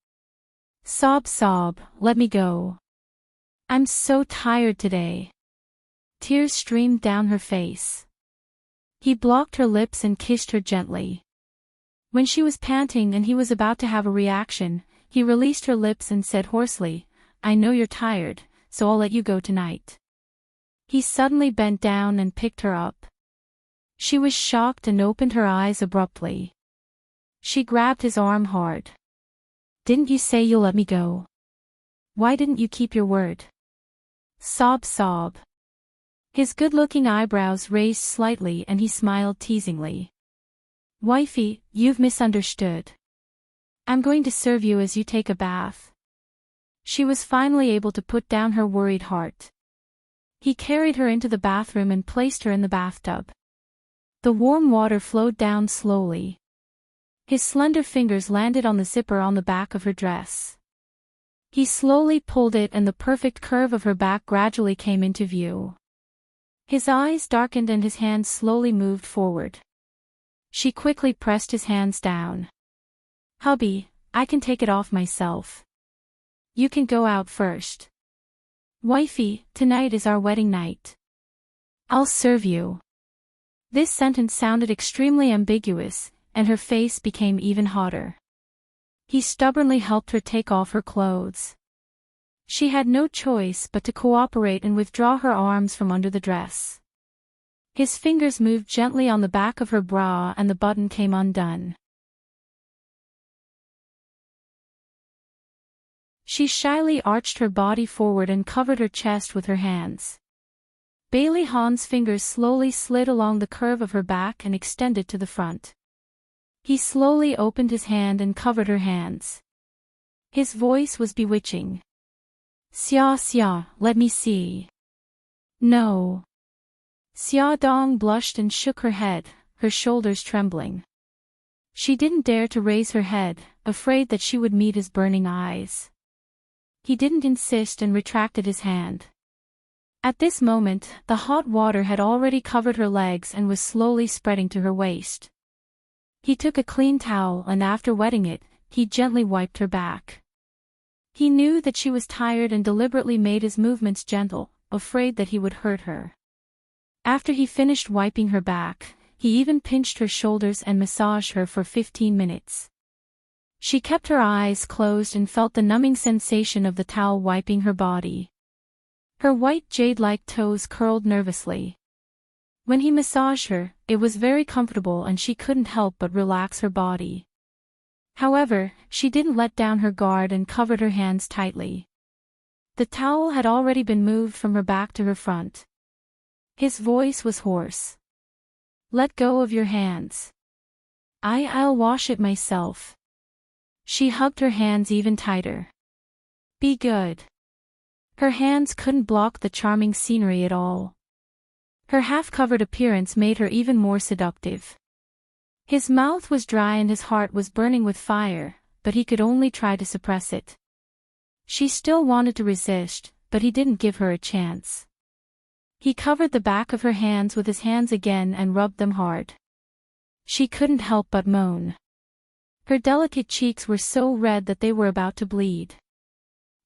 Sob, let me go. I'm so tired today." Tears streamed down her face. He blocked her lips and kissed her gently. When she was panting and he was about to have a reaction, he released her lips and said hoarsely, "I know you're tired, so I'll let you go tonight." He suddenly bent down and picked her up. She was shocked and opened her eyes abruptly. She grabbed his arm hard. "Didn't you say you'll let me go? Why didn't you keep your word?" Sob. His good-looking eyebrows raised slightly and he smiled teasingly. "Wifey, you've misunderstood. I'm going to serve you as you take a bath." She was finally able to put down her worried heart. He carried her into the bathroom and placed her in the bathtub. The warm water flowed down slowly. His slender fingers landed on the zipper on the back of her dress. He slowly pulled it and the perfect curve of her back gradually came into view. His eyes darkened and his hands slowly moved forward. She quickly pressed his hands down. Hubby, I can take it off myself. You can go out first. Wifey, tonight is our wedding night. I'll serve you. This sentence sounded extremely ambiguous, and her face became even hotter. He stubbornly helped her take off her clothes. She had no choice but to cooperate and withdraw her arms from under the dress. His fingers moved gently on the back of her bra and the button came undone. She shyly arched her body forward and covered her chest with her hands. Bailey Hahn's fingers slowly slid along the curve of her back and extended to the front. He slowly opened his hand and covered her hands. His voice was bewitching. Xia Xia, let me see. No. Xia Dong blushed and shook her head, her shoulders trembling. She didn't dare to raise her head, afraid that she would meet his burning eyes. He didn't insist and retracted his hand. At this moment, the hot water had already covered her legs and was slowly spreading to her waist. He took a clean towel and after wetting it, he gently wiped her back. He knew that she was tired and deliberately made his movements gentle, afraid that he would hurt her. After he finished wiping her back, he even pinched her shoulders and massaged her for 15 minutes. She kept her eyes closed and felt the numbing sensation of the towel wiping her body. Her white jade-like toes curled nervously. When he massaged her, it was very comfortable and she couldn't help but relax her body. However, she didn't let down her guard and covered her hands tightly. The towel had already been moved from her back to her front. His voice was hoarse. Let go of your hands. I'll wash it myself. She hugged her hands even tighter. Be good. Her hands couldn't block the charming scenery at all. Her half-covered appearance made her even more seductive. His mouth was dry and his heart was burning with fire, but he could only try to suppress it. She still wanted to resist, but he didn't give her a chance. He covered the back of her hands with his hands again and rubbed them hard. She couldn't help but moan. Her delicate cheeks were so red that they were about to bleed.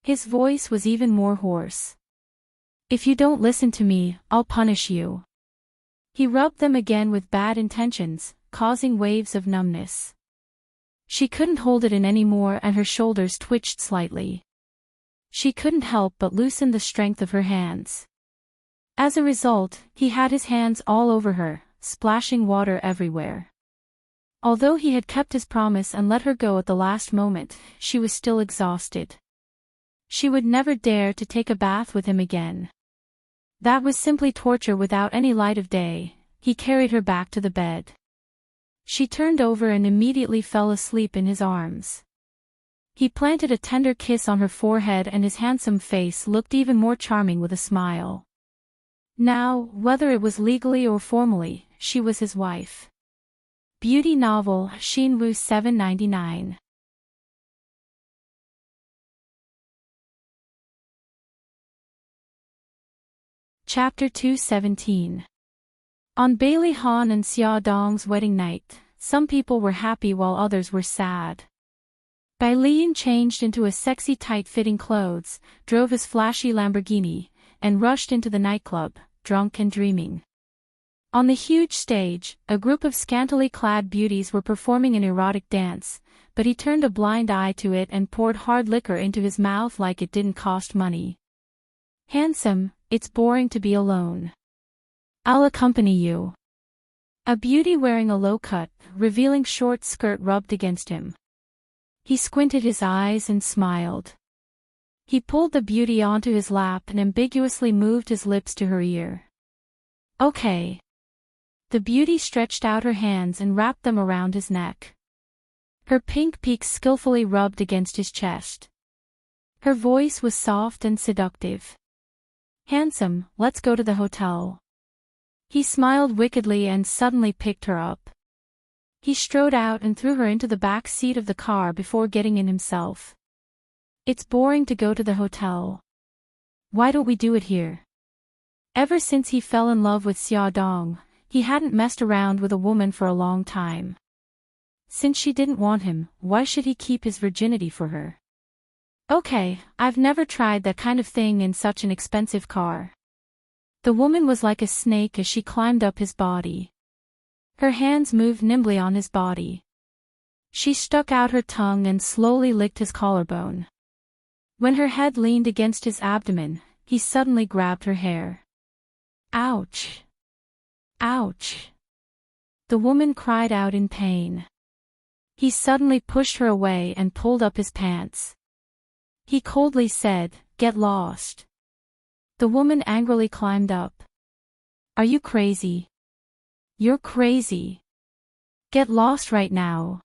His voice was even more hoarse. If you don't listen to me, I'll punish you. He rubbed them again with bad intentions, causing waves of numbness. She couldn't hold it in anymore and her shoulders twitched slightly. She couldn't help but loosen the strength of her hands. As a result, he had his hands all over her, splashing water everywhere. Although he had kept his promise and let her go at the last moment, she was still exhausted. She would never dare to take a bath with him again. That was simply torture without any light of day. He carried her back to the bed. She turned over and immediately fell asleep in his arms. He planted a tender kiss on her forehead and his handsome face looked even more charming with a smile. Now, whether it was legally or formally, she was his wife. Beauty novel, Shinwoo 799. Chapter 217. On Bailey Han and Xia Dong's wedding night, some people were happy while others were sad. Bai Lian changed into a sexy tight-fitting clothes, drove his flashy Lamborghini, and rushed into the nightclub, drunk and dreaming. On the huge stage, a group of scantily clad beauties were performing an erotic dance, but he turned a blind eye to it and poured hard liquor into his mouth like it didn't cost money. Handsome, it's boring to be alone. I'll accompany you. A beauty wearing a low-cut, revealing short skirt rubbed against him. He squinted his eyes and smiled. He pulled the beauty onto his lap and ambiguously moved his lips to her ear. Okay. The beauty stretched out her hands and wrapped them around his neck. Her pink peaks skillfully rubbed against his chest. Her voice was soft and seductive. Handsome, let's go to the hotel. He smiled wickedly and suddenly picked her up. He strode out and threw her into the back seat of the car before getting in himself. It's boring to go to the hotel. Why don't we do it here? Ever since he fell in love with Xia Dong, he hadn't messed around with a woman for a long time. Since she didn't want him, why should he keep his virginity for her? Okay, I've never tried that kind of thing in such an expensive car. The woman was like a snake as she climbed up his body. Her hands moved nimbly on his body. She stuck out her tongue and slowly licked his collarbone. When her head leaned against his abdomen, he suddenly grabbed her hair. Ouch! Ouch! The woman cried out in pain. He suddenly pushed her away and pulled up his pants. He coldly said, "Get lost." The woman angrily climbed up. "Are you crazy? You're crazy. Get lost right now."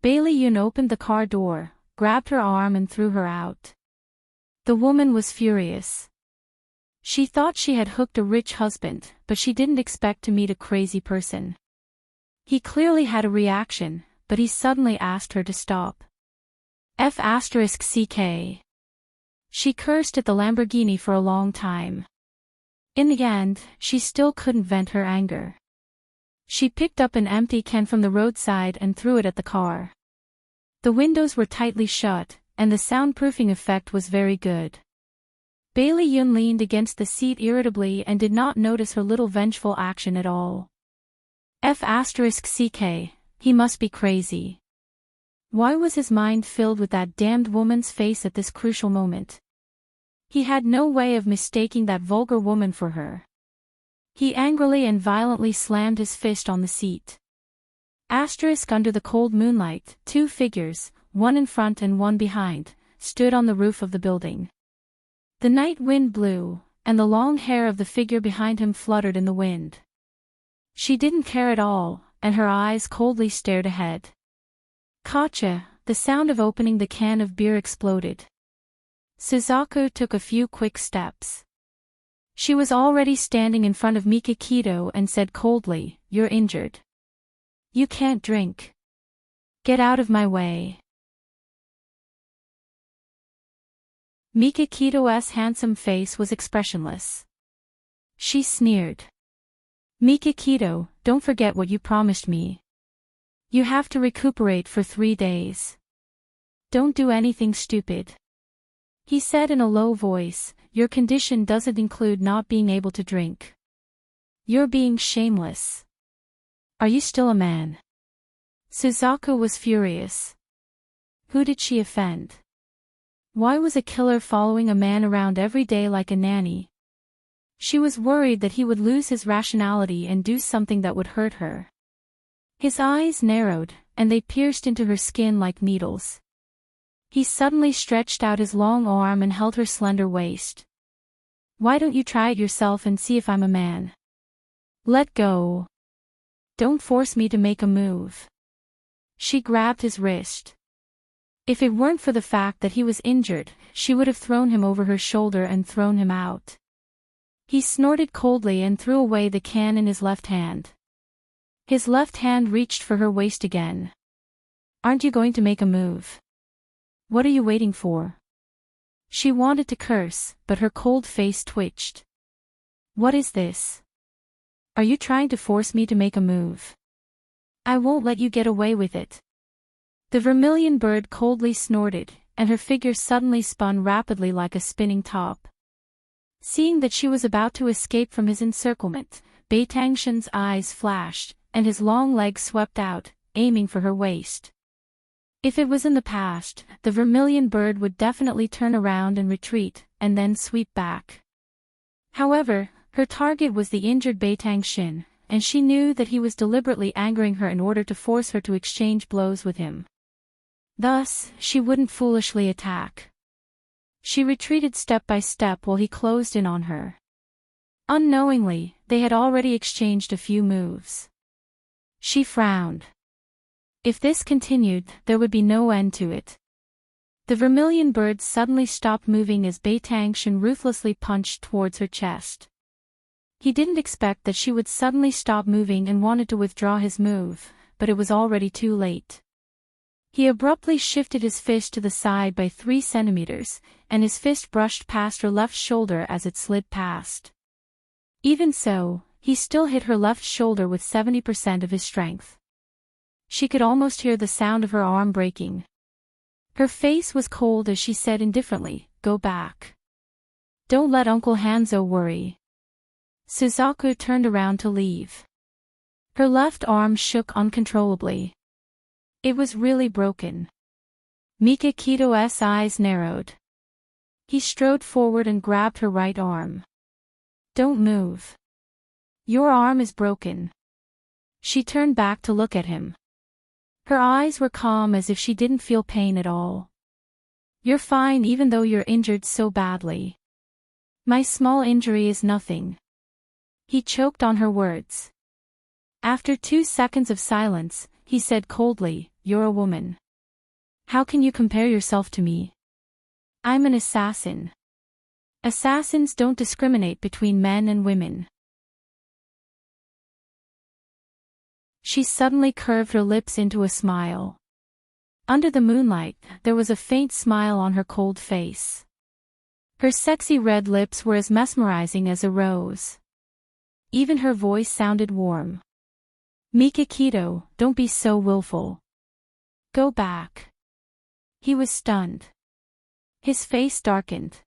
Bailey Yoon opened the car door, grabbed her arm and threw her out. The woman was furious. She thought she had hooked a rich husband, but she didn't expect to meet a crazy person. He clearly had a reaction, but he suddenly asked her to stop. F***ck. She cursed at the Lamborghini for a long time. In the end, she still couldn't vent her anger. She picked up an empty can from the roadside and threw it at the car. The windows were tightly shut, and the soundproofing effect was very good. Bailey Yoon leaned against the seat irritably and did not notice her little vengeful action at all. F***ck, he must be crazy. Why was his mind filled with that damned woman's face at this crucial moment? He had no way of mistaking that vulgar woman for her. He angrily and violently slammed his fist on the seat. Under the cold moonlight, two figures, one in front and one behind, stood on the roof of the building. The night wind blew, and the long hair of the figure behind him fluttered in the wind. She didn't care at all, and her eyes coldly stared ahead. Gotcha! The sound of opening the can of beer exploded. Suzaku took a few quick steps. She was already standing in front of Mikakito and said coldly, "You're injured. You can't drink. Get out of my way." Mikakito's handsome face was expressionless. She sneered. "Mikakito, don't forget what you promised me. You have to recuperate for 3 days. Don't do anything stupid." He said in a low voice, "Your condition doesn't include not being able to drink. You're being shameless. Are you still a man?" Suzaku was furious. Who did she offend? Why was a killer following a man around every day like a nanny? She was worried that he would lose his rationality and do something that would hurt her. His eyes narrowed, and they pierced into her skin like needles. He suddenly stretched out his long arm and held her slender waist. "Why don't you try it yourself and see if I'm a man? Let go. Don't force me to make a move." She grabbed his wrist. If it weren't for the fact that he was injured, she would have thrown him over her shoulder and thrown him out. He snorted coldly and threw away the can in his left hand. His left hand reached for her waist again. "Aren't you going to make a move? What are you waiting for?" She wanted to curse, but her cold face twitched. "What is this? Are you trying to force me to make a move? I won't let you get away with it." The vermilion bird coldly snorted, and her figure suddenly spun rapidly like a spinning top. Seeing that she was about to escape from his encirclement, Baitangshan's eyes flashed, and his long legs swept out, aiming for her waist. If it was in the past, the vermilion bird would definitely turn around and retreat, and then sweep back. However, her target was the injured Baitangshan, and she knew that he was deliberately angering her in order to force her to exchange blows with him. Thus, she wouldn't foolishly attack. She retreated step by step while he closed in on her. Unknowingly, they had already exchanged a few moves. She frowned. If this continued, there would be no end to it. The vermilion bird suddenly stopped moving as Baitangshan ruthlessly punched towards her chest. He didn't expect that she would suddenly stop moving and wanted to withdraw his move, but it was already too late. He abruptly shifted his fist to the side by 3 centimeters, and his fist brushed past her left shoulder as it slid past. Even so, he still hit her left shoulder with 70% of his strength. She could almost hear the sound of her arm breaking. Her face was cold as she said indifferently, "Go back. Don't let Uncle Hanzo worry." Suzaku turned around to leave. Her left arm shook uncontrollably. It was really broken. Mikakito's eyes narrowed. He strode forward and grabbed her right arm. "Don't move. Your arm is broken." She turned back to look at him. Her eyes were calm as if she didn't feel pain at all. "You're fine even though you're injured so badly." "My small injury is nothing." He choked on her words. After 2 seconds of silence, he said coldly, "You're a woman. How can you compare yourself to me? I'm an assassin. Assassins don't discriminate between men and women." She suddenly curved her lips into a smile. Under the moonlight, there was a faint smile on her cold face. Her sexy red lips were as mesmerizing as a rose. Even her voice sounded warm. "Mikakito, don't be so willful. Go back." He was stunned. His face darkened.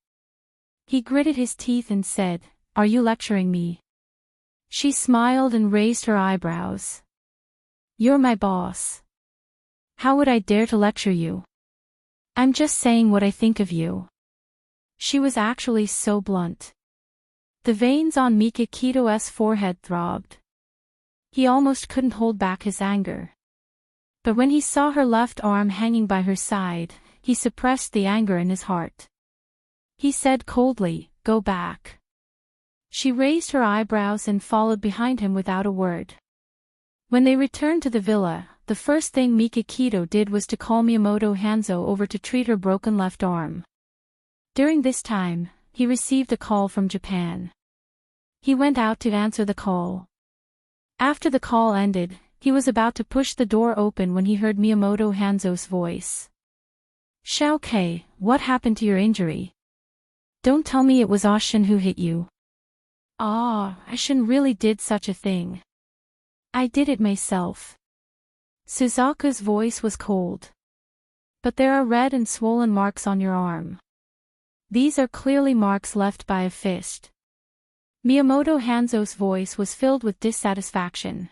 He gritted his teeth and said, "Are you lecturing me?" She smiled and raised her eyebrows. "You're my boss. How would I dare to lecture you? I'm just saying what I think of you." She was actually so blunt. The veins on Mikakito's forehead throbbed. He almost couldn't hold back his anger. But when he saw her left arm hanging by her side, he suppressed the anger in his heart. He said coldly, "Go back." She raised her eyebrows and followed behind him without a word. When they returned to the villa, the first thing Mikakito did was to call Miyamoto Hanzo over to treat her broken left arm. During this time, he received a call from Japan. He went out to answer the call. After the call ended, he was about to push the door open when he heard Miyamoto Hanzo's voice. "Xiaokei, what happened to your injury? Don't tell me it was Ashin who hit you." "Ah, Ashin really did such a thing. I did it myself." Suzaku's voice was cold. "But there are red and swollen marks on your arm. These are clearly marks left by a fist." Miyamoto Hanzo's voice was filled with dissatisfaction.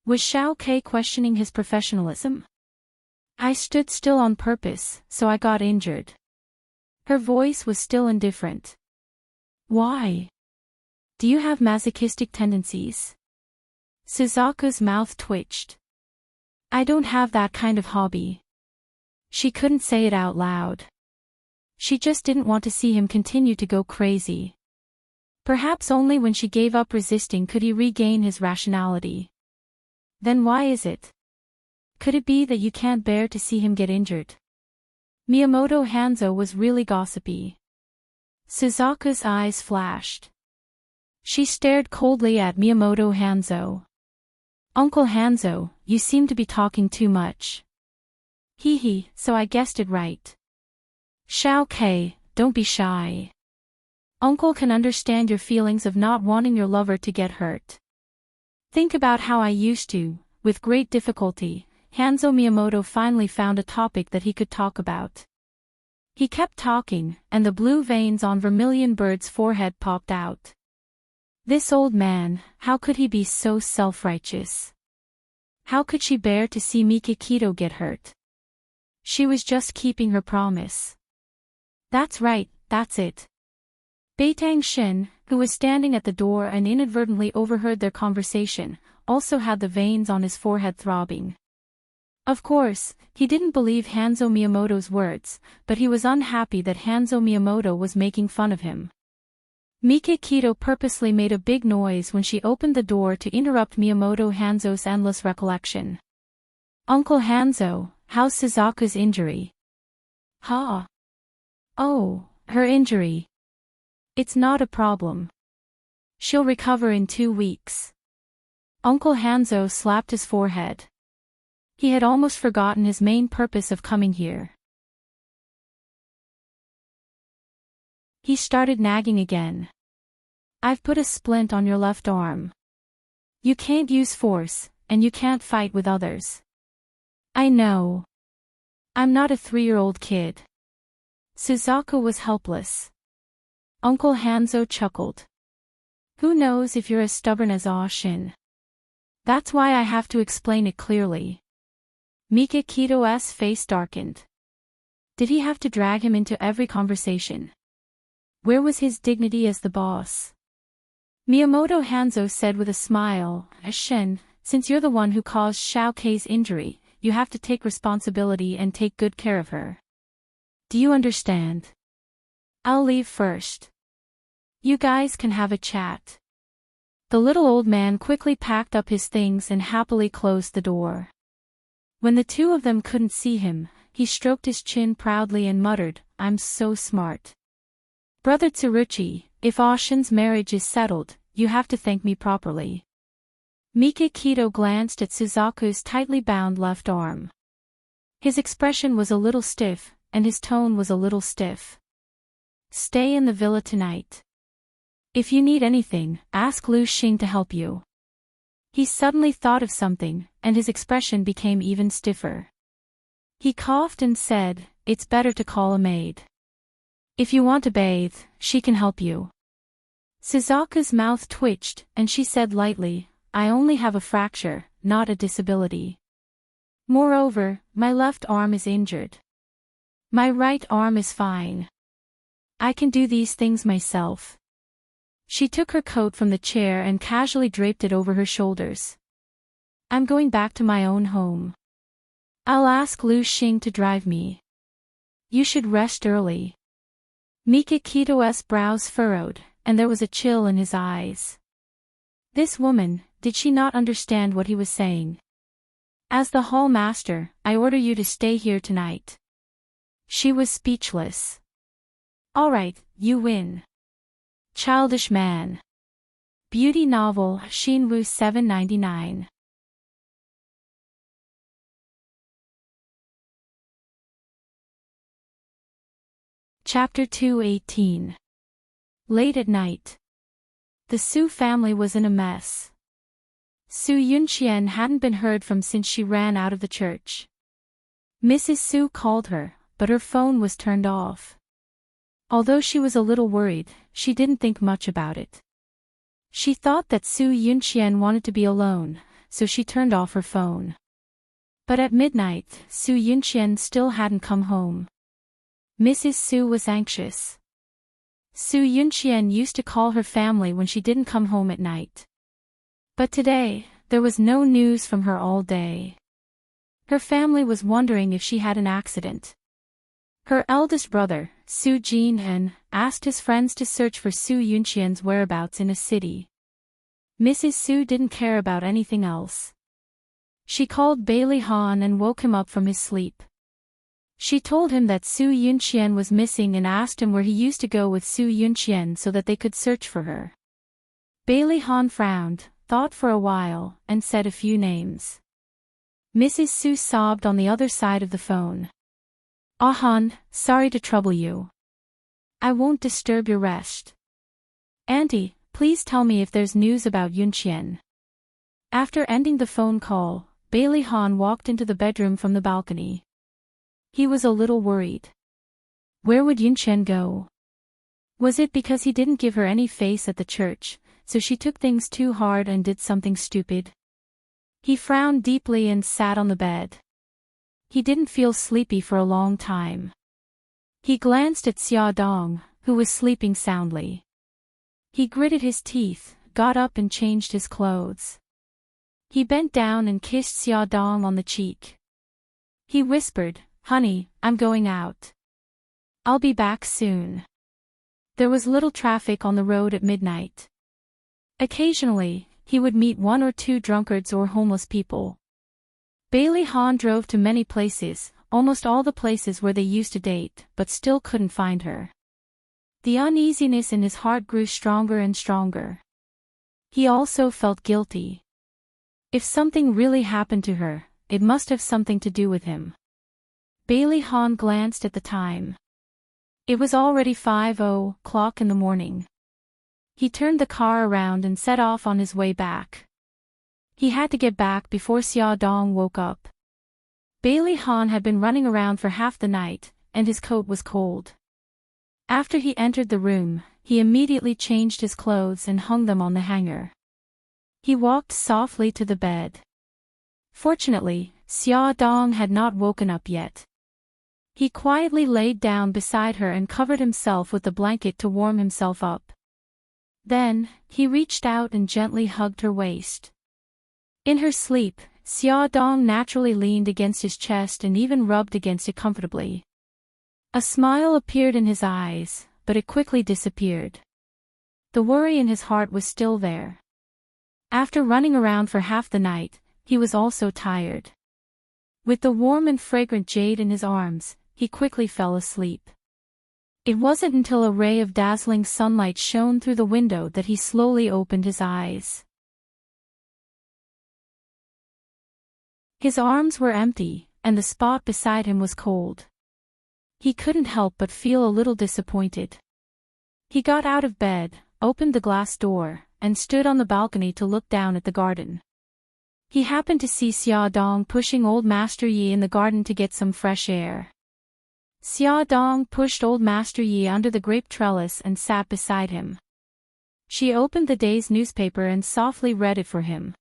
Was Xiaokei questioning his professionalism? "I stood still on purpose, so I got injured." Her voice was still indifferent. "Why? Do you have masochistic tendencies?" Suzaku's mouth twitched. "I don't have that kind of hobby." She couldn't say it out loud. She just didn't want to see him continue to go crazy. Perhaps only when she gave up resisting could he regain his rationality. "Then why is it? Could it be that you can't bear to see him get injured?" Miyamoto Hanzo was really gossipy. Suzaku's eyes flashed. She stared coldly at Miyamoto Hanzo. "Uncle Hanzo, you seem to be talking too much." "Hee, so I guessed it right." "Xiaokei, don't be shy. Uncle can understand your feelings of not wanting your lover to get hurt. Think about how I used to." With great difficulty, Hanzo Miyamoto finally found a topic that he could talk about. He kept talking, and the blue veins on Vermilion Bird's forehead popped out. This old man, how could he be so self-righteous? How could she bear to see Mikakito get hurt? She was just keeping her promise. "That's right, that's it." Beitang Shin, who was standing at the door and inadvertently overheard their conversation, also had the veins on his forehead throbbing. Of course, he didn't believe Hanzo Miyamoto's words, but he was unhappy that Hanzo Miyamoto was making fun of him. Mikakito purposely made a big noise when she opened the door to interrupt Miyamoto Hanzo's endless recollection. "Uncle Hanzo, how's Suzaku's injury?" "Ha! Oh, her injury. It's not a problem. She'll recover in 2 weeks." Uncle Hanzo slapped his forehead. He had almost forgotten his main purpose of coming here. He started nagging again. "I've put a splint on your left arm. You can't use force, and you can't fight with others. I know. I'm not a 3-year-old kid. Suzaku was helpless. Uncle Hanzo chuckled. Who knows if you're as stubborn as Shin? That's why I have to explain it clearly. Mikakito's face darkened. Did he have to drag him into every conversation? Where was his dignity as the boss? Miyamoto Hanzo said with a smile, Shin, since you're the one who caused Xiao Kei's injury, you have to take responsibility and take good care of her. Do you understand? I'll leave first. You guys can have a chat. The little old man quickly packed up his things and happily closed the door. When the two of them couldn't see him, he stroked his chin proudly and muttered, I'm so smart. Brother Tsuruchi, if Shin's marriage is settled, you have to thank me properly. Mikakito glanced at Suzaku's tightly bound left arm. His expression was a little stiff, and his tone was a little stiff. Stay in the villa tonight. If you need anything, ask Lu Xing to help you. He suddenly thought of something, and his expression became even stiffer. He coughed and said, it's better to call a maid. If you want to bathe, she can help you. Suzaku's mouth twitched, and she said lightly, I only have a fracture, not a disability. Moreover, my left arm is injured. My right arm is fine. I can do these things myself. She took her coat from the chair and casually draped it over her shoulders. I'm going back to my own home. I'll ask Lu Xing to drive me. You should rest early. Mikakito's brows furrowed, and there was a chill in his eyes. This woman, did she not understand what he was saying? As the hall master, I order you to stay here tonight. She was speechless. All right, you win. Childish man. Beauty novel, Shinwu 799. Chapter 218. Late at night. The Su family was in a mess. Su Yunqian hadn't been heard from since she ran out of the church. Mrs. Su called her, but her phone was turned off. Although she was a little worried, she didn't think much about it. She thought that Su Yunqian wanted to be alone, so she turned off her phone. But at midnight, Su Yunqian still hadn't come home. Mrs. Su was anxious. Su Yunqian used to call her family when she didn't come home at night. But today, there was no news from her all day. Her family was wondering if she had an accident. Her eldest brother, Su Jin-en, asked his friends to search for Su Yunqian's whereabouts in a city. Mrs. Su didn't care about anything else. She called Bailey Han and woke him up from his sleep. She told him that Su Yunqian was missing and asked him where he used to go with Su Yunqian so that they could search for her. Bailey Han frowned, thought for a while, and said a few names. Mrs. Su sobbed on the other side of the phone. Han, sorry to trouble you. I won't disturb your rest. Auntie, please tell me if there's news about Yunqian. After ending the phone call, Bailey Han walked into the bedroom from the balcony. He was a little worried. Where would Yunqian go? Was it because he didn't give her any face at the church, so she took things too hard and did something stupid? He frowned deeply and sat on the bed. He didn't feel sleepy for a long time. He glanced at Xia Dong, who was sleeping soundly. He gritted his teeth, got up and changed his clothes. He bent down and kissed Xia Dong on the cheek. He whispered, Honey, I'm going out. I'll be back soon. There was little traffic on the road at midnight. Occasionally, he would meet 1 or 2 drunkards or homeless people. Bailey Han drove to many places, almost all the places where they used to date, but still couldn't find her. The uneasiness in his heart grew stronger and stronger. He also felt guilty. If something really happened to her, it must have something to do with him. Bailey Han glanced at the time. It was already 5:00 in the morning. He turned the car around and set off on his way back. He had to get back before Xia Dong woke up. Bailey Han had been running around for half the night, and his coat was cold. After he entered the room, he immediately changed his clothes and hung them on the hanger. He walked softly to the bed. Fortunately, Xia Dong had not woken up yet. He quietly laid down beside her and covered himself with the blanket to warm himself up. Then, he reached out and gently hugged her waist. In her sleep, Xia Dong naturally leaned against his chest and even rubbed against it comfortably. A smile appeared in his eyes, but it quickly disappeared. The worry in his heart was still there. After running around for half the night, he was also tired. With the warm and fragrant jade in his arms, he quickly fell asleep. It wasn't until a ray of dazzling sunlight shone through the window that he slowly opened his eyes. His arms were empty, and the spot beside him was cold. He couldn't help but feel a little disappointed. He got out of bed, opened the glass door, and stood on the balcony to look down at the garden. He happened to see Xia Dong pushing old Master Yi in the garden to get some fresh air. Xia Dong pushed old Master Yi under the grape trellis and sat beside him. She opened the day's newspaper and softly read it for him.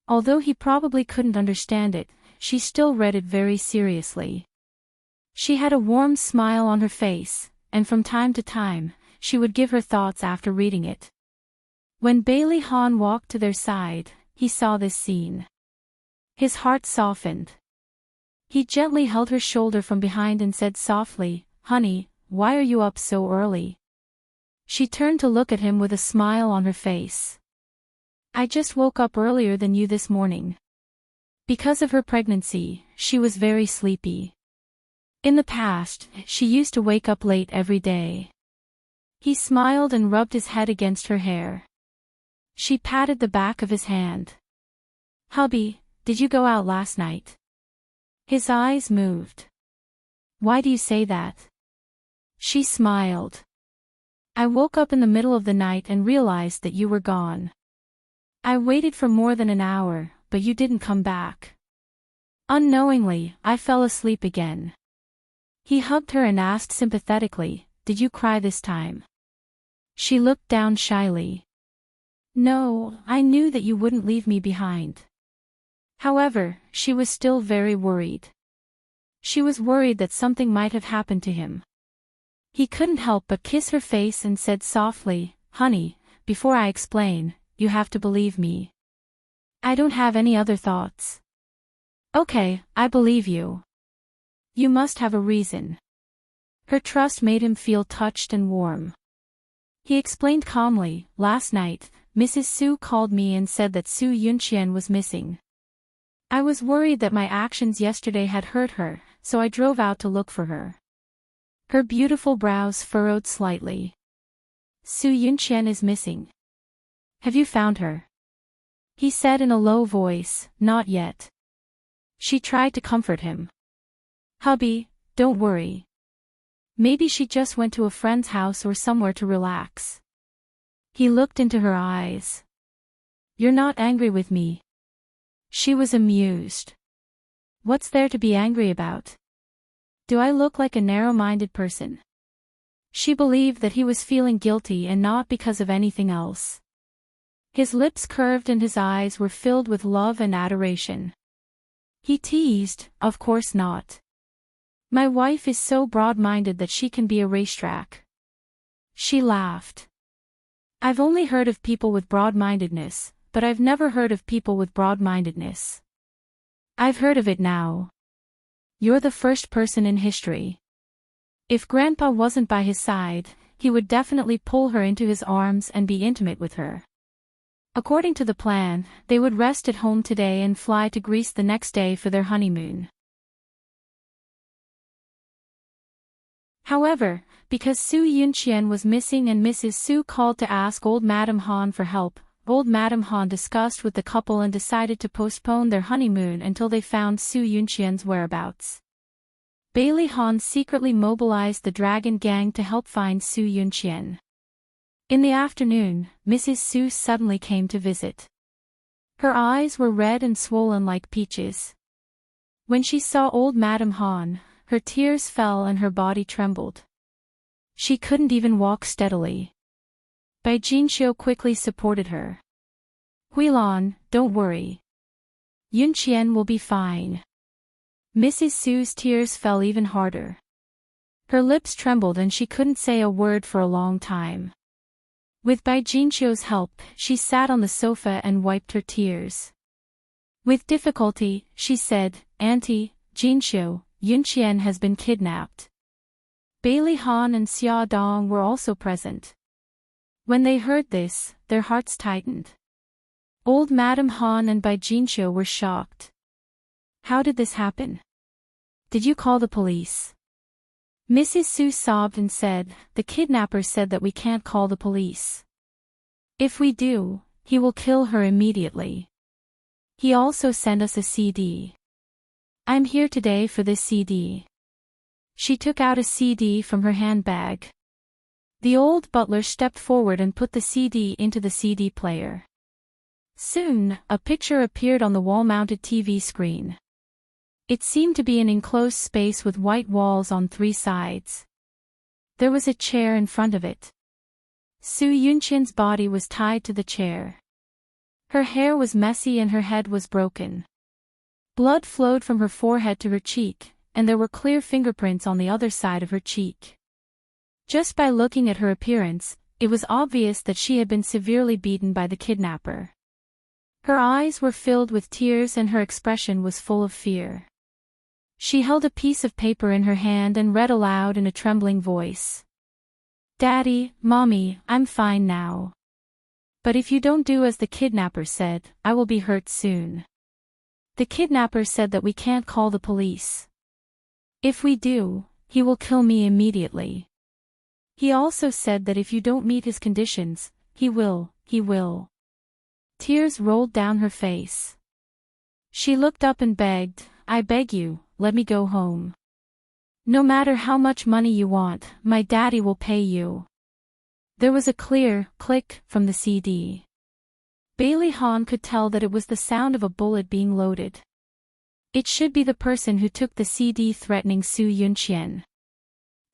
Although he probably couldn't understand it, she still read it very seriously. She had a warm smile on her face, and from time to time, she would give her thoughts after reading it. When Bailey Han walked to their side, he saw this scene. His heart softened. He gently held her shoulder from behind and said softly, "Honey, why are you up so early?" She turned to look at him with a smile on her face. "I just woke up earlier than you this morning." Because of her pregnancy, she was very sleepy. In the past, she used to wake up late every day. He smiled and rubbed his head against her hair. She patted the back of his hand. "Hubby, did you go out last night?" His eyes moved. "Why do you say that?" She smiled. "I woke up in the middle of the night and realized that you were gone. I waited for more than an hour, but you didn't come back. Unknowingly, I fell asleep again." He hugged her and asked sympathetically, "Did you cry this time?" She looked down shyly. "No, I knew that you wouldn't leave me behind." However, she was still very worried. She was worried that something might have happened to him. He couldn't help but kiss her face and said softly, "Honey, before I explain, you have to believe me. I don't have any other thoughts." "Okay, I believe you. You must have a reason." Her trust made him feel touched and warm. He explained calmly, "Last night, Mrs. Su called me and said that Su Yunqian was missing. I was worried that my actions yesterday had hurt her, so I drove out to look for her." Her beautiful brows furrowed slightly. "Su Yunqian is missing. Have you found her?" He said in a low voice, "Not yet." She tried to comfort him. "Hubby, don't worry. Maybe she just went to a friend's house or somewhere to relax." He looked into her eyes. "You're not angry with me?" She was amused. "What's there to be angry about? Do I look like a narrow-minded person?" She believed that he was feeling guilty and not because of anything else. His lips curved and his eyes were filled with love and adoration. He teased, "Of course not. My wife is so broad-minded that she can be a racetrack." She laughed. "I've only heard of people with broad-mindedness, but I've never heard of people with broad-mindedness. I've heard of it now. You're the first person in history." If Grandpa wasn't by his side, he would definitely pull her into his arms and be intimate with her. According to the plan, they would rest at home today and fly to Greece the next day for their honeymoon. However, because Su Yunqian was missing and Mrs. Su called to ask old Madame Han for help, old Madame Han discussed with the couple and decided to postpone their honeymoon until they found Su Yunqian's whereabouts. Bailey Han secretly mobilized the Dragon Gang to help find Su Yunqian. In the afternoon, Mrs. Su suddenly came to visit. Her eyes were red and swollen like peaches. When she saw old Madame Han, her tears fell and her body trembled. She couldn't even walk steadily. Bai Jinxiu quickly supported her. Huilan, don't worry. Yunqian will be fine. Mrs. Su's tears fell even harder. Her lips trembled and she couldn't say a word for a long time. With Bai Jinxiu's help, she sat on the sofa and wiped her tears. With difficulty, she said, Auntie, Jinxiu, Yunqian has been kidnapped. Bailey Han and Xia Dong were also present. When they heard this, their hearts tightened. Old Madame Han and Bai Jinxiu were shocked. How did this happen? Did you call the police? Mrs. Su sobbed and said, the kidnapper said that we can't call the police. If we do, he will kill her immediately. He also sent us a CD. I'm here today for this CD. She took out a CD from her handbag. The old butler stepped forward and put the CD into the CD player. Soon, a picture appeared on the wall-mounted TV screen. It seemed to be an enclosed space with white walls on 3 sides. There was a chair in front of it. Su Yunqian's body was tied to the chair. Her hair was messy and her head was broken. Blood flowed from her forehead to her cheek, and there were clear fingerprints on the other side of her cheek. Just by looking at her appearance, it was obvious that she had been severely beaten by the kidnapper. Her eyes were filled with tears and her expression was full of fear. She held a piece of paper in her hand and read aloud in a trembling voice. Daddy, Mommy, I'm fine now. But if you don't do as the kidnapper said, I will be hurt soon. The kidnapper said that we can't call the police. If we do, he will kill me immediately. He also said that if you don't meet his conditions, he will. Tears rolled down her face. She looked up and begged, I beg you, let me go home. No matter how much money you want, my daddy will pay you. There was a clear click from the CD. Bailey Han could tell that it was the sound of a bullet being loaded. It should be the person who took the CD threatening Su Yunqian.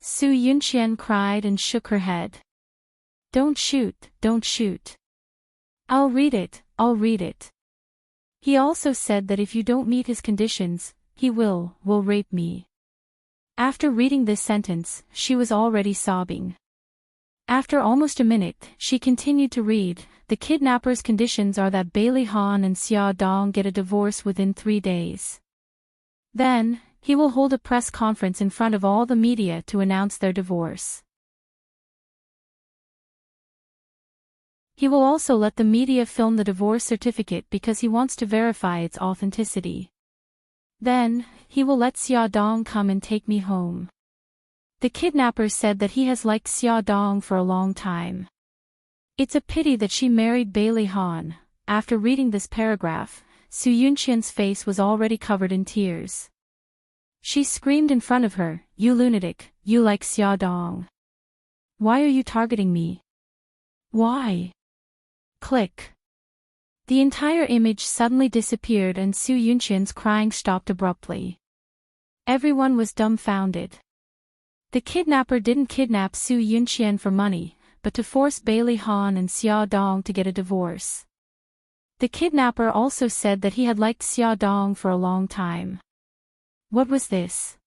Su Yunqian cried and shook her head. Don't shoot, don't shoot. I'll read it. He also said that if you don't meet his conditions, he will rape me. After reading this sentence, she was already sobbing. After almost a minute, she continued to read, the kidnapper's conditions are that Bailey Han and Xia Dong get a divorce within 3 days. Then, he will hold a press conference in front of all the media to announce their divorce. He will also let the media film the divorce certificate because he wants to verify its authenticity. Then, he will let Xia Dong come and take me home. The kidnapper said that he has liked Xia Dong for a long time. It's a pity that she married Bailey Han. After reading this paragraph, Su Yunqian's face was already covered in tears. She screamed in front of her, you lunatic, you like Xia Dong. Why are you targeting me? Why? Click. The entire image suddenly disappeared and Su Yunqian's crying stopped abruptly. Everyone was dumbfounded. The kidnapper didn't kidnap Su Yunqian for money, but to force Bailey Han and Xia Dong to get a divorce. The kidnapper also said that he had liked Xia Dong for a long time. What was this?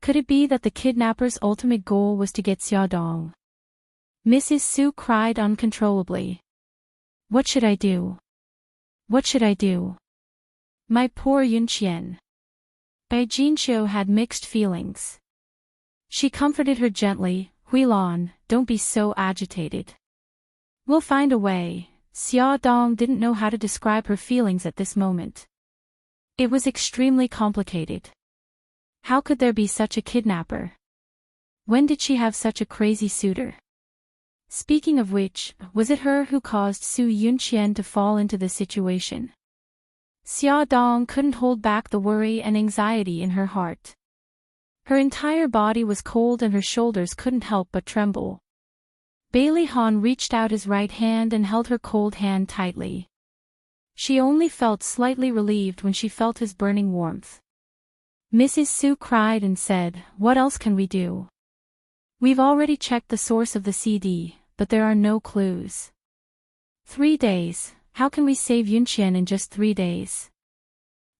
Could it be that the kidnapper's ultimate goal was to get Xia Dong? Mrs. Su cried uncontrollably. What should I do? What should I do? My poor Yunqian. Bai Jinxiu had mixed feelings. She comforted her gently, Huilan, don't be so agitated. We'll find a way. Xia Dong didn't know how to describe her feelings at this moment. It was extremely complicated. How could there be such a kidnapper? When did she have such a crazy suitor? Speaking of which, was it her who caused Su Yunqian to fall into this situation? Xia Dong couldn't hold back the worry and anxiety in her heart. Her entire body was cold and her shoulders couldn't help but tremble. Bailey Han reached out his right hand and held her cold hand tightly. She only felt slightly relieved when she felt his burning warmth. Mrs. Su cried and said, "What else can we do? We've already checked the source of the CD, but there are no clues. 3 days, how can we save Yunqian in just 3 days?"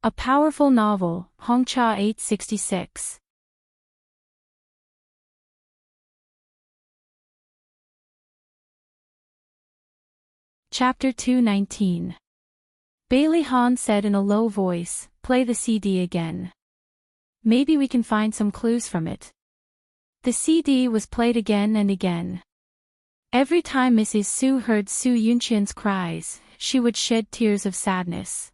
A powerful novel, Hongcha 866. Chapter 219. Bailey Han said in a low voice, "Play the CD again. Maybe we can find some clues from it." The CD was played again and again. Every time Mrs. Su heard Su Yunqian's cries, she would shed tears of sadness.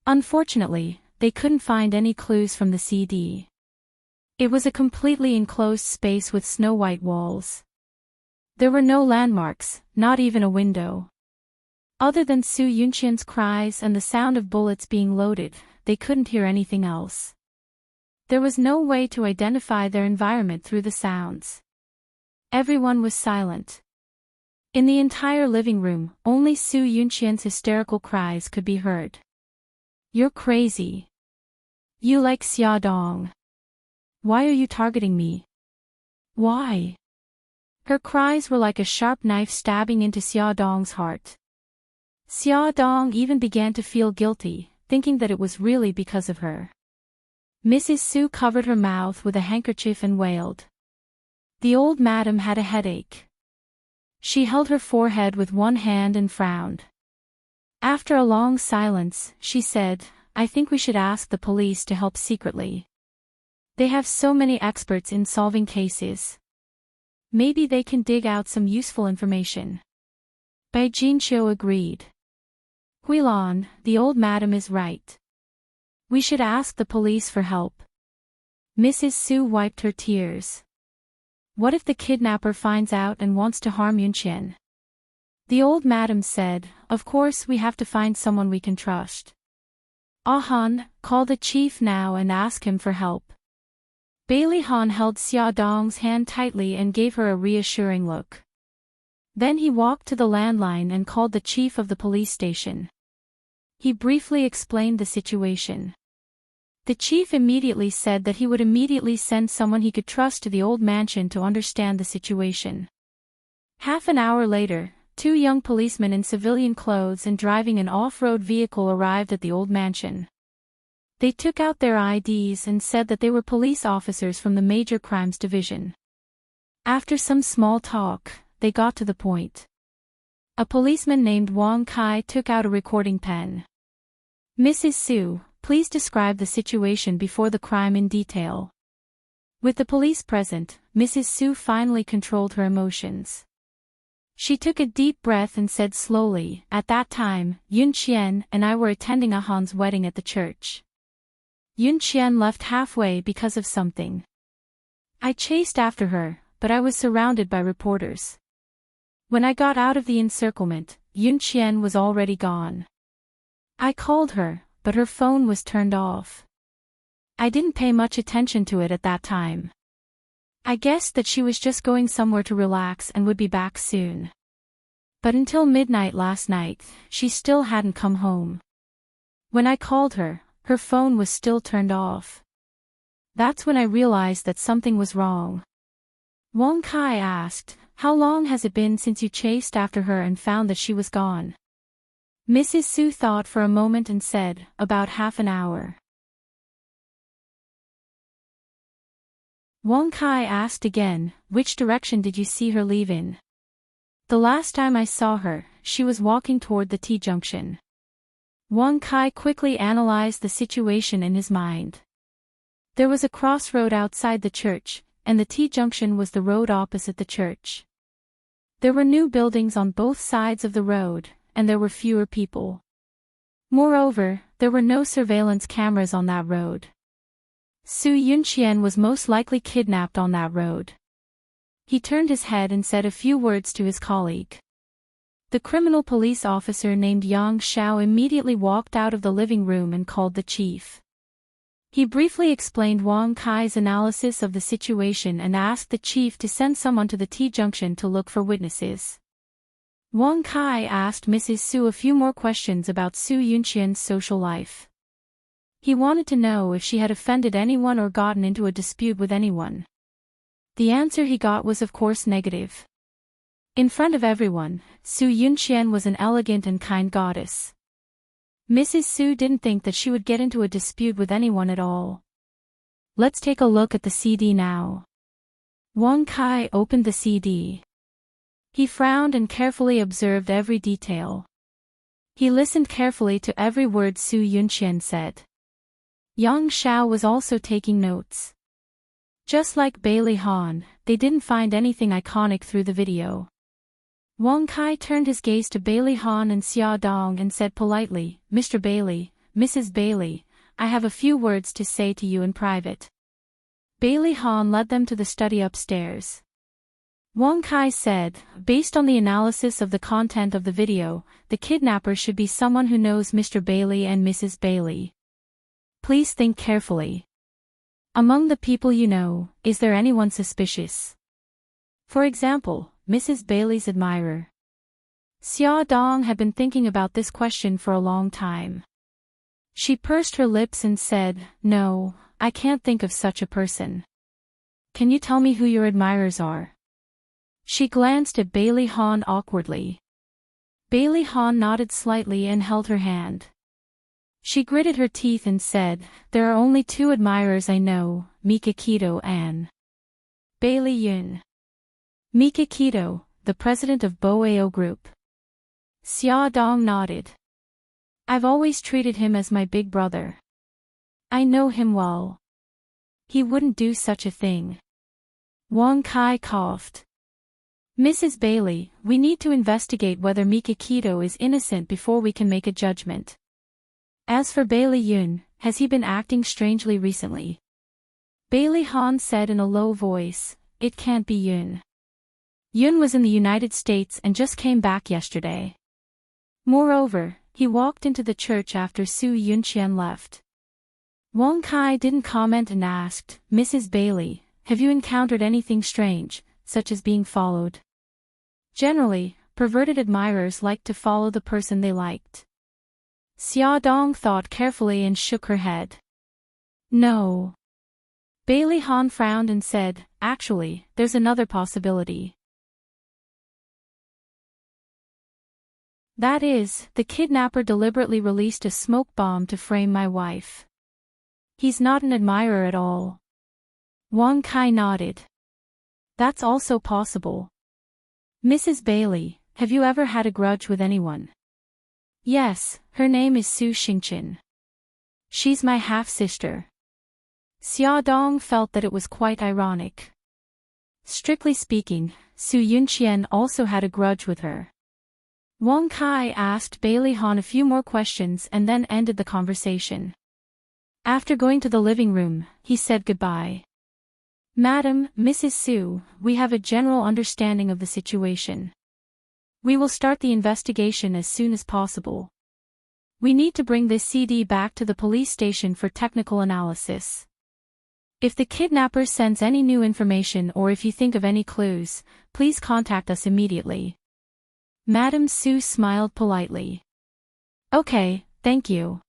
Unfortunately, they couldn't find any clues from the CD. It was a completely enclosed space with snow-white walls. There were no landmarks, not even a window. Other than Su Yunqian's cries and the sound of bullets being loaded, they couldn't hear anything else. There was no way to identify their environment through the sounds. Everyone was silent. In the entire living room, only Su Yunqian's hysterical cries could be heard. "You're crazy. You like Xiaodong. Why are you targeting me? Why?" Her cries were like a sharp knife stabbing into Xiaodong's heart. Xiaodong even began to feel guilty, thinking that it was really because of her. Mrs. Su covered her mouth with a handkerchief and wailed. The old madam had a headache. She held her forehead with one hand and frowned. After a long silence, she said, "I think we should ask the police to help secretly. They have so many experts in solving cases. Maybe they can dig out some useful information." Bai Jinqiu agreed. "Huilan, the old madam is right. We should ask the police for help." Mrs. Su wiped her tears. "What if the kidnapper finds out and wants to harm Yunqian?" The old madam said, "Of course we have to find someone we can trust. Han, call the chief now and ask him for help." Bailey Han held Xiaodong's hand tightly and gave her a reassuring look. Then he walked to the landline and called the chief of the police station. He briefly explained the situation. The chief immediately said that he would immediately send someone he could trust to the old mansion to understand the situation. Half an hour later, 2 young policemen in civilian clothes and driving an off-road vehicle arrived at the old mansion. They took out their IDs and said that they were police officers from the Major Crimes Division. After some small talk, they got to the point. A policeman named Wang Kai took out a recording pen. "Mrs. Su, please describe the situation before the crime in detail." With the police present, Mrs. Su finally controlled her emotions. She took a deep breath and said slowly, "At that time, Yunqian and I were attending Han's wedding at the church. Yunqian left halfway because of something. I chased after her, but I was surrounded by reporters. When I got out of the encirclement, Yunqian was already gone. I called her, but her phone was turned off. I didn't pay much attention to it at that time. I guessed that she was just going somewhere to relax and would be back soon. But until midnight last night, she still hadn't come home. When I called her, her phone was still turned off. That's when I realized that something was wrong." Wang Kai asked, "How long has it been since you chased after her and found that she was gone?" Mrs. Su thought for a moment and said, "About half an hour." Wang Kai asked again, "Which direction did you see her leave in?" "The last time I saw her, she was walking toward the T-junction." Wang Kai quickly analyzed the situation in his mind. There was a crossroad outside the church, and the T-junction was the road opposite the church. There were new buildings on both sides of the road, and there were fewer people. Moreover, there were no surveillance cameras on that road. Su Yunqian was most likely kidnapped on that road. He turned his head and said a few words to his colleague. The criminal police officer named Yang Xiao immediately walked out of the living room and called the chief. He briefly explained Wang Kai's analysis of the situation and asked the chief to send someone to the T-junction to look for witnesses. Wang Kai asked Mrs. Su a few more questions about Su Yunqian's social life. He wanted to know if she had offended anyone or gotten into a dispute with anyone. The answer he got was of course negative. In front of everyone, Su Yunqian was an elegant and kind goddess. Mrs. Su didn't think that she would get into a dispute with anyone at all. Let's take a look at the CD now. Wang Kai opened the CD. He frowned and carefully observed every detail. He listened carefully to every word Su Yunqian said. Yang Xiao was also taking notes. Just like Bailey Han, they didn't find anything iconic through the video. Wang Kai turned his gaze to Bailey Han and Xia Dong and said politely, "Mr. Bailey, Mrs. Bailey, I have a few words to say to you in private." Bailey Han led them to the study upstairs. Wang Kai said, "Based on the analysis of the content of the video, the kidnapper should be someone who knows Mr. Bailey and Mrs. Bailey. Please think carefully. Among the people you know, is there anyone suspicious? For example, Mrs. Bailey's admirer." Xia Dong had been thinking about this question for a long time. She pursed her lips and said, "No, I can't think of such a person. Can you tell me who your admirers are?" She glanced at Bailey Han awkwardly. Bailey Han nodded slightly and held her hand. She gritted her teeth and said, "There are only two admirers I know, Mika Keto and Bailey Yun. Mika Keto, the president of Boao Group." Xia Dong nodded. "I've always treated him as my big brother. I know him well. He wouldn't do such a thing." Wang Kai coughed. "Mrs. Bailey, we need to investigate whether Mika Keto is innocent before we can make a judgment. As for Bailey Yun, has he been acting strangely recently?" Bailey Han said in a low voice, "It can't be Yun. Yun was in the United States and just came back yesterday. Moreover, he walked into the church after Su Yunqian left." Wang Kai didn't comment and asked, "Mrs. Bailey, have you encountered anything strange, such as being followed?" Generally, perverted admirers like to follow the person they liked. Xia Dong thought carefully and shook her head. "No." Bailey Han frowned and said, "Actually, there's another possibility. That is, the kidnapper deliberately released a smoke bomb to frame my wife. He's not an admirer at all." Wang Kai nodded. "That's also possible. Mrs. Bailey, have you ever had a grudge with anyone?" "Yes, her name is Su Xingqin. She's my half-sister." Xia Dong felt that it was quite ironic. Strictly speaking, Su Yunqian also had a grudge with her. Wang Kai asked Bailey Han a few more questions and then ended the conversation. After going to the living room, he said goodbye. "Madam, Mrs. Su, we have a general understanding of the situation. We will start the investigation as soon as possible. We need to bring this CD back to the police station for technical analysis. If the kidnapper sends any new information or if you think of any clues, please contact us immediately." Madam Su smiled politely. "Okay, thank you.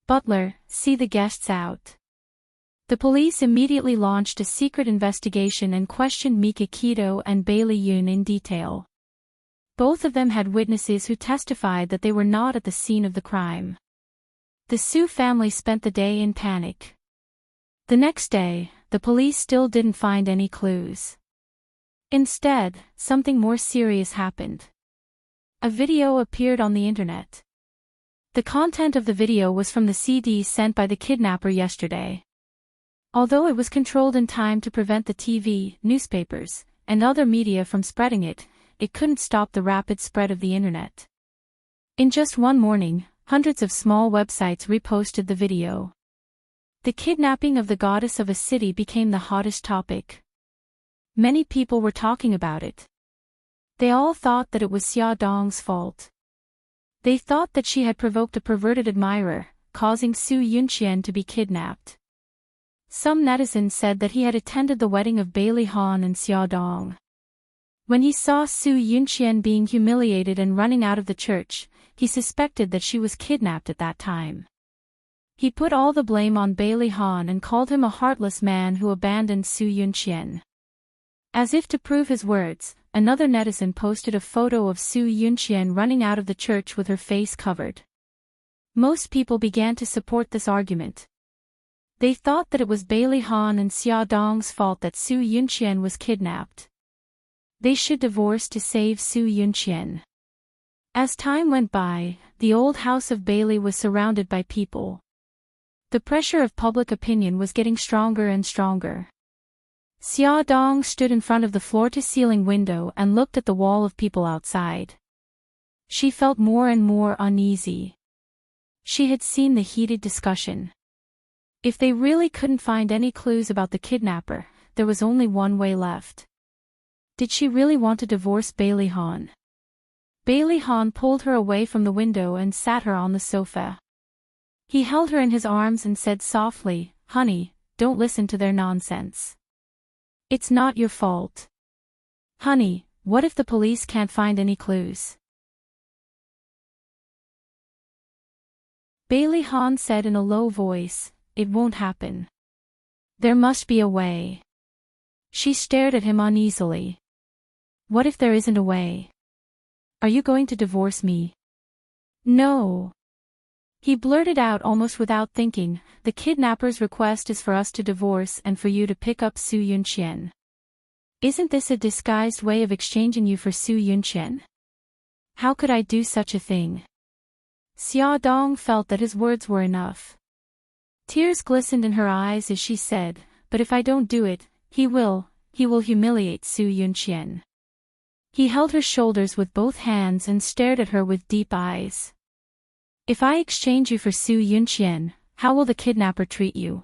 Butler, see the guests out." The police immediately launched a secret investigation and questioned Mika Keto and Bailey Yun in detail. Both of them had witnesses who testified that they were not at the scene of the crime. The Su family spent the day in panic. The next day, the police still didn't find any clues. Instead, something more serious happened. A video appeared on the internet. The content of the video was from the CD sent by the kidnapper yesterday. Although it was controlled in time to prevent the TV, newspapers, and other media from spreading it, it couldn't stop the rapid spread of the internet. In just one morning, hundreds of small websites reposted the video. The kidnapping of the goddess of a city became the hottest topic. Many people were talking about it. They all thought that it was Xia Dong's fault. They thought that she had provoked a perverted admirer, causing Su Yunqian to be kidnapped. Some netizens said that he had attended the wedding of Bailey Han and Xia Dong. When he saw Su Yunqian being humiliated and running out of the church, he suspected that she was kidnapped at that time. He put all the blame on Bailey Han and called him a heartless man who abandoned Su Yunqian. As if to prove his words, another netizen posted a photo of Su Yunqian running out of the church with her face covered. Most people began to support this argument. They thought that it was Bailey Han and Xia Dong's fault that Su Yunqian was kidnapped. They should divorce to save Su Yunqian. As time went by, the old house of Bailey was surrounded by people. The pressure of public opinion was getting stronger and stronger. Xia Dong stood in front of the floor-to-ceiling window and looked at the wall of people outside. She felt more and more uneasy. She had seen the heated discussion. If they really couldn't find any clues about the kidnapper, there was only one way left. Did she really want to divorce Bailey Han? Bailey Han pulled her away from the window and sat her on the sofa. He held her in his arms and said softly, "Honey, don't listen to their nonsense. It's not your fault. Honey, what if the police can't find any clues?" Bailey Han said in a low voice, "It won't happen. There must be a way." She stared at him uneasily. "What if there isn't a way? Are you going to divorce me?" "No." He blurted out almost without thinking, "The kidnapper's request is for us to divorce and for you to pick up Su Yunqian. Isn't this a disguised way of exchanging you for Su Yunqian? How could I do such a thing?" Xia Dong felt that his words were enough. Tears glistened in her eyes as she said, "But if I don't do it, he will humiliate Su Yunqian." He held her shoulders with both hands and stared at her with deep eyes. "If I exchange you for Su Yunqian, how will the kidnapper treat you?"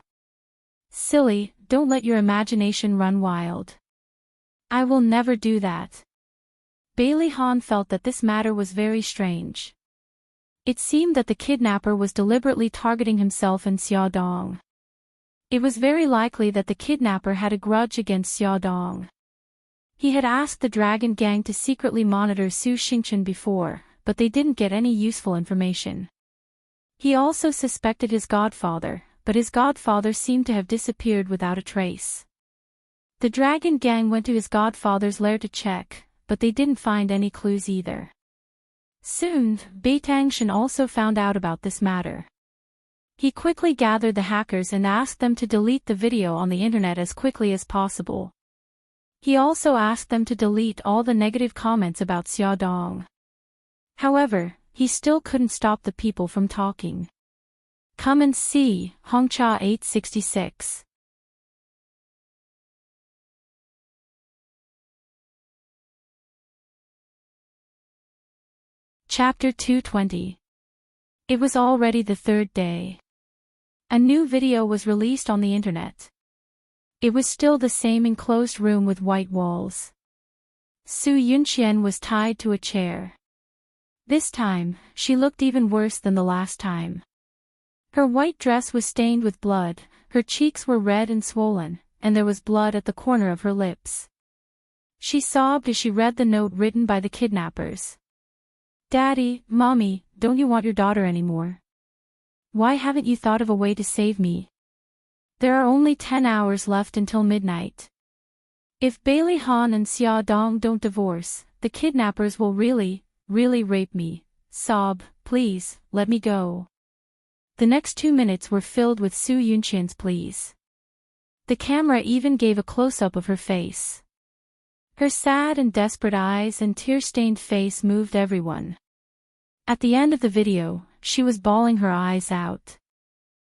"Silly, don't let your imagination run wild. I will never do that." Bailey Han felt that this matter was very strange. It seemed that the kidnapper was deliberately targeting himself and Xia Dong. It was very likely that the kidnapper had a grudge against Xia Dong. He had asked the Dragon Gang to secretly monitor Su Xingchen before, but they didn't get any useful information. He also suspected his godfather, but his godfather seemed to have disappeared without a trace. The Dragon Gang went to his godfather's lair to check, but they didn't find any clues either. Soon, Beitangshan also found out about this matter. He quickly gathered the hackers and asked them to delete the video on the internet as quickly as possible. He also asked them to delete all the negative comments about Xia Dong. However, he still couldn't stop the people from talking. Come and see, Hongcha 866. Chapter 220. It was already the third day. A new video was released on the internet. It was still the same enclosed room with white walls. Su Yunqian was tied to a chair. This time, she looked even worse than the last time. Her white dress was stained with blood, her cheeks were red and swollen, and there was blood at the corner of her lips. She sobbed as she read the note written by the kidnappers. "Daddy, Mommy, don't you want your daughter anymore? Why haven't you thought of a way to save me? There are only 10 hours left until midnight. If Bailey Han and Xia Dong don't divorce, the kidnappers will really rape me. Sob, please, let me go." The next 2 minutes were filled with Su Yunqian's pleas. The camera even gave a close-up of her face. Her sad and desperate eyes and tear-stained face moved everyone. At the end of the video, she was bawling her eyes out.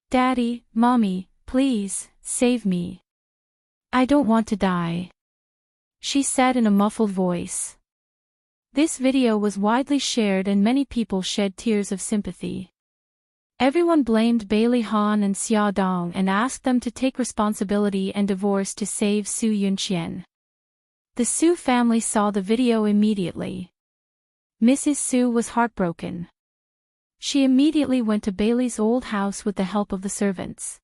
"Daddy, Mommy, please, save me. I don't want to die," she said in a muffled voice. This video was widely shared and many people shed tears of sympathy. Everyone blamed Bailey Han and Xia Dong and asked them to take responsibility and divorce to save Su Yunqian. The Su family saw the video immediately. Mrs. Su was heartbroken. She immediately went to Bailey's old house with the help of the servants.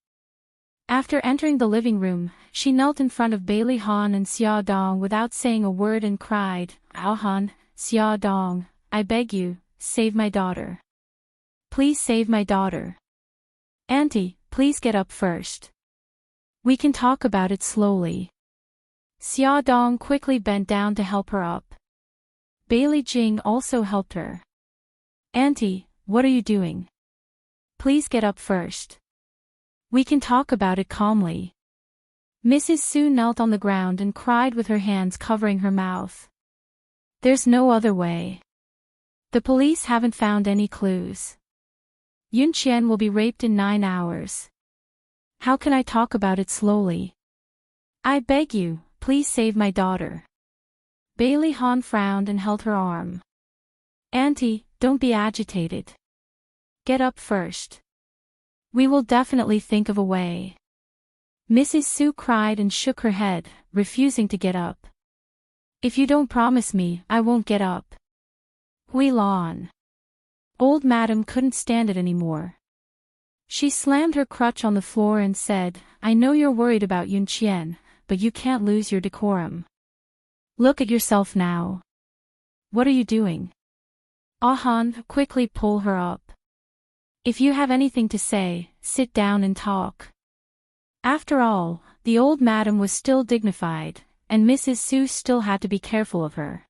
After entering the living room, she knelt in front of Bailey Han and Xia Dong without saying a word and cried, "Ao Han, Xia Dong, I beg you, save my daughter. Please save my daughter." Auntie, please get up first. We can talk about it slowly. Xia Dong quickly bent down to help her up. Bailey Jing also helped her. Auntie, what are you doing? Please get up first. We can talk about it calmly. Mrs. Su knelt on the ground and cried with her hands covering her mouth. There's no other way. The police haven't found any clues. Yun Qian will be raped in 9 hours. How can I talk about it slowly? I beg you, please save my daughter. Bailey Han frowned and held her arm. Auntie, don't be agitated. Get up first. We will definitely think of a way. Mrs. Su cried and shook her head, refusing to get up. If you don't promise me, I won't get up. Hui Lan. Old Madam couldn't stand it anymore. She slammed her crutch on the floor and said, I know you're worried about Yun Qian, but you can't lose your decorum. Look at yourself now. What are you doing? Ah Han, quickly pull her up. If you have anything to say, sit down and talk. After all, the old madam was still dignified, and Mrs. Su still had to be careful of her.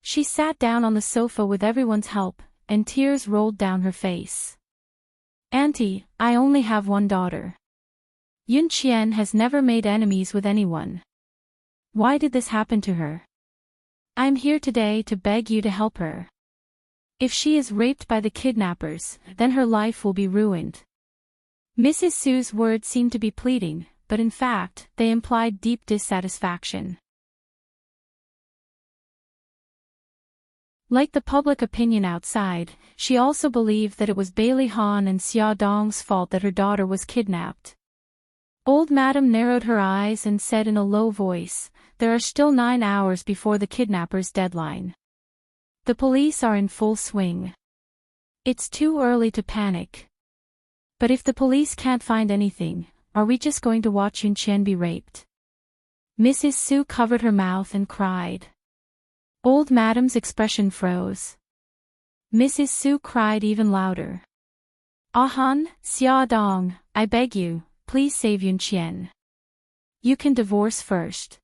She sat down on the sofa with everyone's help, and tears rolled down her face. Auntie, I only have one daughter. Yun Qian has never made enemies with anyone. Why did this happen to her? I'm here today to beg you to help her. If she is raped by the kidnappers, then her life will be ruined. Mrs. Su's words seemed to be pleading, but in fact, they implied deep dissatisfaction. Like the public opinion outside, she also believed that it was Bailey Han and Xia Dong's fault that her daughter was kidnapped. Old Madam narrowed her eyes and said in a low voice, there are still 9 hours before the kidnapper's deadline. The police are in full swing. It's too early to panic. But if the police can't find anything, are we just going to watch Yun Qian be raped? Mrs. Su covered her mouth and cried. Old Madam's expression froze. Mrs. Su cried even louder. Ah Han, Xia Dong, I beg you, please save Yun Qian. You can divorce first.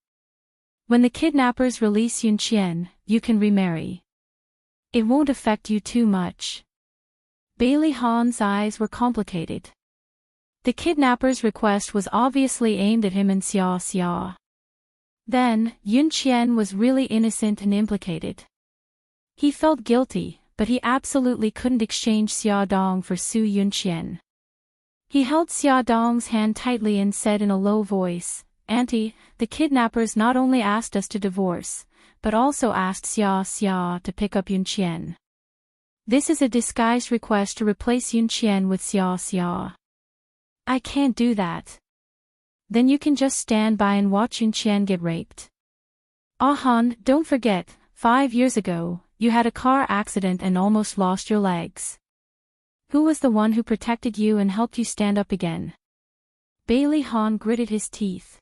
When the kidnappers release Yun Qian, you can remarry. It won't affect you too much. Bailey Han's eyes were complicated. The kidnapper's request was obviously aimed at him and Xia. Then, Yun Qian was really innocent and implicated. He felt guilty, but he absolutely couldn't exchange Xia Dong for Su Yun Qian. He held Xia Dong's hand tightly and said in a low voice, Auntie, the kidnappers not only asked us to divorce, but also asked Xia to pick up Yun Qian. This is a disguised request to replace Yun Qian with Xia. I can't do that. Then you can just stand by and watch Yun Qian get raped. Ah Han, don't forget, 5 years ago, you had a car accident and almost lost your legs. Who was the one who protected you and helped you stand up again? Bailey Han gritted his teeth.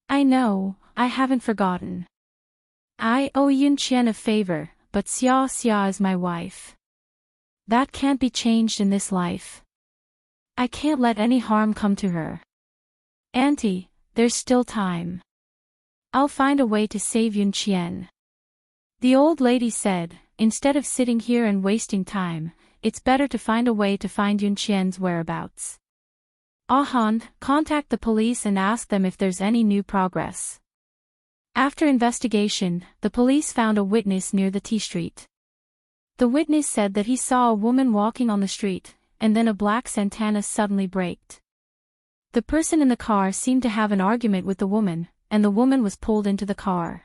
I know, I haven't forgotten. I owe Yun Qian a favor, but Xia is my wife. That can't be changed in this life. I can't let any harm come to her. Auntie, there's still time. I'll find a way to save Yun Qian. The old lady said, instead of sitting here and wasting time, it's better to find a way to find Yun Qian's whereabouts. Ah Han, contact the police and ask them if there's any new progress. After investigation, the police found a witness near the T Street. The witness said that he saw a woman walking on the street, and then a black Santana suddenly braked. The person in the car seemed to have an argument with the woman, and the woman was pulled into the car.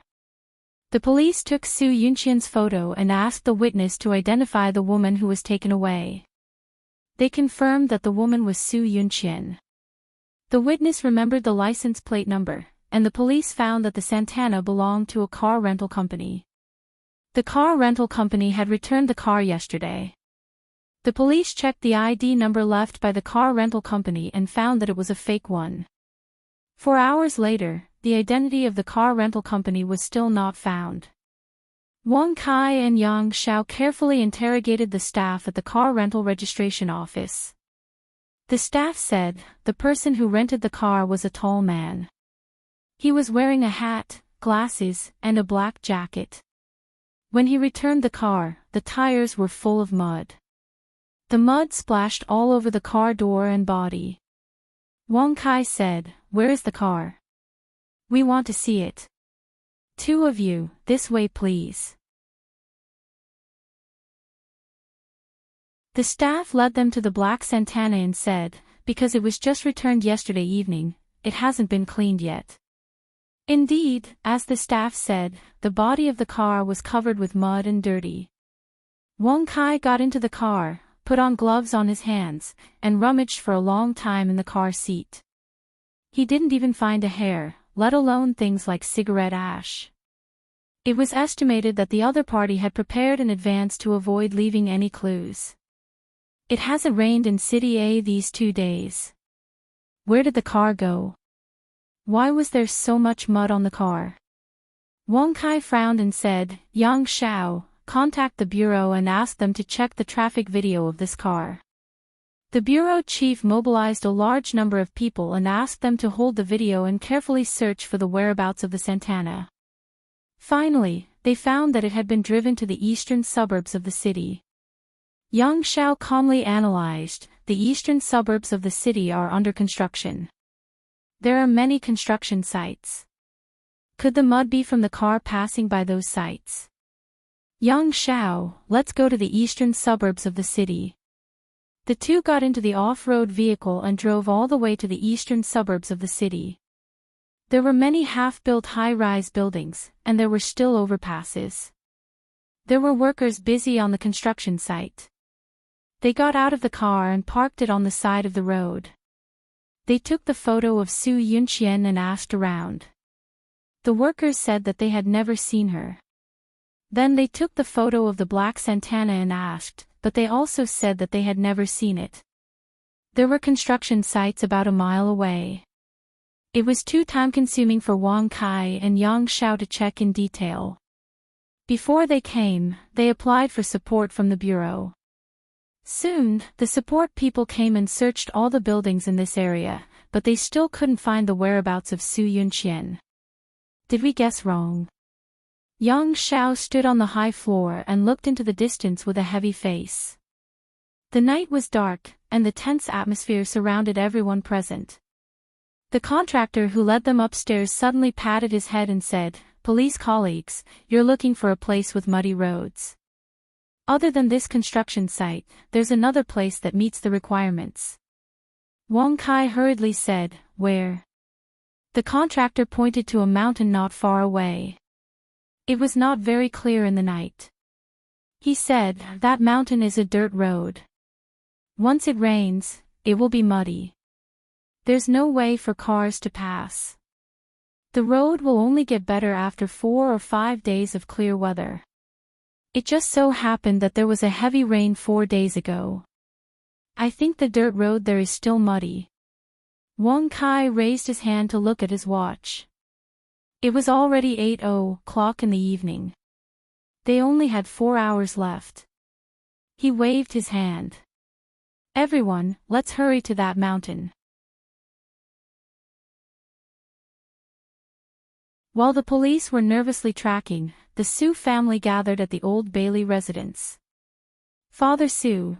The police took Su Yunqian's photo and asked the witness to identify the woman who was taken away. They confirmed that the woman was Su Yunqian. The witness remembered the license plate number, and the police found that the Santana belonged to a car rental company. The car rental company had returned the car yesterday. The police checked the ID number left by the car rental company and found that it was a fake one. 4 hours later, the identity of the car rental company was still not found. Wang Kai and Yang Xiao carefully interrogated the staff at the car rental registration office. The staff said the person who rented the car was a tall man. He was wearing a hat, glasses, and a black jacket. When he returned the car, the tires were full of mud. The mud splashed all over the car door and body. Wang Kai said, "Where is the car? We want to see it. Two of you, this way please." The staff led them to the black Santana and said, "Because it was just returned yesterday evening, it hasn't been cleaned yet." Indeed, as the staff said, the body of the car was covered with mud and dirty. Wang Kai got into the car, put on gloves on his hands, and rummaged for a long time in the car seat. He didn't even find a hair, let alone things like cigarette ash. It was estimated that the other party had prepared in advance to avoid leaving any clues. It hasn't rained in City A these 2 days. Where did the car go? Why was there so much mud on the car? Wang Kai frowned and said, "Yang Xiao, contact the bureau and ask them to check the traffic video of this car." The bureau chief mobilized a large number of people and asked them to hold the video and carefully search for the whereabouts of the Santana. Finally, they found that it had been driven to the eastern suburbs of the city. Yang Xiao calmly analyzed, "The eastern suburbs of the city are under construction. There are many construction sites. Could the mud be from the car passing by those sites? Yang Xiao, let's go to the eastern suburbs of the city." The two got into the off-road vehicle and drove all the way to the eastern suburbs of the city. There were many half-built high-rise buildings, and there were still overpasses. There were workers busy on the construction site. They got out of the car and parked it on the side of the road. They took the photo of Su Yunqian and asked around. The workers said that they had never seen her. Then they took the photo of the black Santana and asked, but they also said that they had never seen it. There were construction sites about a mile away. It was too time-consuming for Wang Kai and Yang Xiao to check in detail. Before they came, they applied for support from the bureau. Soon, the support people came and searched all the buildings in this area, but they still couldn't find the whereabouts of Su Yunqian. Did we guess wrong? Yang Xiao stood on the high floor and looked into the distance with a heavy face. The night was dark, and the tense atmosphere surrounded everyone present. The contractor who led them upstairs suddenly patted his head and said, "Police colleagues, you're looking for a place with muddy roads. Other than this construction site, there's another place that meets the requirements." Wang Kai hurriedly said, "Where?" The contractor pointed to a mountain not far away. It was not very clear in the night. He said, "That mountain is a dirt road. Once it rains, it will be muddy. There's no way for cars to pass. The road will only get better after 4 or 5 days of clear weather. It just so happened that there was a heavy rain 4 days ago. I think the dirt road there is still muddy." Wang Kai raised his hand to look at his watch. It was already 8:00 in the evening. They only had 4 hours left. He waved his hand. "Everyone, let's hurry to that mountain." While the police were nervously tracking, the Su family gathered at the Old Bailey residence. Father Su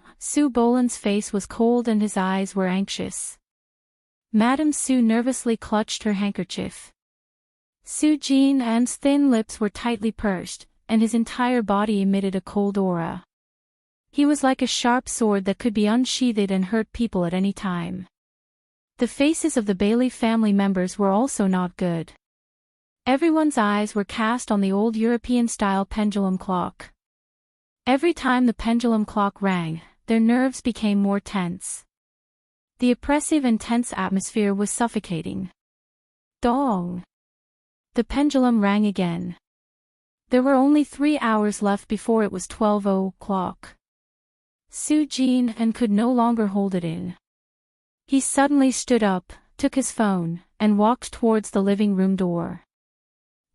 Boland's face was cold and his eyes were anxious. Madame Su nervously clutched her handkerchief. Su Jin's thin lips were tightly pursed, and his entire body emitted a cold aura. He was like a sharp sword that could be unsheathed and hurt people at any time. The faces of the Bailey family members were also not good. Everyone's eyes were cast on the old European-style pendulum clock. Every time the pendulum clock rang, their nerves became more tense. The oppressive and tense atmosphere was suffocating. Dong! The pendulum rang again. There were only 3 hours left before it was 12:00. Su Jin could no longer hold it in. He suddenly stood up, took his phone, and walked towards the living room door.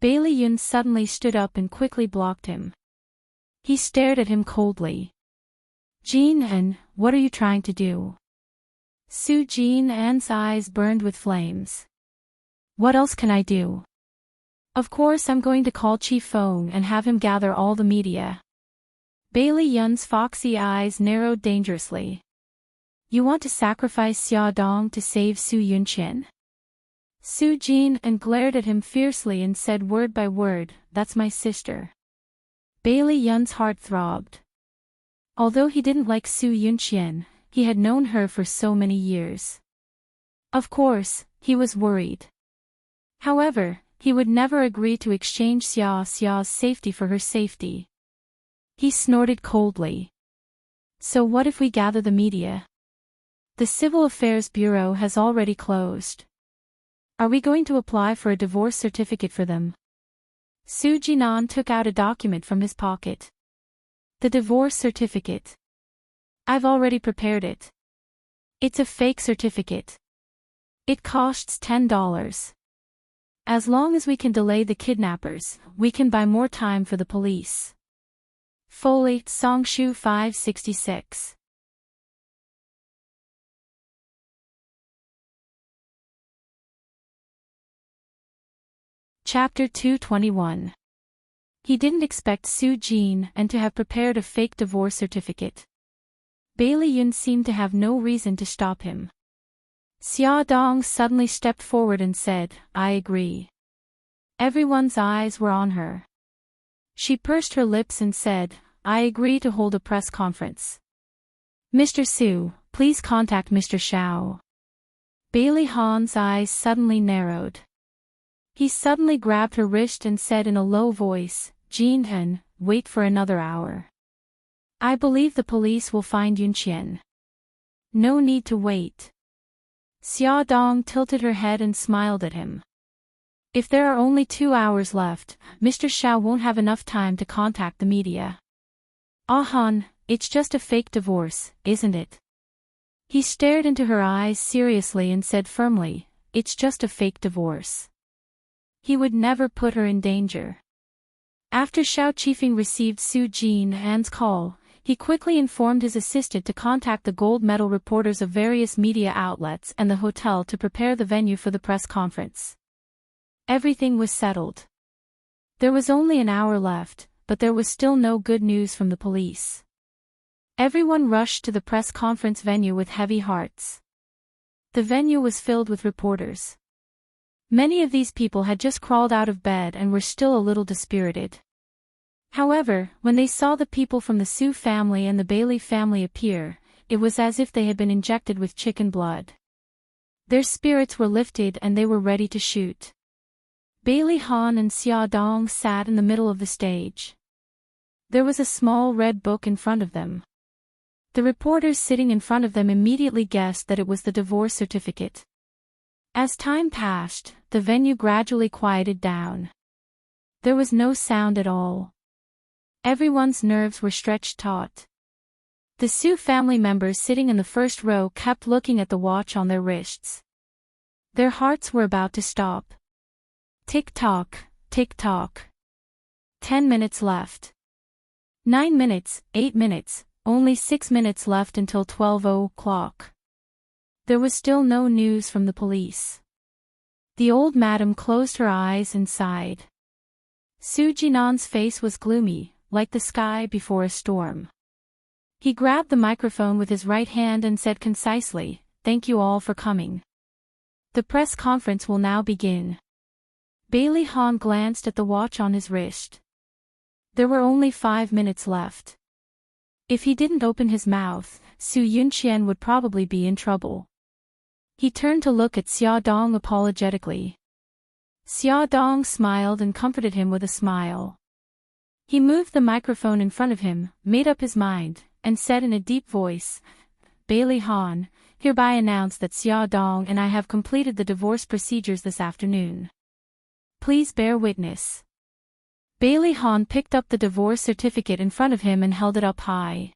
Bailey Yun suddenly stood up and quickly blocked him. He stared at him coldly. "Jin, what are you trying to do?" Su Jin-an's eyes burned with flames. What else can I do? Of course I'm going to call Chief Fong and have him gather all the media. Bailey Yun's foxy eyes narrowed dangerously. You want to sacrifice Xia Dong to save Su Yunqian? Su Jin-an glared at him fiercely and said word by word, that's my sister. Bailey Yun's heart throbbed. Although he didn't like Su Yunqian, he had known her for so many years. Of course, he was worried. However, he would never agree to exchange Xia's safety for her safety. He snorted coldly. So what if we gather the media? The Civil Affairs Bureau has already closed. Are we going to apply for a divorce certificate for them? Su Jinan took out a document from his pocket. The divorce certificate. I've already prepared it. It's a fake certificate. It costs $10. As long as we can delay the kidnappers, we can buy more time for the police. Foley, Songshu 566. Chapter 221. He didn't expect Su Jin-an to have prepared a fake divorce certificate. Bailey Yun seemed to have no reason to stop him. Xia Dong suddenly stepped forward and said, I agree. Everyone's eyes were on her. She pursed her lips and said, I agree to hold a press conference. Mr. Su, please contact Mr. Xiao. Bailey Han's eyes suddenly narrowed. He suddenly grabbed her wrist and said in a low voice, Jin-an, wait for another hour. I believe the police will find Yunqian. No need to wait. Xia Dong tilted her head and smiled at him. If there are only 2 hours left, Mr. Xiao won't have enough time to contact the media. Ah Han, it's just a fake divorce, isn't it? He stared into her eyes seriously and said firmly, it's just a fake divorce. He would never put her in danger. After Xiao Qifeng received Su Jin-an's call, he quickly informed his assistant to contact the gold medal reporters of various media outlets and the hotel to prepare the venue for the press conference. Everything was settled. There was only an hour left, but there was still no good news from the police. Everyone rushed to the press conference venue with heavy hearts. The venue was filled with reporters. Many of these people had just crawled out of bed and were still a little dispirited. However, when they saw the people from the Su family and the Bailey family appear, it was as if they had been injected with chicken blood. Their spirits were lifted and they were ready to shoot. Bailey Han and Xia Dong sat in the middle of the stage. There was a small red book in front of them. The reporters sitting in front of them immediately guessed that it was the divorce certificate. As time passed, the venue gradually quieted down. There was no sound at all. Everyone's nerves were stretched taut. The Su family members sitting in the first row kept looking at the watch on their wrists. Their hearts were about to stop. Tick-tock, tick-tock. 10 minutes left. 9 minutes, 8 minutes, only 6 minutes left until 12 o'clock. There was still no news from the police. The old madam closed her eyes and sighed. Su Jinan's face was gloomy, like the sky before a storm. He grabbed the microphone with his right hand and said concisely, "Thank you all for coming. The press conference will now begin." Bailey Han glanced at the watch on his wrist. There were only 5 minutes left. If he didn't open his mouth, Su Yunqian would probably be in trouble. He turned to look at Xia Dong apologetically. Xia Dong smiled and comforted him with a smile. He moved the microphone in front of him, made up his mind, and said in a deep voice, "Bailey Han, hereby announce that Xia Dong and I have completed the divorce procedures this afternoon. Please bear witness." Bailey Han picked up the divorce certificate in front of him and held it up high.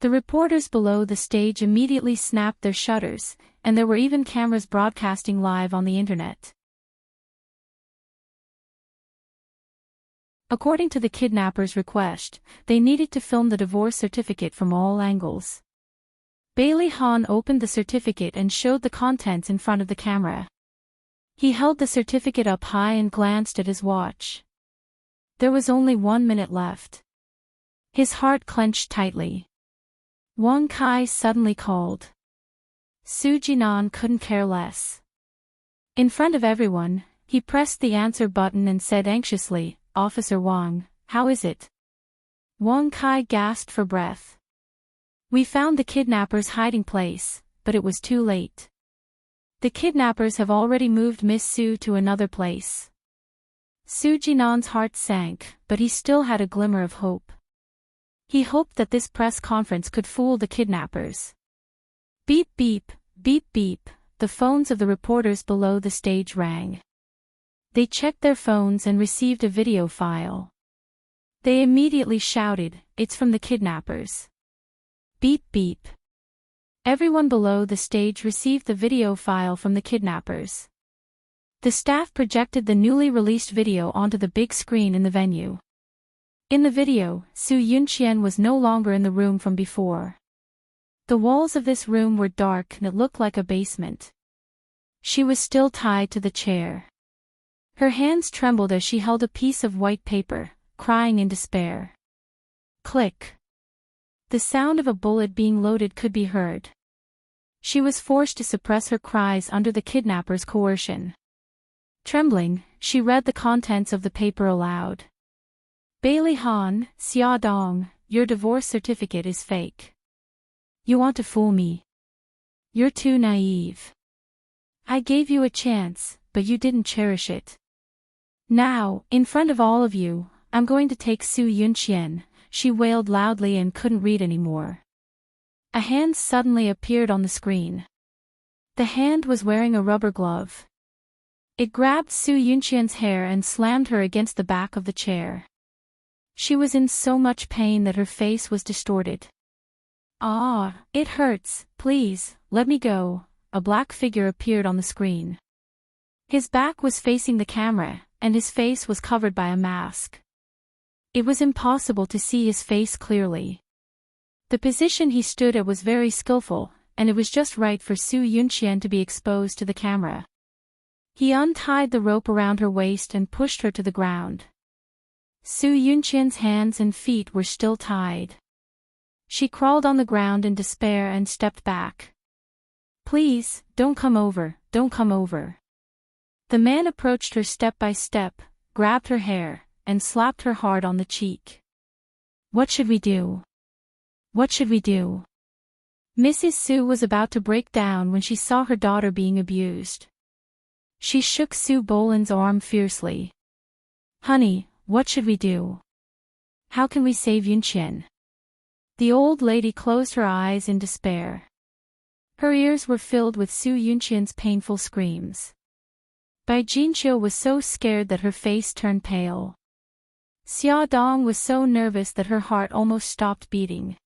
The reporters below the stage immediately snapped their shutters, and there were even cameras broadcasting live on the internet. According to the kidnappers' request, they needed to film the divorce certificate from all angles. Bailey Han opened the certificate and showed the contents in front of the camera. He held the certificate up high and glanced at his watch. There was only 1 minute left. His heart clenched tightly. Wang Kai suddenly called. Su Jinan couldn't care less. In front of everyone, he pressed the answer button and said anxiously, "Officer Wang, how is it?" Wang Kai gasped for breath. "We found the kidnappers' hiding place, but it was too late. The kidnappers have already moved Miss Su to another place." Su Jinan's heart sank, but he still had a glimmer of hope. He hoped that this press conference could fool the kidnappers. Beep beep, beep beep, the phones of the reporters below the stage rang. They checked their phones and received a video file. They immediately shouted, "It's from the kidnappers." Beep beep. Everyone below the stage received the video file from the kidnappers. The staff projected the newly released video onto the big screen in the venue. In the video, Su Yunqian was no longer in the room from before. The walls of this room were dark and it looked like a basement. She was still tied to the chair. Her hands trembled as she held a piece of white paper, crying in despair. Click. The sound of a bullet being loaded could be heard. She was forced to suppress her cries under the kidnappers' coercion. Trembling, she read the contents of the paper aloud. Bailey Han, Xia Dong, your divorce certificate is fake. You want to fool me. You're too naive. I gave you a chance, but you didn't cherish it. Now, in front of all of you, I'm going to take Su Yunqian. She wailed loudly and couldn't read anymore. A hand suddenly appeared on the screen. The hand was wearing a rubber glove. It grabbed Su Yunqian's hair and slammed her against the back of the chair. She was in so much pain that her face was distorted. "Ah, it hurts, please, let me go." A black figure appeared on the screen. His back was facing the camera, and his face was covered by a mask. It was impossible to see his face clearly. The position he stood at was very skillful, and it was just right for Su Yunqian to be exposed to the camera. He untied the rope around her waist and pushed her to the ground. Su Yunqian's hands and feet were still tied. She crawled on the ground in despair and stepped back. "Please, don't come over, don't come over." The man approached her step by step, grabbed her hair, and slapped her hard on the cheek. "What should we do? What should we do?" Mrs. Su was about to break down when she saw her daughter being abused. She shook Su Bolan's arm fiercely. "Honey, what should we do? How can we save Yunqian?" The old lady closed her eyes in despair. Her ears were filled with Su Yunqian's painful screams. Bai Jinqiu was so scared that her face turned pale. Xia Dong was so nervous that her heart almost stopped beating.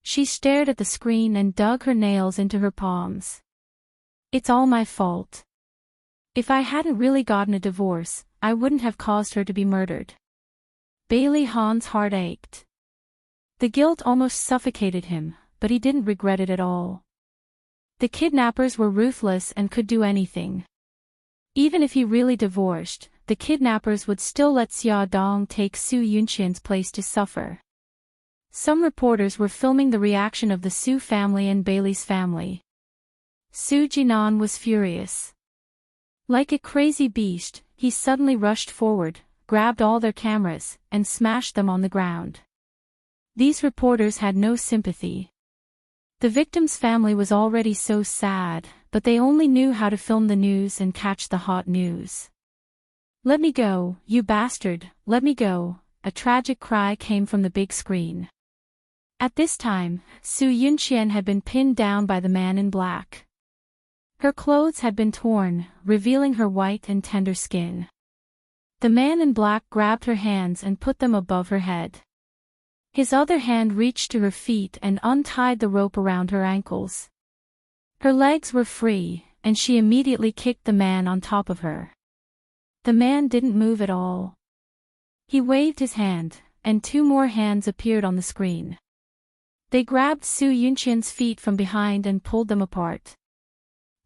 She stared at the screen and dug her nails into her palms. "It's all my fault. If I hadn't really gotten a divorce, I wouldn't have caused her to be murdered." Bailey Han's heart ached. The guilt almost suffocated him, but he didn't regret it at all. The kidnappers were ruthless and could do anything. Even if he really divorced, the kidnappers would still let Xia Dong take Su Yunqian's place to suffer. Some reporters were filming the reaction of the Su family and Bailey's family. Su Jinan was furious. Like a crazy beast, he suddenly rushed forward, grabbed all their cameras, and smashed them on the ground. These reporters had no sympathy. The victim's family was already so sad, but they only knew how to film the news and catch the hot news. "Let me go, you bastard, let me go," a tragic cry came from the big screen. At this time, Su Yunqian had been pinned down by the man in black. Her clothes had been torn, revealing her white and tender skin. The man in black grabbed her hands and put them above her head. His other hand reached to her feet and untied the rope around her ankles. Her legs were free, and she immediately kicked the man on top of her. The man didn't move at all. He waved his hand, and 2 more hands appeared on the screen. They grabbed Su Yunqian's feet from behind and pulled them apart.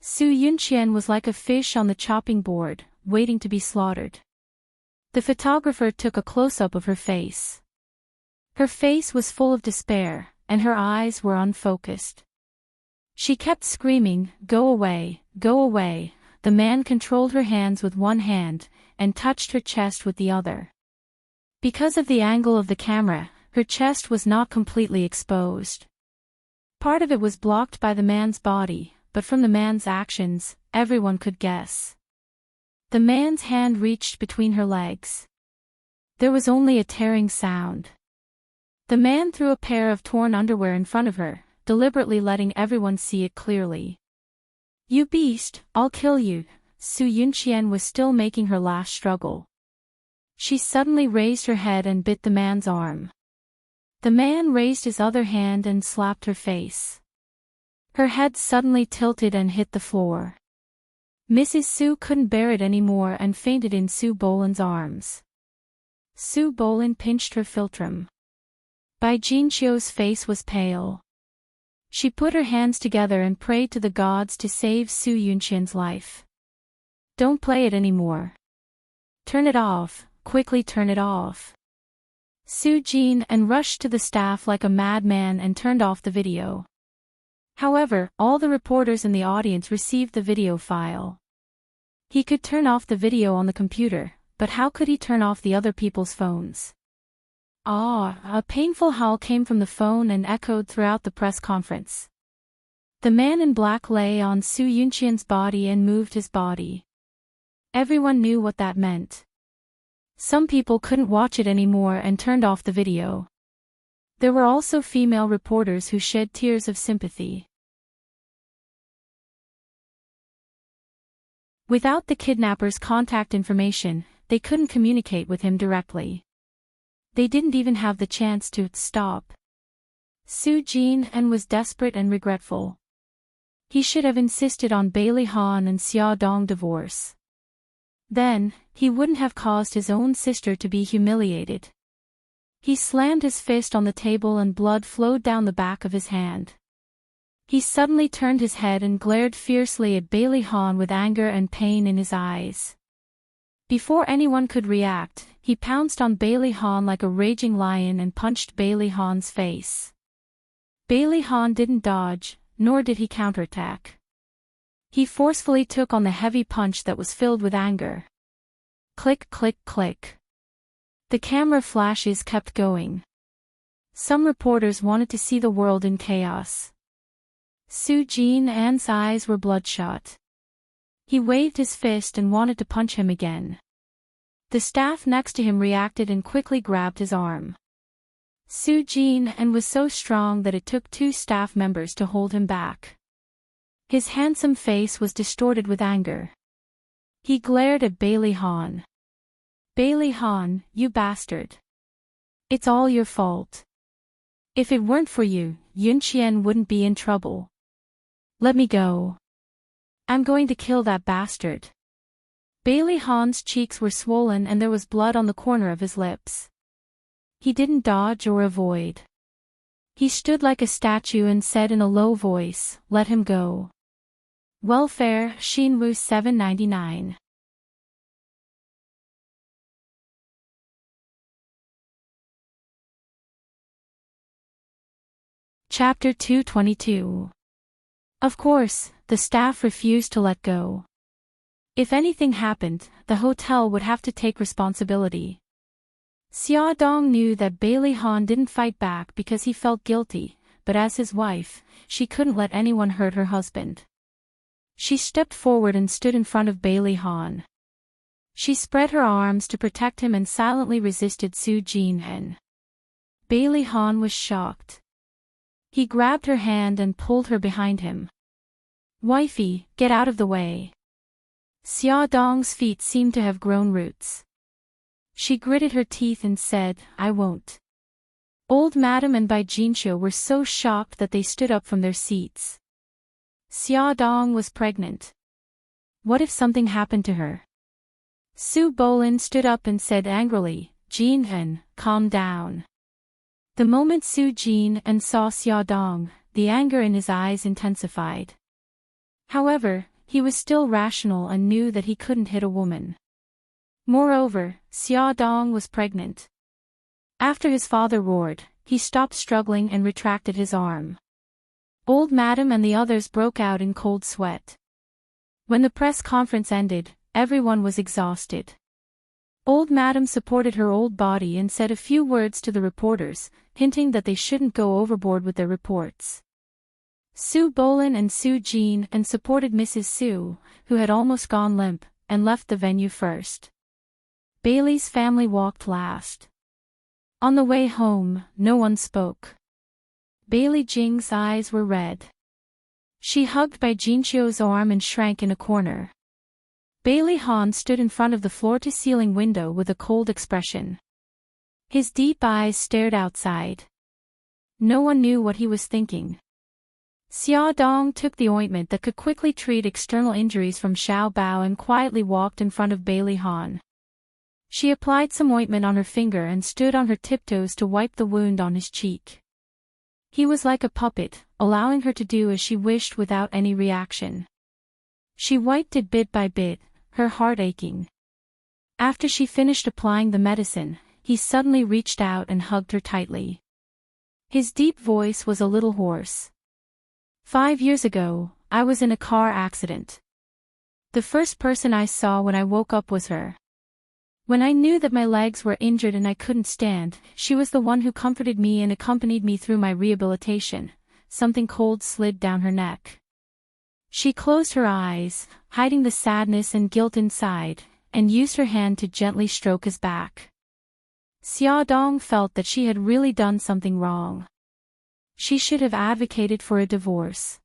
Su Yunqian was like a fish on the chopping board, waiting to be slaughtered. The photographer took a close-up of her face. Her face was full of despair, and her eyes were unfocused. She kept screaming, "Go away, go away." The man controlled her hands with one hand, and touched her chest with the other. Because of the angle of the camera, her chest was not completely exposed. Part of it was blocked by the man's body, but from the man's actions, everyone could guess. The man's hand reached between her legs. There was only a tearing sound. The man threw a pair of torn underwear in front of her, deliberately letting everyone see it clearly. "You beast, I'll kill you." Su Yunqian was still making her last struggle. She suddenly raised her head and bit the man's arm. The man raised his other hand and slapped her face. Her head suddenly tilted and hit the floor. Mrs. Su couldn't bear it anymore and fainted in Su Bolin's arms. Su Bolin pinched her philtrum. Bai Jinqiu's face was pale. She put her hands together and prayed to the gods to save Su Yunqian's life. "Don't play it anymore. Turn it off, quickly turn it off." Su Jin and rushed to the staff like a madman and turned off the video. However, all the reporters in the audience received the video file. He could turn off the video on the computer, but how could he turn off the other people's phones? A painful howl came from the phone and echoed throughout the press conference. The man in black lay on Su Yunqian's body and moved his body. Everyone knew what that meant. Some people couldn't watch it anymore and turned off the video. There were also female reporters who shed tears of sympathy. Without the kidnapper's contact information, they couldn't communicate with him directly. They didn't even have the chance to stop. Su Jin and was desperate and regretful. He should have insisted on Bailey Han and Xia Dong divorce. Then, he wouldn't have caused his own sister to be humiliated. He slammed his fist on the table and blood flowed down the back of his hand. He suddenly turned his head and glared fiercely at Bailey Han with anger and pain in his eyes. Before anyone could react, he pounced on Bailey Han like a raging lion and punched Bailey Han's face. Bailey Han didn't dodge, nor did he counterattack. He forcefully took on the heavy punch that was filled with anger. Click, click, click. The camera flashes kept going. Some reporters wanted to see the world in chaos. Su Jin's eyes were bloodshot. He waved his fist and wanted to punch him again. The staff next to him reacted and quickly grabbed his arm. Su Jin was so strong that it took 2 staff members to hold him back. His handsome face was distorted with anger. He glared at Bailey Han. "Bailey Han, you bastard. It's all your fault. If it weren't for you, Yunqian wouldn't be in trouble. Let me go. I'm going to kill that bastard." Bailey Han's cheeks were swollen and there was blood on the corner of his lips. He didn't dodge or avoid. He stood like a statue and said in a low voice, "Let him go." Welfare, Xinwu 799. Chapter 222. Of course, the staff refused to let go. If anything happened, the hotel would have to take responsibility. Xia Dong knew that Bailey Han didn't fight back because he felt guilty, but as his wife, she couldn't let anyone hurt her husband. She stepped forward and stood in front of Bailey Han. She spread her arms to protect him and silently resisted Su Jin. Bailey Han was shocked. He grabbed her hand and pulled her behind him. "Wifey, get out of the way." Xia Dong's feet seemed to have grown roots. She gritted her teeth and said, "I won't." Old Madam and Bai Jinqiu were so shocked that they stood up from their seats. Xia Dong was pregnant. What if something happened to her? Su Bolin stood up and said angrily, Jin, calm down. The moment Su Jin saw Xia Dong, the anger in his eyes intensified. However, he was still rational and knew that he couldn't hit a woman. Moreover, Xia Dong was pregnant. After his father roared, he stopped struggling and retracted his arm. Old Madam and the others broke out in cold sweat. When the press conference ended, everyone was exhausted. Old Madam supported her old body and said a few words to the reporters, hinting that they shouldn't go overboard with their reports. Su Bolin and Su Jin supported Mrs. Su, who had almost gone limp, and left the venue first. Bailey's family walked last. On the way home, no one spoke. Bailey Jing's eyes were red. She hugged by Jinchio's arm and shrank in a corner. Bailey Han stood in front of the floor-to-ceiling window with a cold expression. His deep eyes stared outside. No one knew what he was thinking. Xia Dong took the ointment that could quickly treat external injuries from Xiao Bao and quietly walked in front of Bailey Han. She applied some ointment on her finger and stood on her tiptoes to wipe the wound on his cheek. He was like a puppet, allowing her to do as she wished without any reaction. She wiped it bit by bit, her heart aching. After she finished applying the medicine, he suddenly reached out and hugged her tightly. His deep voice was a little hoarse. 5 years ago, I was in a car accident. The first person I saw when I woke up was her. When I knew that my legs were injured and I couldn't stand, she was the one who comforted me and accompanied me through my rehabilitation. Something cold slid down her neck. She closed her eyes, hiding the sadness and guilt inside, and used her hand to gently stroke his back. Xia Dong felt that she had really done something wrong. She should have advocated for a divorce.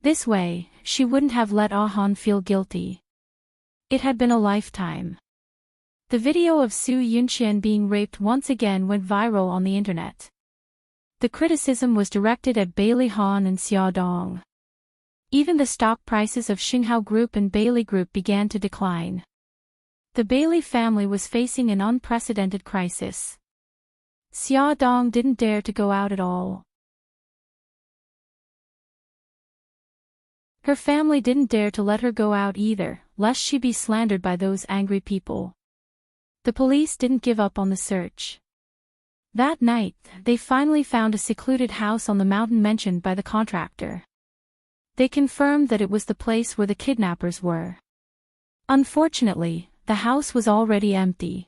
This way, she wouldn't have let Ah Han feel guilty. It had been a lifetime. The video of Su Yunqian being raped once again went viral on the internet. The criticism was directed at Bailey Han and Xia Dong. Even the stock prices of Xinghao Group and Bailey Group began to decline. The Bailey family was facing an unprecedented crisis. Xia Dong didn't dare to go out at all. Her family didn't dare to let her go out either, lest she be slandered by those angry people. The police didn't give up on the search. That night, they finally found a secluded house on the mountain mentioned by the contractor. They confirmed that it was the place where the kidnappers were. Unfortunately, the house was already empty.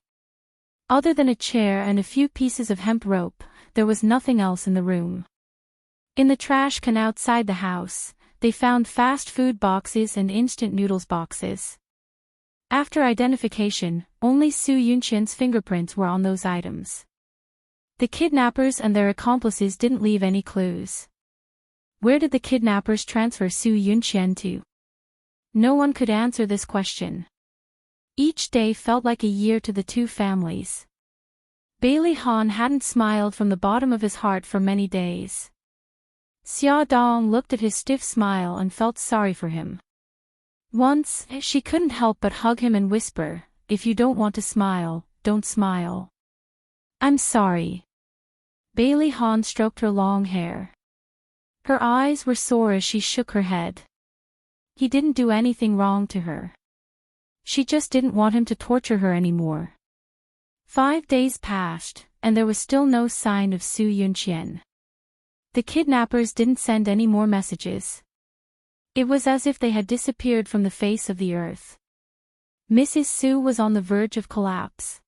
Other than a chair and a few pieces of hemp rope, there was nothing else in the room. In the trash can outside the house, they found fast food boxes and instant noodles boxes. After identification, only Su Yunqian's fingerprints were on those items. The kidnappers and their accomplices didn't leave any clues. Where did the kidnappers transfer Su Yunqian to? No one could answer this question. Each day felt like a year to the two families. Bailey Han hadn't smiled from the bottom of his heart for many days. Xia Dong looked at his stiff smile and felt sorry for him. Once, she couldn't help but hug him and whisper, "If you don't want to smile, don't smile." "I'm sorry." Bailey Han stroked her long hair. Her eyes were sore as she shook her head. He didn't do anything wrong to her. She just didn't want him to torture her anymore. 5 days passed, and there was still no sign of Su Yunqian. The kidnappers didn't send any more messages. It was as if they had disappeared from the face of the earth. Mrs. Su was on the verge of collapse.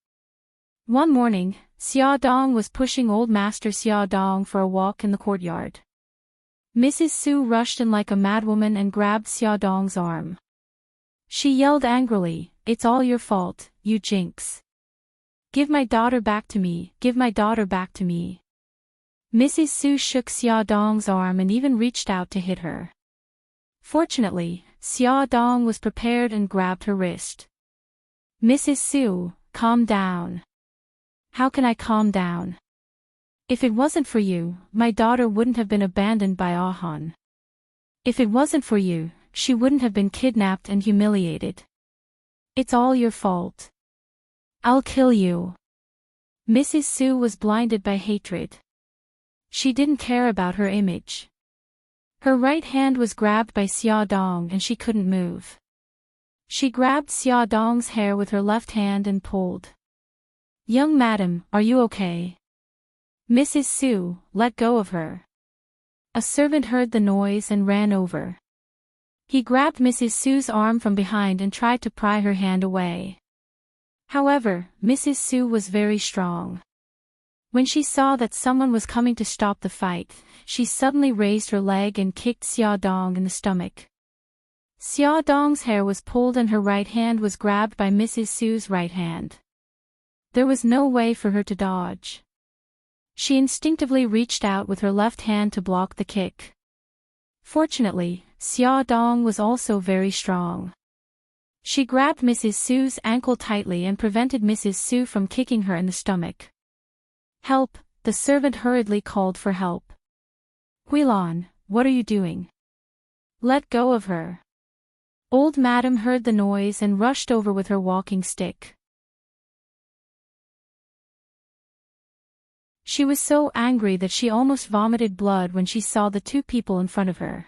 One morning, Xia Dong was pushing old Master Xia Dong for a walk in the courtyard. Mrs. Su rushed in like a madwoman and grabbed Xia Dong's arm. She yelled angrily, "It's all your fault, you jinx. Give my daughter back to me, give my daughter back to me." Mrs. Su shook Xia Dong's arm and even reached out to hit her. Fortunately, Xia Dong was prepared and grabbed her wrist. "Mrs. Su, calm down." "How can I calm down? If it wasn't for you, my daughter wouldn't have been abandoned by Ah Han. If it wasn't for you, she wouldn't have been kidnapped and humiliated. It's all your fault. I'll kill you." Mrs. Su was blinded by hatred. She didn't care about her image. Her right hand was grabbed by Xia Dong and she couldn't move. She grabbed Xia Dong's hair with her left hand and pulled. "Young madam, are you okay?" "Mrs. Su, let go of her." A servant heard the noise and ran over. He grabbed Mrs. Su's arm from behind and tried to pry her hand away. However, Mrs. Su was very strong. When she saw that someone was coming to stop the fight, she suddenly raised her leg and kicked Xia Dong in the stomach. Xia Dong's hair was pulled and her right hand was grabbed by Mrs. Su's right hand. There was no way for her to dodge. She instinctively reached out with her left hand to block the kick. Fortunately, Xia Dong was also very strong. She grabbed Mrs. Su's ankle tightly and prevented Mrs. Su from kicking her in the stomach. "Help!" The servant hurriedly called for help. "Huilan, what are you doing? Let go of her." Old Madam heard the noise and rushed over with her walking stick. She was so angry that she almost vomited blood when she saw the two people in front of her.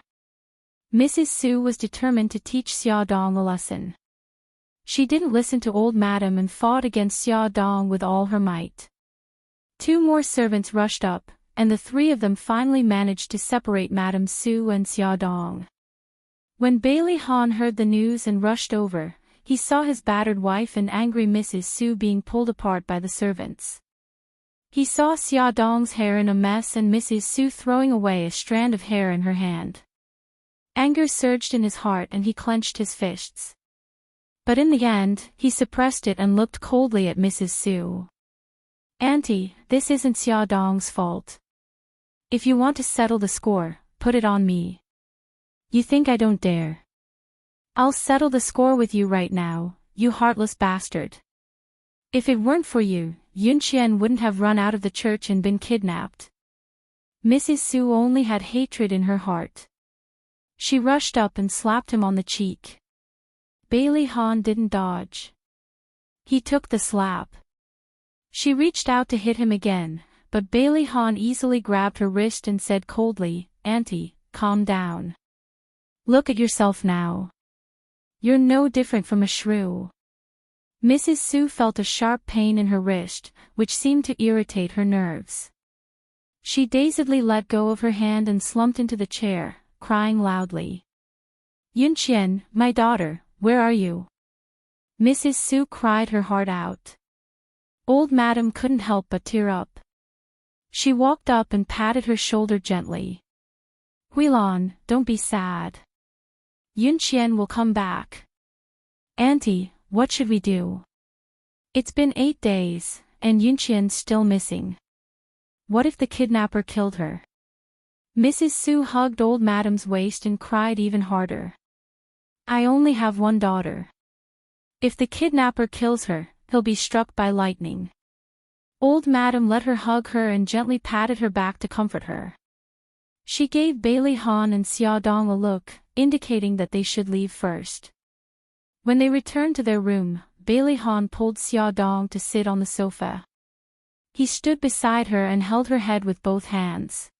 Mrs. Su was determined to teach Xia Dong a lesson. She didn't listen to Old Madam and fought against Xia Dong with all her might. Two more servants rushed up, and the three of them finally managed to separate Madame Su and Xia Dong. When Bailey Han heard the news and rushed over, he saw his battered wife and angry Mrs. Su being pulled apart by the servants. He saw Xia Dong's hair in a mess and Mrs. Su throwing away a strand of hair in her hand. Anger surged in his heart and he clenched his fists. But in the end, he suppressed it and looked coldly at Mrs. Su. "Auntie, this isn't Xia Dong's fault. If you want to settle the score, put it on me. You think I don't dare? I'll settle the score with you right now, you heartless bastard. If it weren't for you, Yunqian wouldn't have run out of the church and been kidnapped." Mrs. Su only had hatred in her heart. She rushed up and slapped him on the cheek. Bailey Han didn't dodge. He took the slap. She reached out to hit him again, but Bailey Han easily grabbed her wrist and said coldly, "Auntie, calm down. Look at yourself now. You're no different from a shrew." Mrs. Su felt a sharp pain in her wrist, which seemed to irritate her nerves. She dazedly let go of her hand and slumped into the chair, crying loudly. "Yunqian, my daughter, where are you?" Mrs. Su cried her heart out. Old Madam couldn't help but tear up. She walked up and patted her shoulder gently. "Huilan, don't be sad. Yunqian will come back." "Auntie, what should we do? It's been 8 days, and Yunqian's still missing. What if the kidnapper killed her?" Mrs. Su hugged Old Madam's waist and cried even harder. "I only have one daughter. If the kidnapper kills her, he'll be struck by lightning." Old Madam let her hug her and gently patted her back to comfort her. She gave Bailey Han and Xia Dong a look, indicating that they should leave first. When they returned to their room, Bailey Han pulled Xia Dong to sit on the sofa. He stood beside her and held her head with both hands.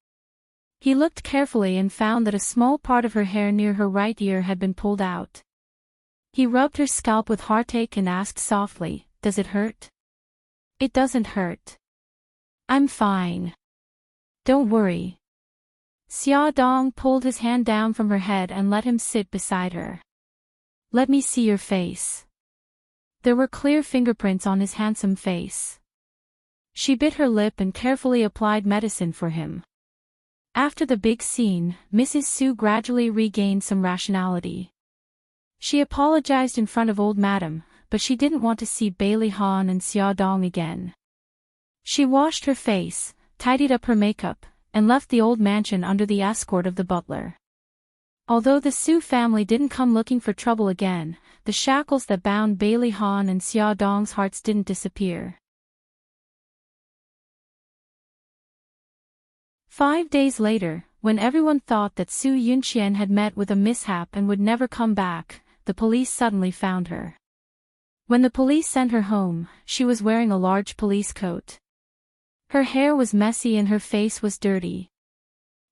He looked carefully and found that a small part of her hair near her right ear had been pulled out. He rubbed her scalp with heartache and asked softly, "Does it hurt?" "It doesn't hurt. I'm fine. Don't worry." Xia Dong pulled his hand down from her head and let him sit beside her. "Let me see your face." There were clear fingerprints on his handsome face. She bit her lip and carefully applied medicine for him. After the big scene, Mrs. Su gradually regained some rationality. She apologized in front of Old Madam, but she didn't want to see Bailey Han and Xia Dong again. She washed her face, tidied up her makeup, and left the old mansion under the escort of the butler. Although the Su family didn't come looking for trouble again, the shackles that bound Bailey Han and Xia Dong's hearts didn't disappear. 5 days later, when everyone thought that Su Yunqian had met with a mishap and would never come back, the police suddenly found her. When the police sent her home, she was wearing a large police coat. Her hair was messy and her face was dirty.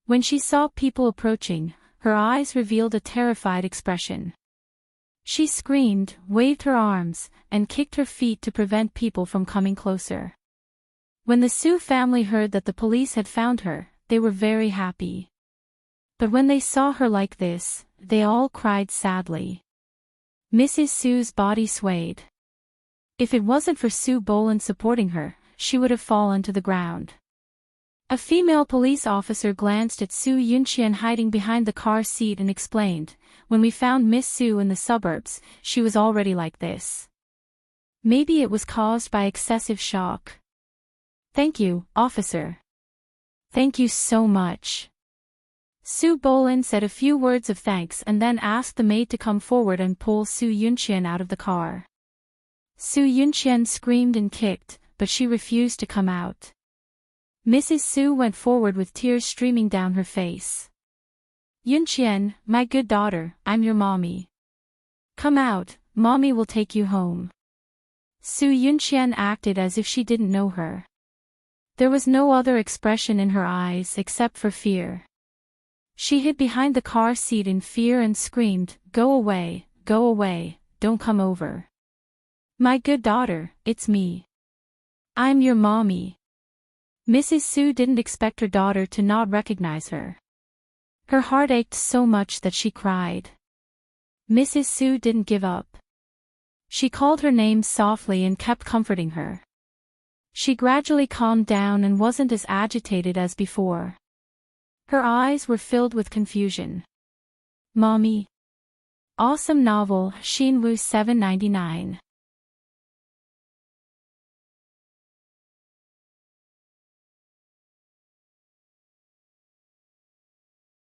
When she saw people approaching, her eyes revealed a terrified expression. She screamed, waved her arms, and kicked her feet to prevent people from coming closer. When the Sue family heard that the police had found her, they were very happy. But when they saw her like this, they all cried sadly. Mrs. Sue's body swayed. If it wasn't for Sue Boland supporting her, she would have fallen to the ground. A female police officer glanced at Sue Yunqian hiding behind the car seat and explained, "When we found Miss Sue in the suburbs, she was already like this. Maybe it was caused by excessive shock." "Thank you, officer. Thank you so much." Sue Boland said a few words of thanks and then asked the maid to come forward and pull Sue Yunqian out of the car. Sue Yunqian screamed and kicked, but she refused to come out. Mrs. Sue went forward with tears streaming down her face. "Yunqian, my good daughter, I'm your mommy. Come out, mommy will take you home." Sue Yunqian acted as if she didn't know her. There was no other expression in her eyes except for fear. She hid behind the car seat in fear and screamed, go away, don't come over. My good daughter, it's me. I'm your mommy." Mrs. Sue didn't expect her daughter to not recognize her. Her heart ached so much that she cried. Mrs. Sue didn't give up. She called her name softly and kept comforting her. She gradually calmed down and wasn't as agitated as before. Her eyes were filled with confusion. Mommy. Awesome novel, Shinwu 799.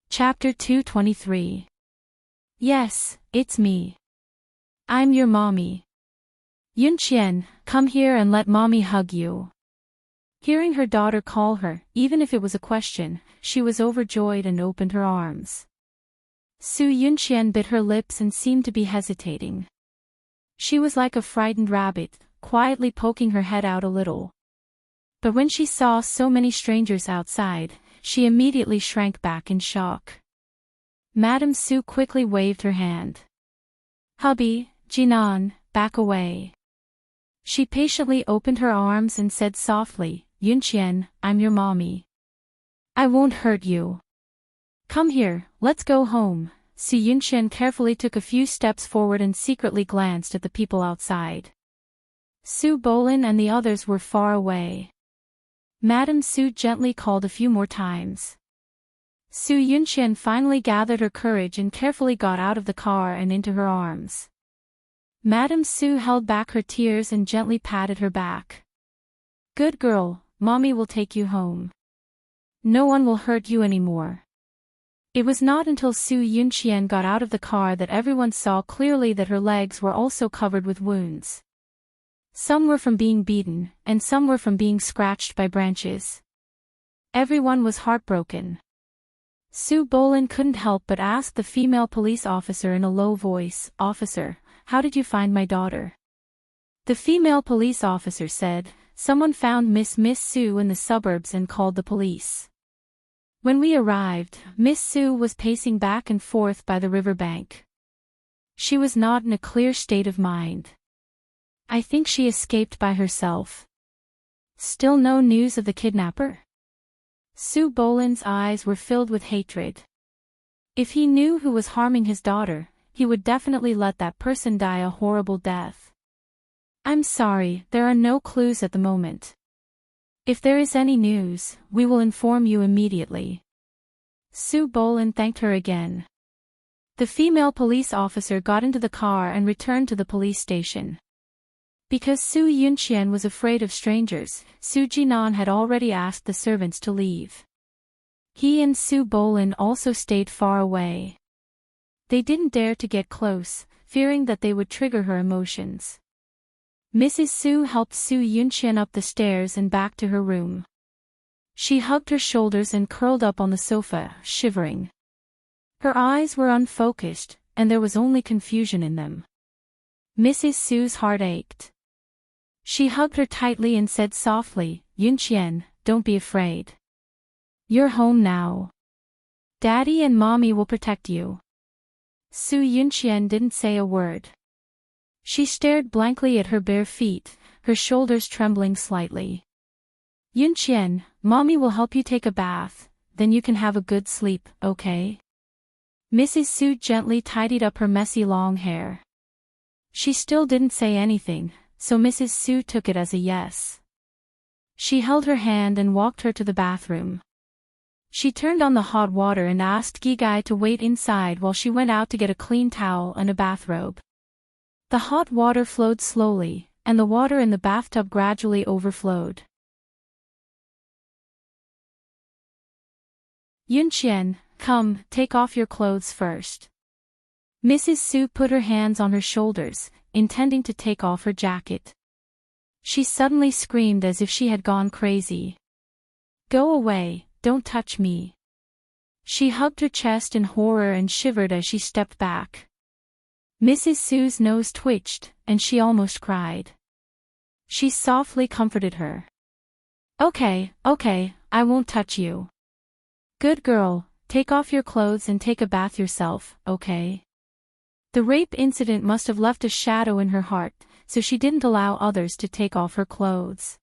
Chapter 223. Yes, it's me. I'm your mommy. Yunqian, come here and let mommy hug you. Hearing her daughter call her, even if it was a question, she was overjoyed and opened her arms. Sue Yunqian bit her lips and seemed to be hesitating. She was like a frightened rabbit, quietly poking her head out a little. But when she saw so many strangers outside, she immediately shrank back in shock. Madame Sue quickly waved her hand. "Hubby, Jinan, back away." She patiently opened her arms and said softly, "Yunqian, I'm your mommy. I won't hurt you. Come here, let's go home." Sue Yunqian carefully took a few steps forward and secretly glanced at the people outside. Sue Boland and the others were far away. Madame Sue gently called a few more times. Sue Yunqian finally gathered her courage and carefully got out of the car and into her arms. Madame Sue held back her tears and gently patted her back. "Good girl, mommy will take you home. No one will hurt you anymore." It was not until Sue Yunqian got out of the car that everyone saw clearly that her legs were also covered with wounds. Some were from being beaten, and some were from being scratched by branches. Everyone was heartbroken. Sue Boland couldn't help but ask the female police officer in a low voice, "Officer, how did you find my daughter?" The female police officer said, "Someone found Miss Sue in the suburbs and called the police. When we arrived, Miss Sue was pacing back and forth by the riverbank. She was not in a clear state of mind. I think she escaped by herself." Still no news of the kidnapper? Sue Boland's eyes were filled with hatred. If he knew who was harming his daughter, he would definitely let that person die a horrible death. "I'm sorry, there are no clues at the moment. If there is any news, we will inform you immediately." Sue Boland thanked her again. The female police officer got into the car and returned to the police station. Because Sue Yunqian was afraid of strangers, Sue Jinan had already asked the servants to leave. He and Sue Boland also stayed far away. They didn't dare to get close, fearing that they would trigger her emotions. Mrs. Sue helped Sue Yunqian up the stairs and back to her room. She hugged her shoulders and curled up on the sofa, shivering. Her eyes were unfocused, and there was only confusion in them. Mrs. Sue's heart ached. She hugged her tightly and said softly, "Yunqian, don't be afraid. You're home now. Daddy and Mommy will protect you. Su Yunqian didn't say a word. She stared blankly at her bare feet, her shoulders trembling slightly. Yunqian, Mommy will help you take a bath, then you can have a good sleep, okay? Mrs. Su gently tidied up her messy long hair. She still didn't say anything, so Mrs. Su took it as a yes. She held her hand and walked her to the bathroom. She turned on the hot water and asked Gigai to wait inside while she went out to get a clean towel and a bathrobe. The hot water flowed slowly, and the water in the bathtub gradually overflowed. Yunqian, come, take off your clothes first. Mrs. Su put her hands on her shoulders, intending to take off her jacket. She suddenly screamed as if she had gone crazy. Go away, don't touch me. She hugged her chest in horror and shivered as she stepped back. Mrs. Su's nose twitched, and she almost cried. She softly comforted her. Okay, I won't touch you. Good girl, take off your clothes and take a bath yourself, okay? The rape incident must have left a shadow in her heart, so she didn't allow others to take off her clothes.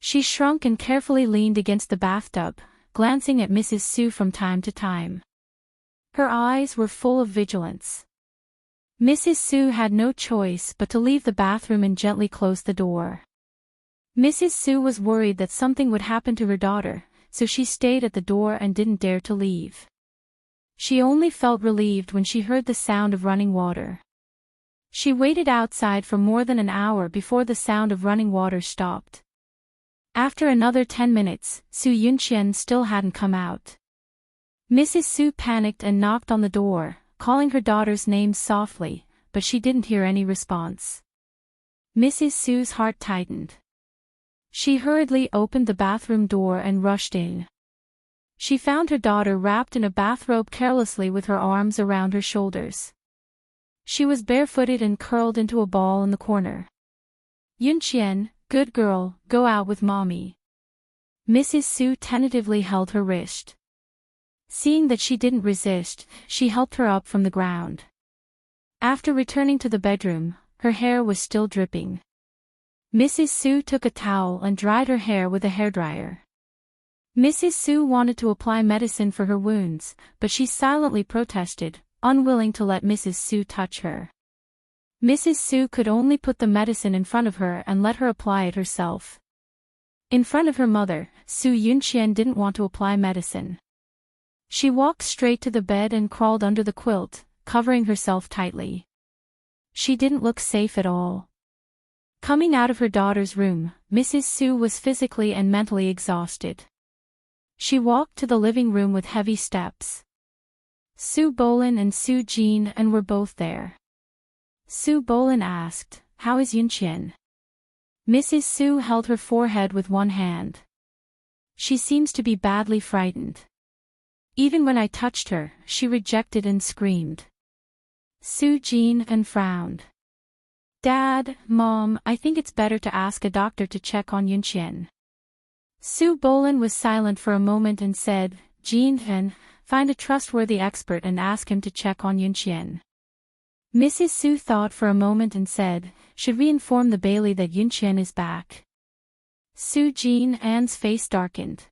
She shrunk and carefully leaned against the bathtub, glancing at Mrs. Su from time to time. Her eyes were full of vigilance. Mrs. Su had no choice but to leave the bathroom and gently close the door. Mrs. Su was worried that something would happen to her daughter, so she stayed at the door and didn't dare to leave. She only felt relieved when she heard the sound of running water. She waited outside for more than an hour before the sound of running water stopped. After another 10 minutes, Su Yunqian still hadn't come out. Mrs. Su panicked and knocked on the door, calling her daughter's name softly, but she didn't hear any response. Mrs. Su's heart tightened. She hurriedly opened the bathroom door and rushed in. She found her daughter wrapped in a bathrobe carelessly with her arms around her shoulders. She was barefooted and curled into a ball in the corner. Yunqian, good girl, go out with Mommy. Mrs. Su tentatively held her wrist. Seeing that she didn't resist, she helped her up from the ground. After returning to the bedroom, her hair was still dripping. Mrs. Su took a towel and dried her hair with a hairdryer. Mrs. Su wanted to apply medicine for her wounds, but she silently protested, unwilling to let Mrs. Su touch her. Mrs. Su could only put the medicine in front of her and let her apply it herself. In front of her mother, Su Yunqian didn't want to apply medicine. She walked straight to the bed and crawled under the quilt, covering herself tightly. She didn't look safe at all. Coming out of her daughter's room, Mrs. Su was physically and mentally exhausted. She walked to the living room with heavy steps. Su Bolin and Su Jin were both there. Su Bolin asked, "How is Yunqian?" Mrs. Su held her forehead with one hand. "She seems to be badly frightened. Even when I touched her, she rejected and screamed." Su Jin frowned. "Dad, Mom, I think it's better to ask a doctor to check on Yunqian." Su Bolin was silent for a moment and said, "Jin, find a trustworthy expert and ask him to check on Yunqian." Mrs. Su thought for a moment and said, "Should we inform the Bailey that Yunqian is back?" Su Jin's face darkened.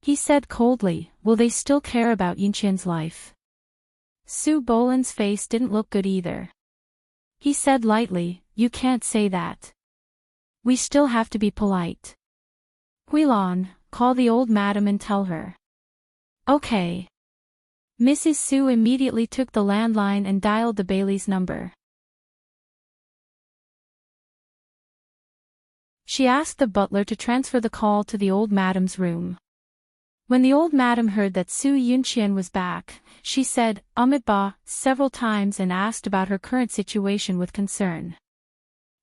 He said coldly, "Will they still care about Yunqian's life?" Su Bolin's face didn't look good either. He said lightly, "You can't say that. We still have to be polite. Huilan, call the old madam and tell her." "Okay." Mrs. Su immediately took the landline and dialed the Bailey's number. She asked the butler to transfer the call to the old madam's room. When the old madam heard that Su Yunqian was back, she said, "Ba," several times and asked about her current situation with concern.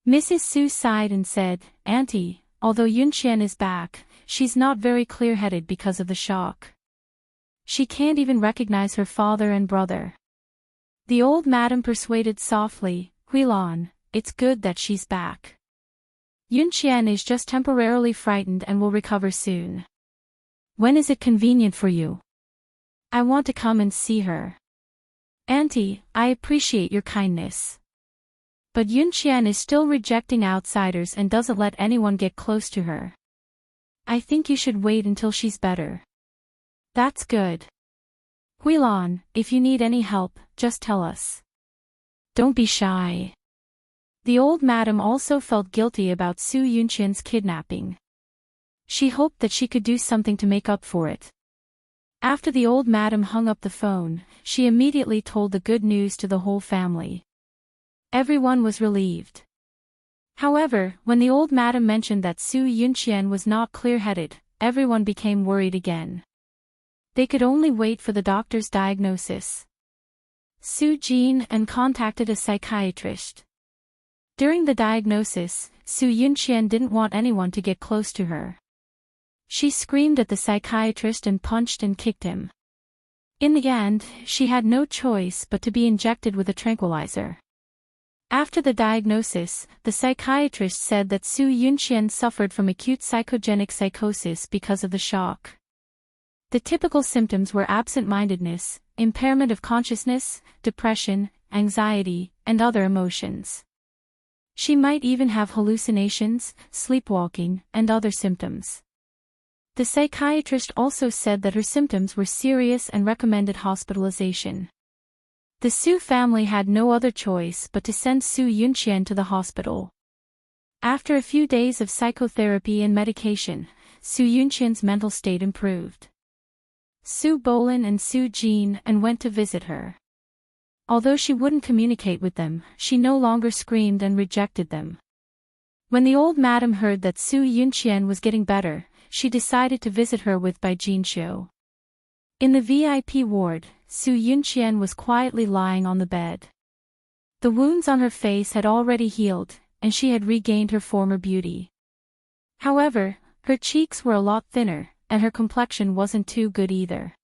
Mrs. Su sighed and said, "Auntie, although Yunqian is back, she's not very clear-headed because of the shock. She can't even recognize her father and brother." The old madam persuaded softly, "Huilan, it's good that she's back. Yunqian is just temporarily frightened and will recover soon. When is it convenient for you? I want to come and see her. Auntie, I appreciate your kindness. But Yunqian is still rejecting outsiders and doesn't let anyone get close to her. I think you should wait until she's better. That's good. Huilan, if you need any help, just tell us. Don't be shy. The old madam also felt guilty about Su Yunqian's kidnapping. She hoped that she could do something to make up for it. After the old madam hung up the phone, she immediately told the good news to the whole family. Everyone was relieved. However, when the old madam mentioned that Su Yunqian was not clear-headed, everyone became worried again. They could only wait for the doctor's diagnosis. Su Jin and contacted a psychiatrist. During the diagnosis, Su Yunqian didn't want anyone to get close to her. She screamed at the psychiatrist and punched and kicked him. In the end, she had no choice but to be injected with a tranquilizer. After the diagnosis, the psychiatrist said that Su Yunqian suffered from acute psychogenic psychosis because of the shock. The typical symptoms were absent-mindedness, impairment of consciousness, depression, anxiety, and other emotions. She might even have hallucinations, sleepwalking, and other symptoms. The psychiatrist also said that her symptoms were serious and recommended hospitalization. The Su family had no other choice but to send Su Yunqian to the hospital. After a few days of psychotherapy and medication, Su Yunqian's mental state improved. Su Bolin and Su Jin and went to visit her. Although she wouldn't communicate with them, she no longer screamed and rejected them. When the old madam heard that Su Yunqian was getting better, she decided to visit her with Bai Jinqiu. In the VIP ward, Su Yunqian was quietly lying on the bed. The wounds on her face had already healed, and she had regained her former beauty. However, her cheeks were a lot thinner, and her complexion wasn't too good either.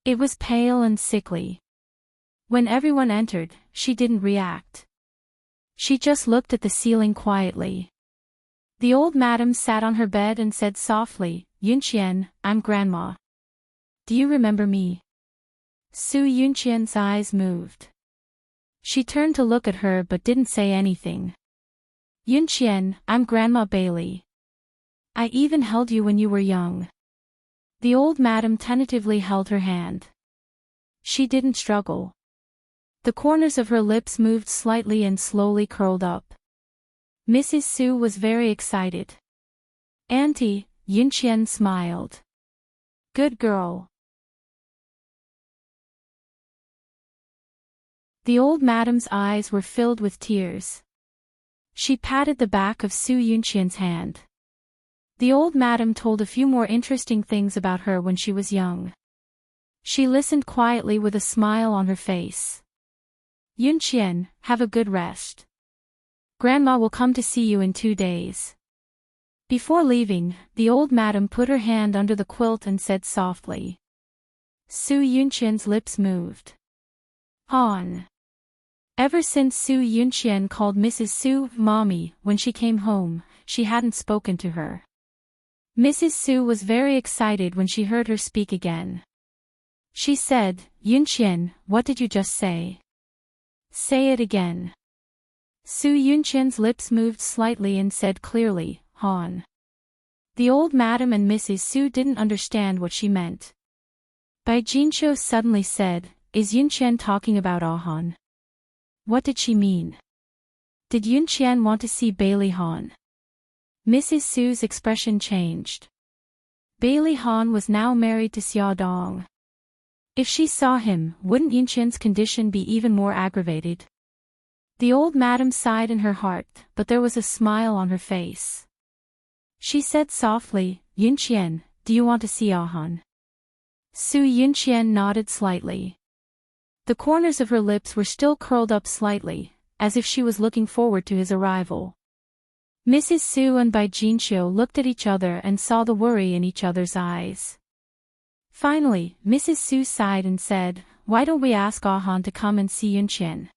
It was pale and sickly. When everyone entered, she didn't react. She just looked at the ceiling quietly. The old madam sat on her bed and said softly, "Yunqian, I'm Grandma. Do you remember me?" Su Yunqian's eyes moved. She turned to look at her but didn't say anything. "Yunqian, I'm Grandma Bailey. I even held you when you were young." The old madam tentatively held her hand. She didn't struggle. The corners of her lips moved slightly and slowly curled up. Mrs. Su was very excited. "Auntie," Yunqian smiled. "Good girl." The old madam's eyes were filled with tears. She patted the back of Su Yunqian's hand. The old madam told a few more interesting things about her when she was young. She listened quietly with a smile on her face. "Yunqian, have a good rest. Grandma will come to see you in 2 days." Before leaving, the old madam put her hand under the quilt and said softly. Su Yunqian's lips moved. Han. Ever since Su Yunqian called Mrs. Su Mommy when she came home, she hadn't spoken to her. Mrs. Su was very excited when she heard her speak again. She said, "Yunqian, what did you just say? Say it again." Su Yunqian's lips moved slightly and said clearly, "Han." The old madam and Mrs. Su didn't understand what she meant. Bai Jinqiu suddenly said, "Is Yunqian talking about Han? What did she mean? Did Yunqian want to see Bailey Han?" Mrs. Su's expression changed. Bailey Han was now married to Xia Dong. If she saw him, wouldn't Yunqian's condition be even more aggravated? The old madam sighed in her heart, but there was a smile on her face. She said softly, "Yunqian, do you want to see Han?" Su Yunqian nodded slightly. The corners of her lips were still curled up slightly, as if she was looking forward to his arrival. Mrs. Su and Bai Jinqiu looked at each other and saw the worry in each other's eyes. Finally, Mrs. Su sighed and said, "Why don't we ask Han to come and see Yunqian?"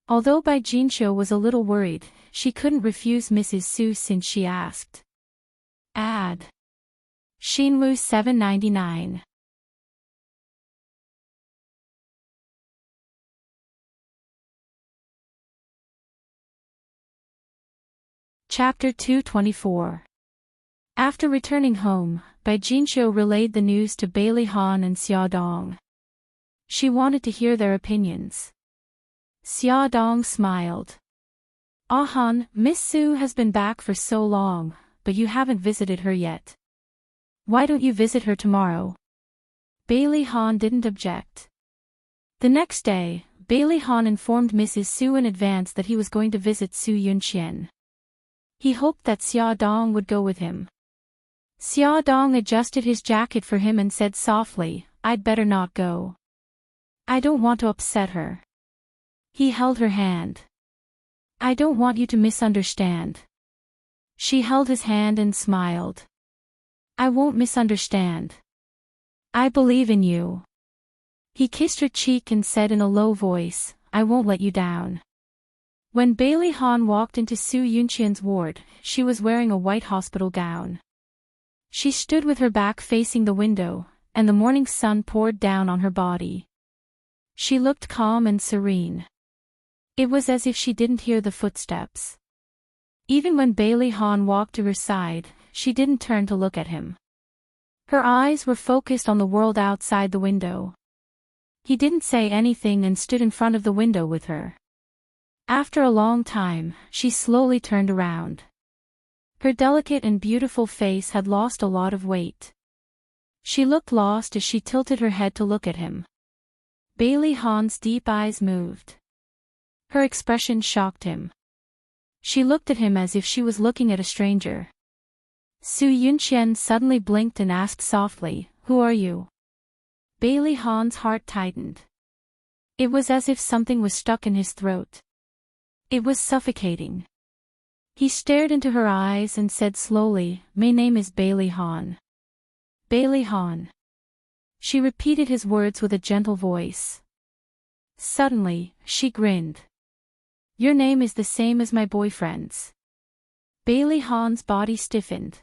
Although Bai Jinqiu was a little worried, she couldn't refuse Mrs. Su since she asked. Ad. Shinwoo 799. Chapter 224. After returning home, Bai Jinxiu relayed the news to Bailey Han and Xia Dong. She wanted to hear their opinions. Xia Dong smiled. Ah Han, Miss Su has been back for so long, but you haven't visited her yet. Why don't you visit her tomorrow? Bailey Han didn't object. The next day, Bailey Han informed Mrs. Su in advance that he was going to visit Su Yunqian. He hoped that Xia Dong would go with him. Xia Dong adjusted his jacket for him and said softly, I'd better not go. I don't want to upset her. He held her hand. I don't want you to misunderstand. She held his hand and smiled. I won't misunderstand. I believe in you. He kissed her cheek and said in a low voice, I won't let you down. When Bailey Han walked into Su Yunqian's ward, she was wearing a white hospital gown. She stood with her back facing the window, and the morning sun poured down on her body. She looked calm and serene. It was as if she didn't hear the footsteps. Even when Bailey Han walked to her side, she didn't turn to look at him. Her eyes were focused on the world outside the window. He didn't say anything and stood in front of the window with her. After a long time, she slowly turned around. Her delicate and beautiful face had lost a lot of weight. She looked lost as she tilted her head to look at him. Bailey Han's deep eyes moved. Her expression shocked him. She looked at him as if she was looking at a stranger. Su Yunqian suddenly blinked and asked softly, Who are you? Bailey Han's heart tightened. It was as if something was stuck in his throat. It was suffocating. He stared into her eyes and said slowly, My name is Bailey Han. Bailey Han. She repeated his words with a gentle voice. Suddenly, she grinned. Your name is the same as my boyfriend's. Bailey Han's body stiffened.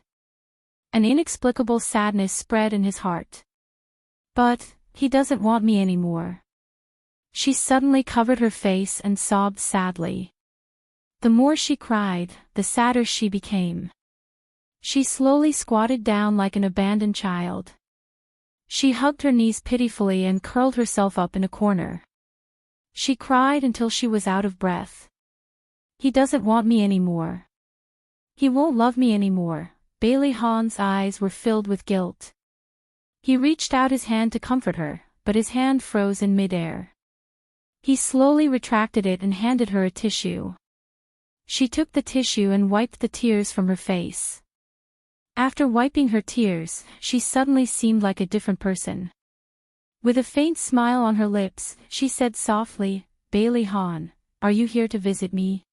An inexplicable sadness spread in his heart. But, he doesn't want me anymore. She suddenly covered her face and sobbed sadly. The more she cried, the sadder she became. She slowly squatted down like an abandoned child. She hugged her knees pitifully and curled herself up in a corner. She cried until she was out of breath. He doesn't want me anymore. He won't love me anymore. Bailey Han's eyes were filled with guilt. He reached out his hand to comfort her, but his hand froze in midair. He slowly retracted it and handed her a tissue. She took the tissue and wiped the tears from her face. After wiping her tears, she suddenly seemed like a different person. With a faint smile on her lips, she said softly, Bailey Han, are you here to visit me?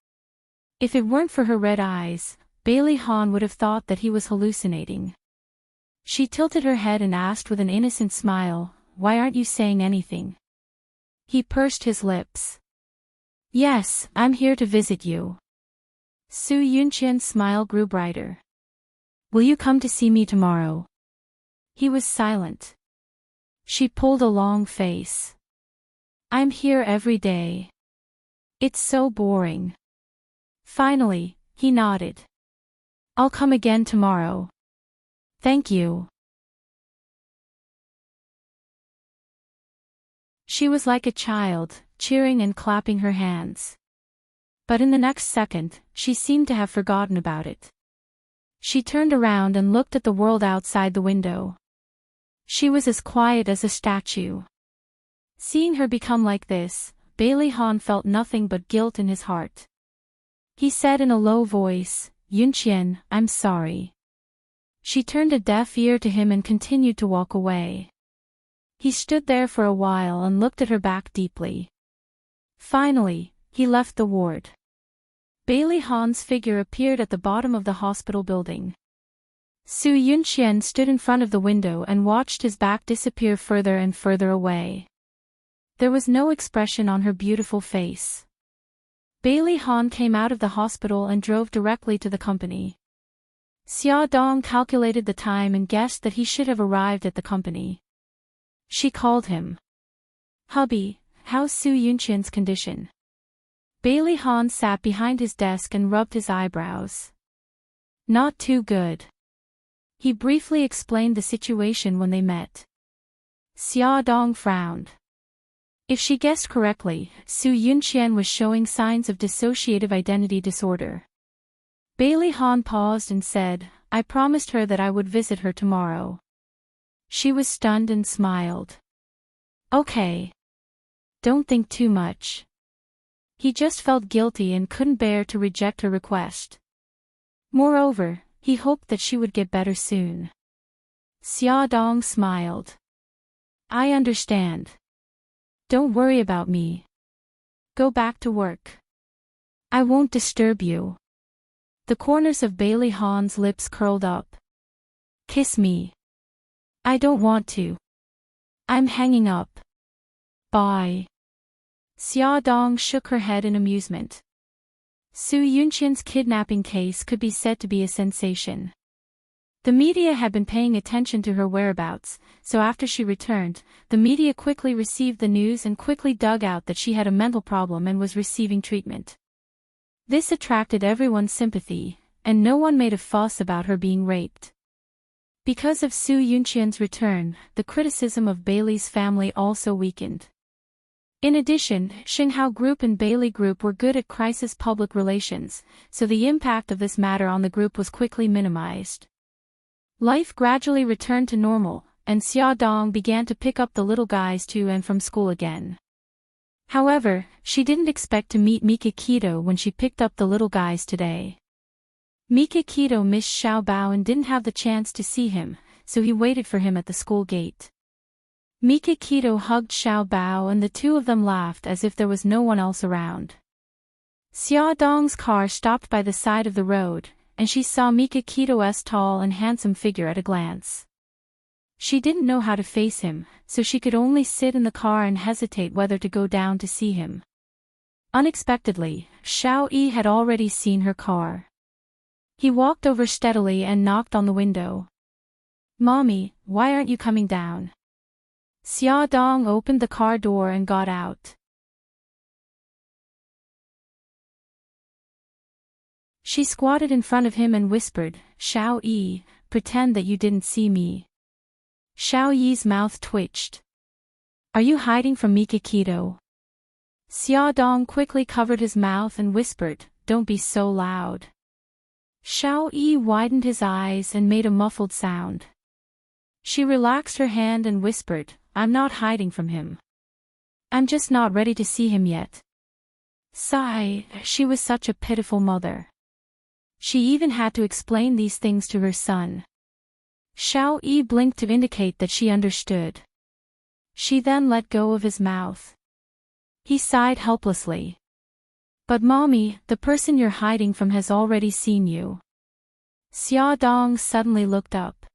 If it weren't for her red eyes, Bailey Han would have thought that he was hallucinating. She tilted her head and asked with an innocent smile, Why aren't you saying anything? He pursed his lips. Yes, I'm here to visit you. Su Yunqian's smile grew brighter. Will you come to see me tomorrow? He was silent. She pulled a long face. I'm here every day. It's so boring. Finally, he nodded. I'll come again tomorrow. Thank you. She was like a child, cheering and clapping her hands. But in the next second, she seemed to have forgotten about it. She turned around and looked at the world outside the window. She was as quiet as a statue. Seeing her become like this, Bailey Han felt nothing but guilt in his heart. He said in a low voice, Yunqian, I'm sorry. She turned a deaf ear to him and continued to walk away. He stood there for a while and looked at her back deeply. Finally, he left the ward. Bailey Han's figure appeared at the bottom of the hospital building. Su Yunqian stood in front of the window and watched his back disappear further and further away. There was no expression on her beautiful face. Bailey Han came out of the hospital and drove directly to the company. Xia Dong calculated the time and guessed that he should have arrived at the company. She called him. "Hubby, how's Su Yunqian's condition?" Bailey Han sat behind his desk and rubbed his eyebrows. "Not too good." He briefly explained the situation when they met. Xia Dong frowned. If she guessed correctly, Su Yunqian was showing signs of dissociative identity disorder. Bailey Han paused and said, "I promised her that I would visit her tomorrow." She was stunned and smiled. "Okay. Don't think too much." He just felt guilty and couldn't bear to reject her request. Moreover, he hoped that she would get better soon. Xia Dong smiled. "I understand. Don't worry about me. Go back to work. I won't disturb you." The corners of Bailey Han's lips curled up. "Kiss me." "I don't want to. I'm hanging up. Bye." Xia Dong shook her head in amusement. Su Yunqian's kidnapping case could be said to be a sensation. The media had been paying attention to her whereabouts, so after she returned, the media quickly received the news and quickly dug out that she had a mental problem and was receiving treatment. This attracted everyone's sympathy, and no one made a fuss about her being raped. Because of Su Yunqian's return, the criticism of Bailey's family also weakened. In addition, Xinghao Group and Bailey Group were good at crisis public relations, so the impact of this matter on the group was quickly minimized. Life gradually returned to normal, and Xia Dong began to pick up the little guys to and from school again. However, she didn't expect to meet Mika Keto when she picked up the little guys today. Mika Keto missed Xiao Bao and didn't have the chance to see him, so he waited for him at the school gate. Mika Keto hugged Xiao Bao and the two of them laughed as if there was no one else around. Xia Dong's car stopped by the side of the road, and she saw Mika Keto's tall and handsome figure at a glance. She didn't know how to face him, so she could only sit in the car and hesitate whether to go down to see him. Unexpectedly, Xiao Yi had already seen her car. He walked over steadily and knocked on the window. "Mommy, why aren't you coming down?" Xia Dong opened the car door and got out. She squatted in front of him and whispered, "Xiao Yi, pretend that you didn't see me." Xiao Yi's mouth twitched. "Are you hiding from Mika Keto?" Xia Dong quickly covered his mouth and whispered, "Don't be so loud." Xiao Yi widened his eyes and made a muffled sound. She relaxed her hand and whispered, "I'm not hiding from him. I'm just not ready to see him yet." Sigh, she was such a pitiful mother. She even had to explain these things to her son. Xiao Yi blinked to indicate that she understood. She then let go of his mouth. He sighed helplessly. "But mommy, the person you're hiding from has already seen you." Xia Dong suddenly looked up.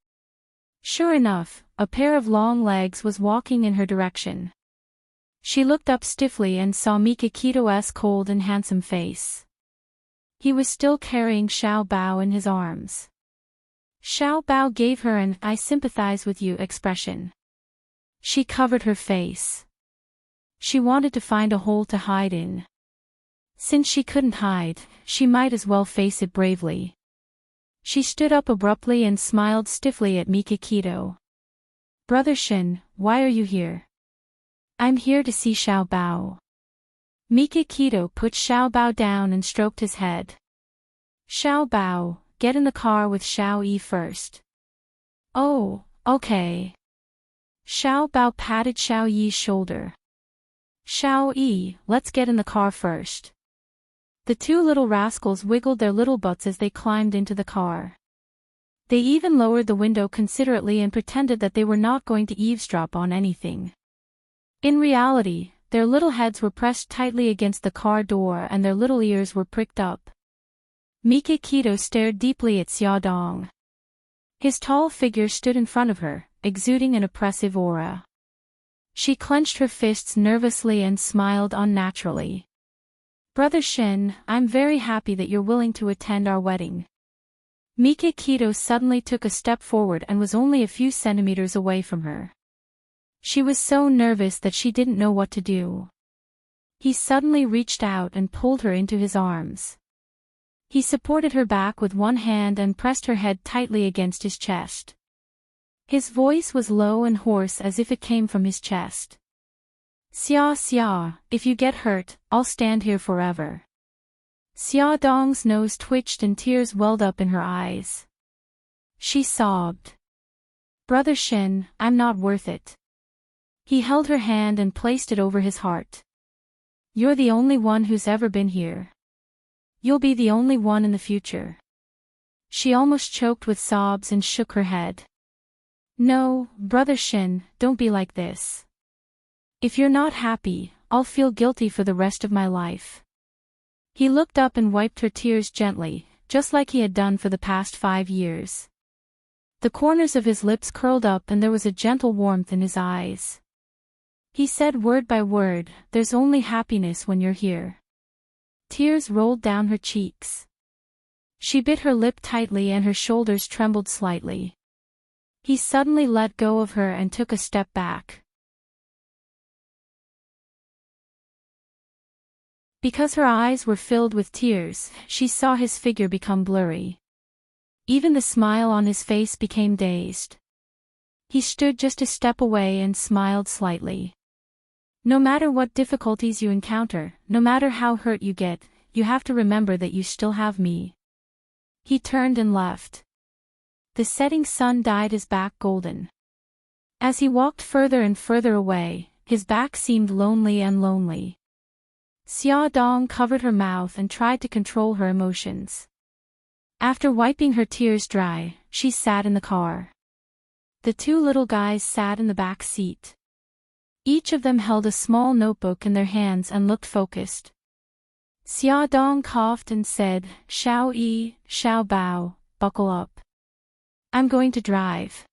Sure enough, a pair of long legs was walking in her direction. She looked up stiffly and saw Mika Keto's cold and handsome face. He was still carrying Xiao Bao in his arms. Xiao Bao gave her an "I sympathize with you" expression. She covered her face. She wanted to find a hole to hide in. Since she couldn't hide, she might as well face it bravely. She stood up abruptly and smiled stiffly at Mika Keto. "Brother Shin, why are you here?" "I'm here to see Xiao Bao." Mika Keto put Xiao Bao down and stroked his head. "Xiao Bao, get in the car with Xiao Yi first." "Oh, okay." Xiao Bao patted Xiao Yi's shoulder. "Xiao Yi, let's get in the car first." The two little rascals wiggled their little butts as they climbed into the car. They even lowered the window considerately and pretended that they were not going to eavesdrop on anything. In reality, their little heads were pressed tightly against the car door and their little ears were pricked up. Mika Keto stared deeply at Xia Dong. His tall figure stood in front of her, exuding an oppressive aura. She clenched her fists nervously and smiled unnaturally. Brother Shin, I'm very happy that you're willing to attend our wedding. Mikakito suddenly took a step forward and was only a few centimeters away from her. She was so nervous that she didn't know what to do. He suddenly reached out and pulled her into his arms. He supported her back with one hand and pressed her head tightly against his chest. His voice was low and hoarse as if it came from his chest. Xia Xia, if you get hurt, I'll stand here forever. Xia Dong's nose twitched and tears welled up in her eyes. She sobbed. Brother Shin, I'm not worth it. He held her hand and placed it over his heart. You're the only one who's ever been here. You'll be the only one in the future. She almost choked with sobs and shook her head. No, Brother Shin, don't be like this. If you're not happy, I'll feel guilty for the rest of my life. He looked up and wiped her tears gently, just like he had done for the past 5 years. The corners of his lips curled up and there was a gentle warmth in his eyes. He said word by word, there's only happiness when you're here. Tears rolled down her cheeks. She bit her lip tightly and her shoulders trembled slightly. He suddenly let go of her and took a step back. Because her eyes were filled with tears, she saw his figure become blurry. Even the smile on his face became dazed. He stood just a step away and smiled slightly. No matter what difficulties you encounter, no matter how hurt you get, you have to remember that you still have me. He turned and left. The setting sun dyed his back golden. As he walked further and further away, his back seemed lonely and lonely. Xia Dong covered her mouth and tried to control her emotions. After wiping her tears dry, she sat in the car. The 2 little guys sat in the back seat. Each of them held a small notebook in their hands and looked focused. Xia Dong coughed and said, Xiao Yi, Xiao Bao, buckle up. I'm going to drive.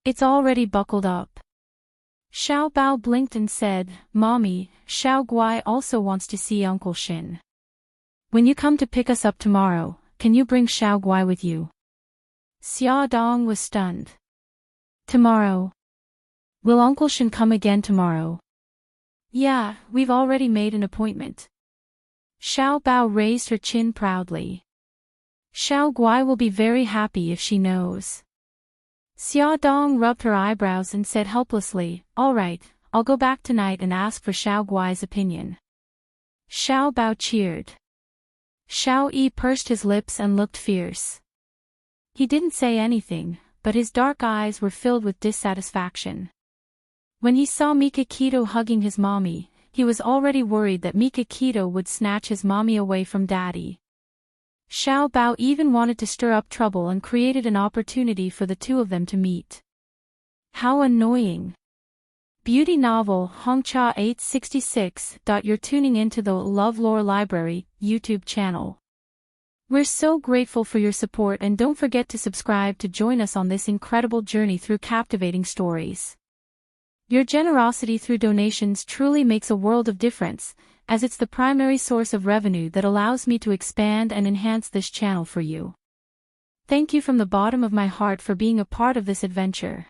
It's already buckled up. Xiao Bao blinked and said, Mommy, Xiao Guai also wants to see Uncle Shin. When you come to pick us up tomorrow, can you bring Xiao Guai with you? Xia Dong was stunned. Tomorrow? Will Uncle Shin come again tomorrow? Yeah, we've already made an appointment. Xiao Bao raised her chin proudly. Xiao Guai will be very happy if she knows. Xia Dong rubbed her eyebrows and said helplessly, All right, I'll go back tonight and ask for Xiao Guai's opinion. Xiao Bao cheered. Xiao Yi pursed his lips and looked fierce. He didn't say anything, but his dark eyes were filled with dissatisfaction. When he saw Mikakito hugging his mommy, he was already worried that Mikakito would snatch his mommy away from daddy. Xiao Bao even wanted to stir up trouble and created an opportunity for the 2 of them to meet. How annoying. Beauty novel Hongcha 866. You're tuning into the LoveLore Library YouTube channel. We're so grateful for your support and don't forget to subscribe to join us on this incredible journey through captivating stories. Your generosity through donations truly makes a world of difference, as it's the primary source of revenue that allows me to expand and enhance this channel for you. Thank you from the bottom of my heart for being a part of this adventure.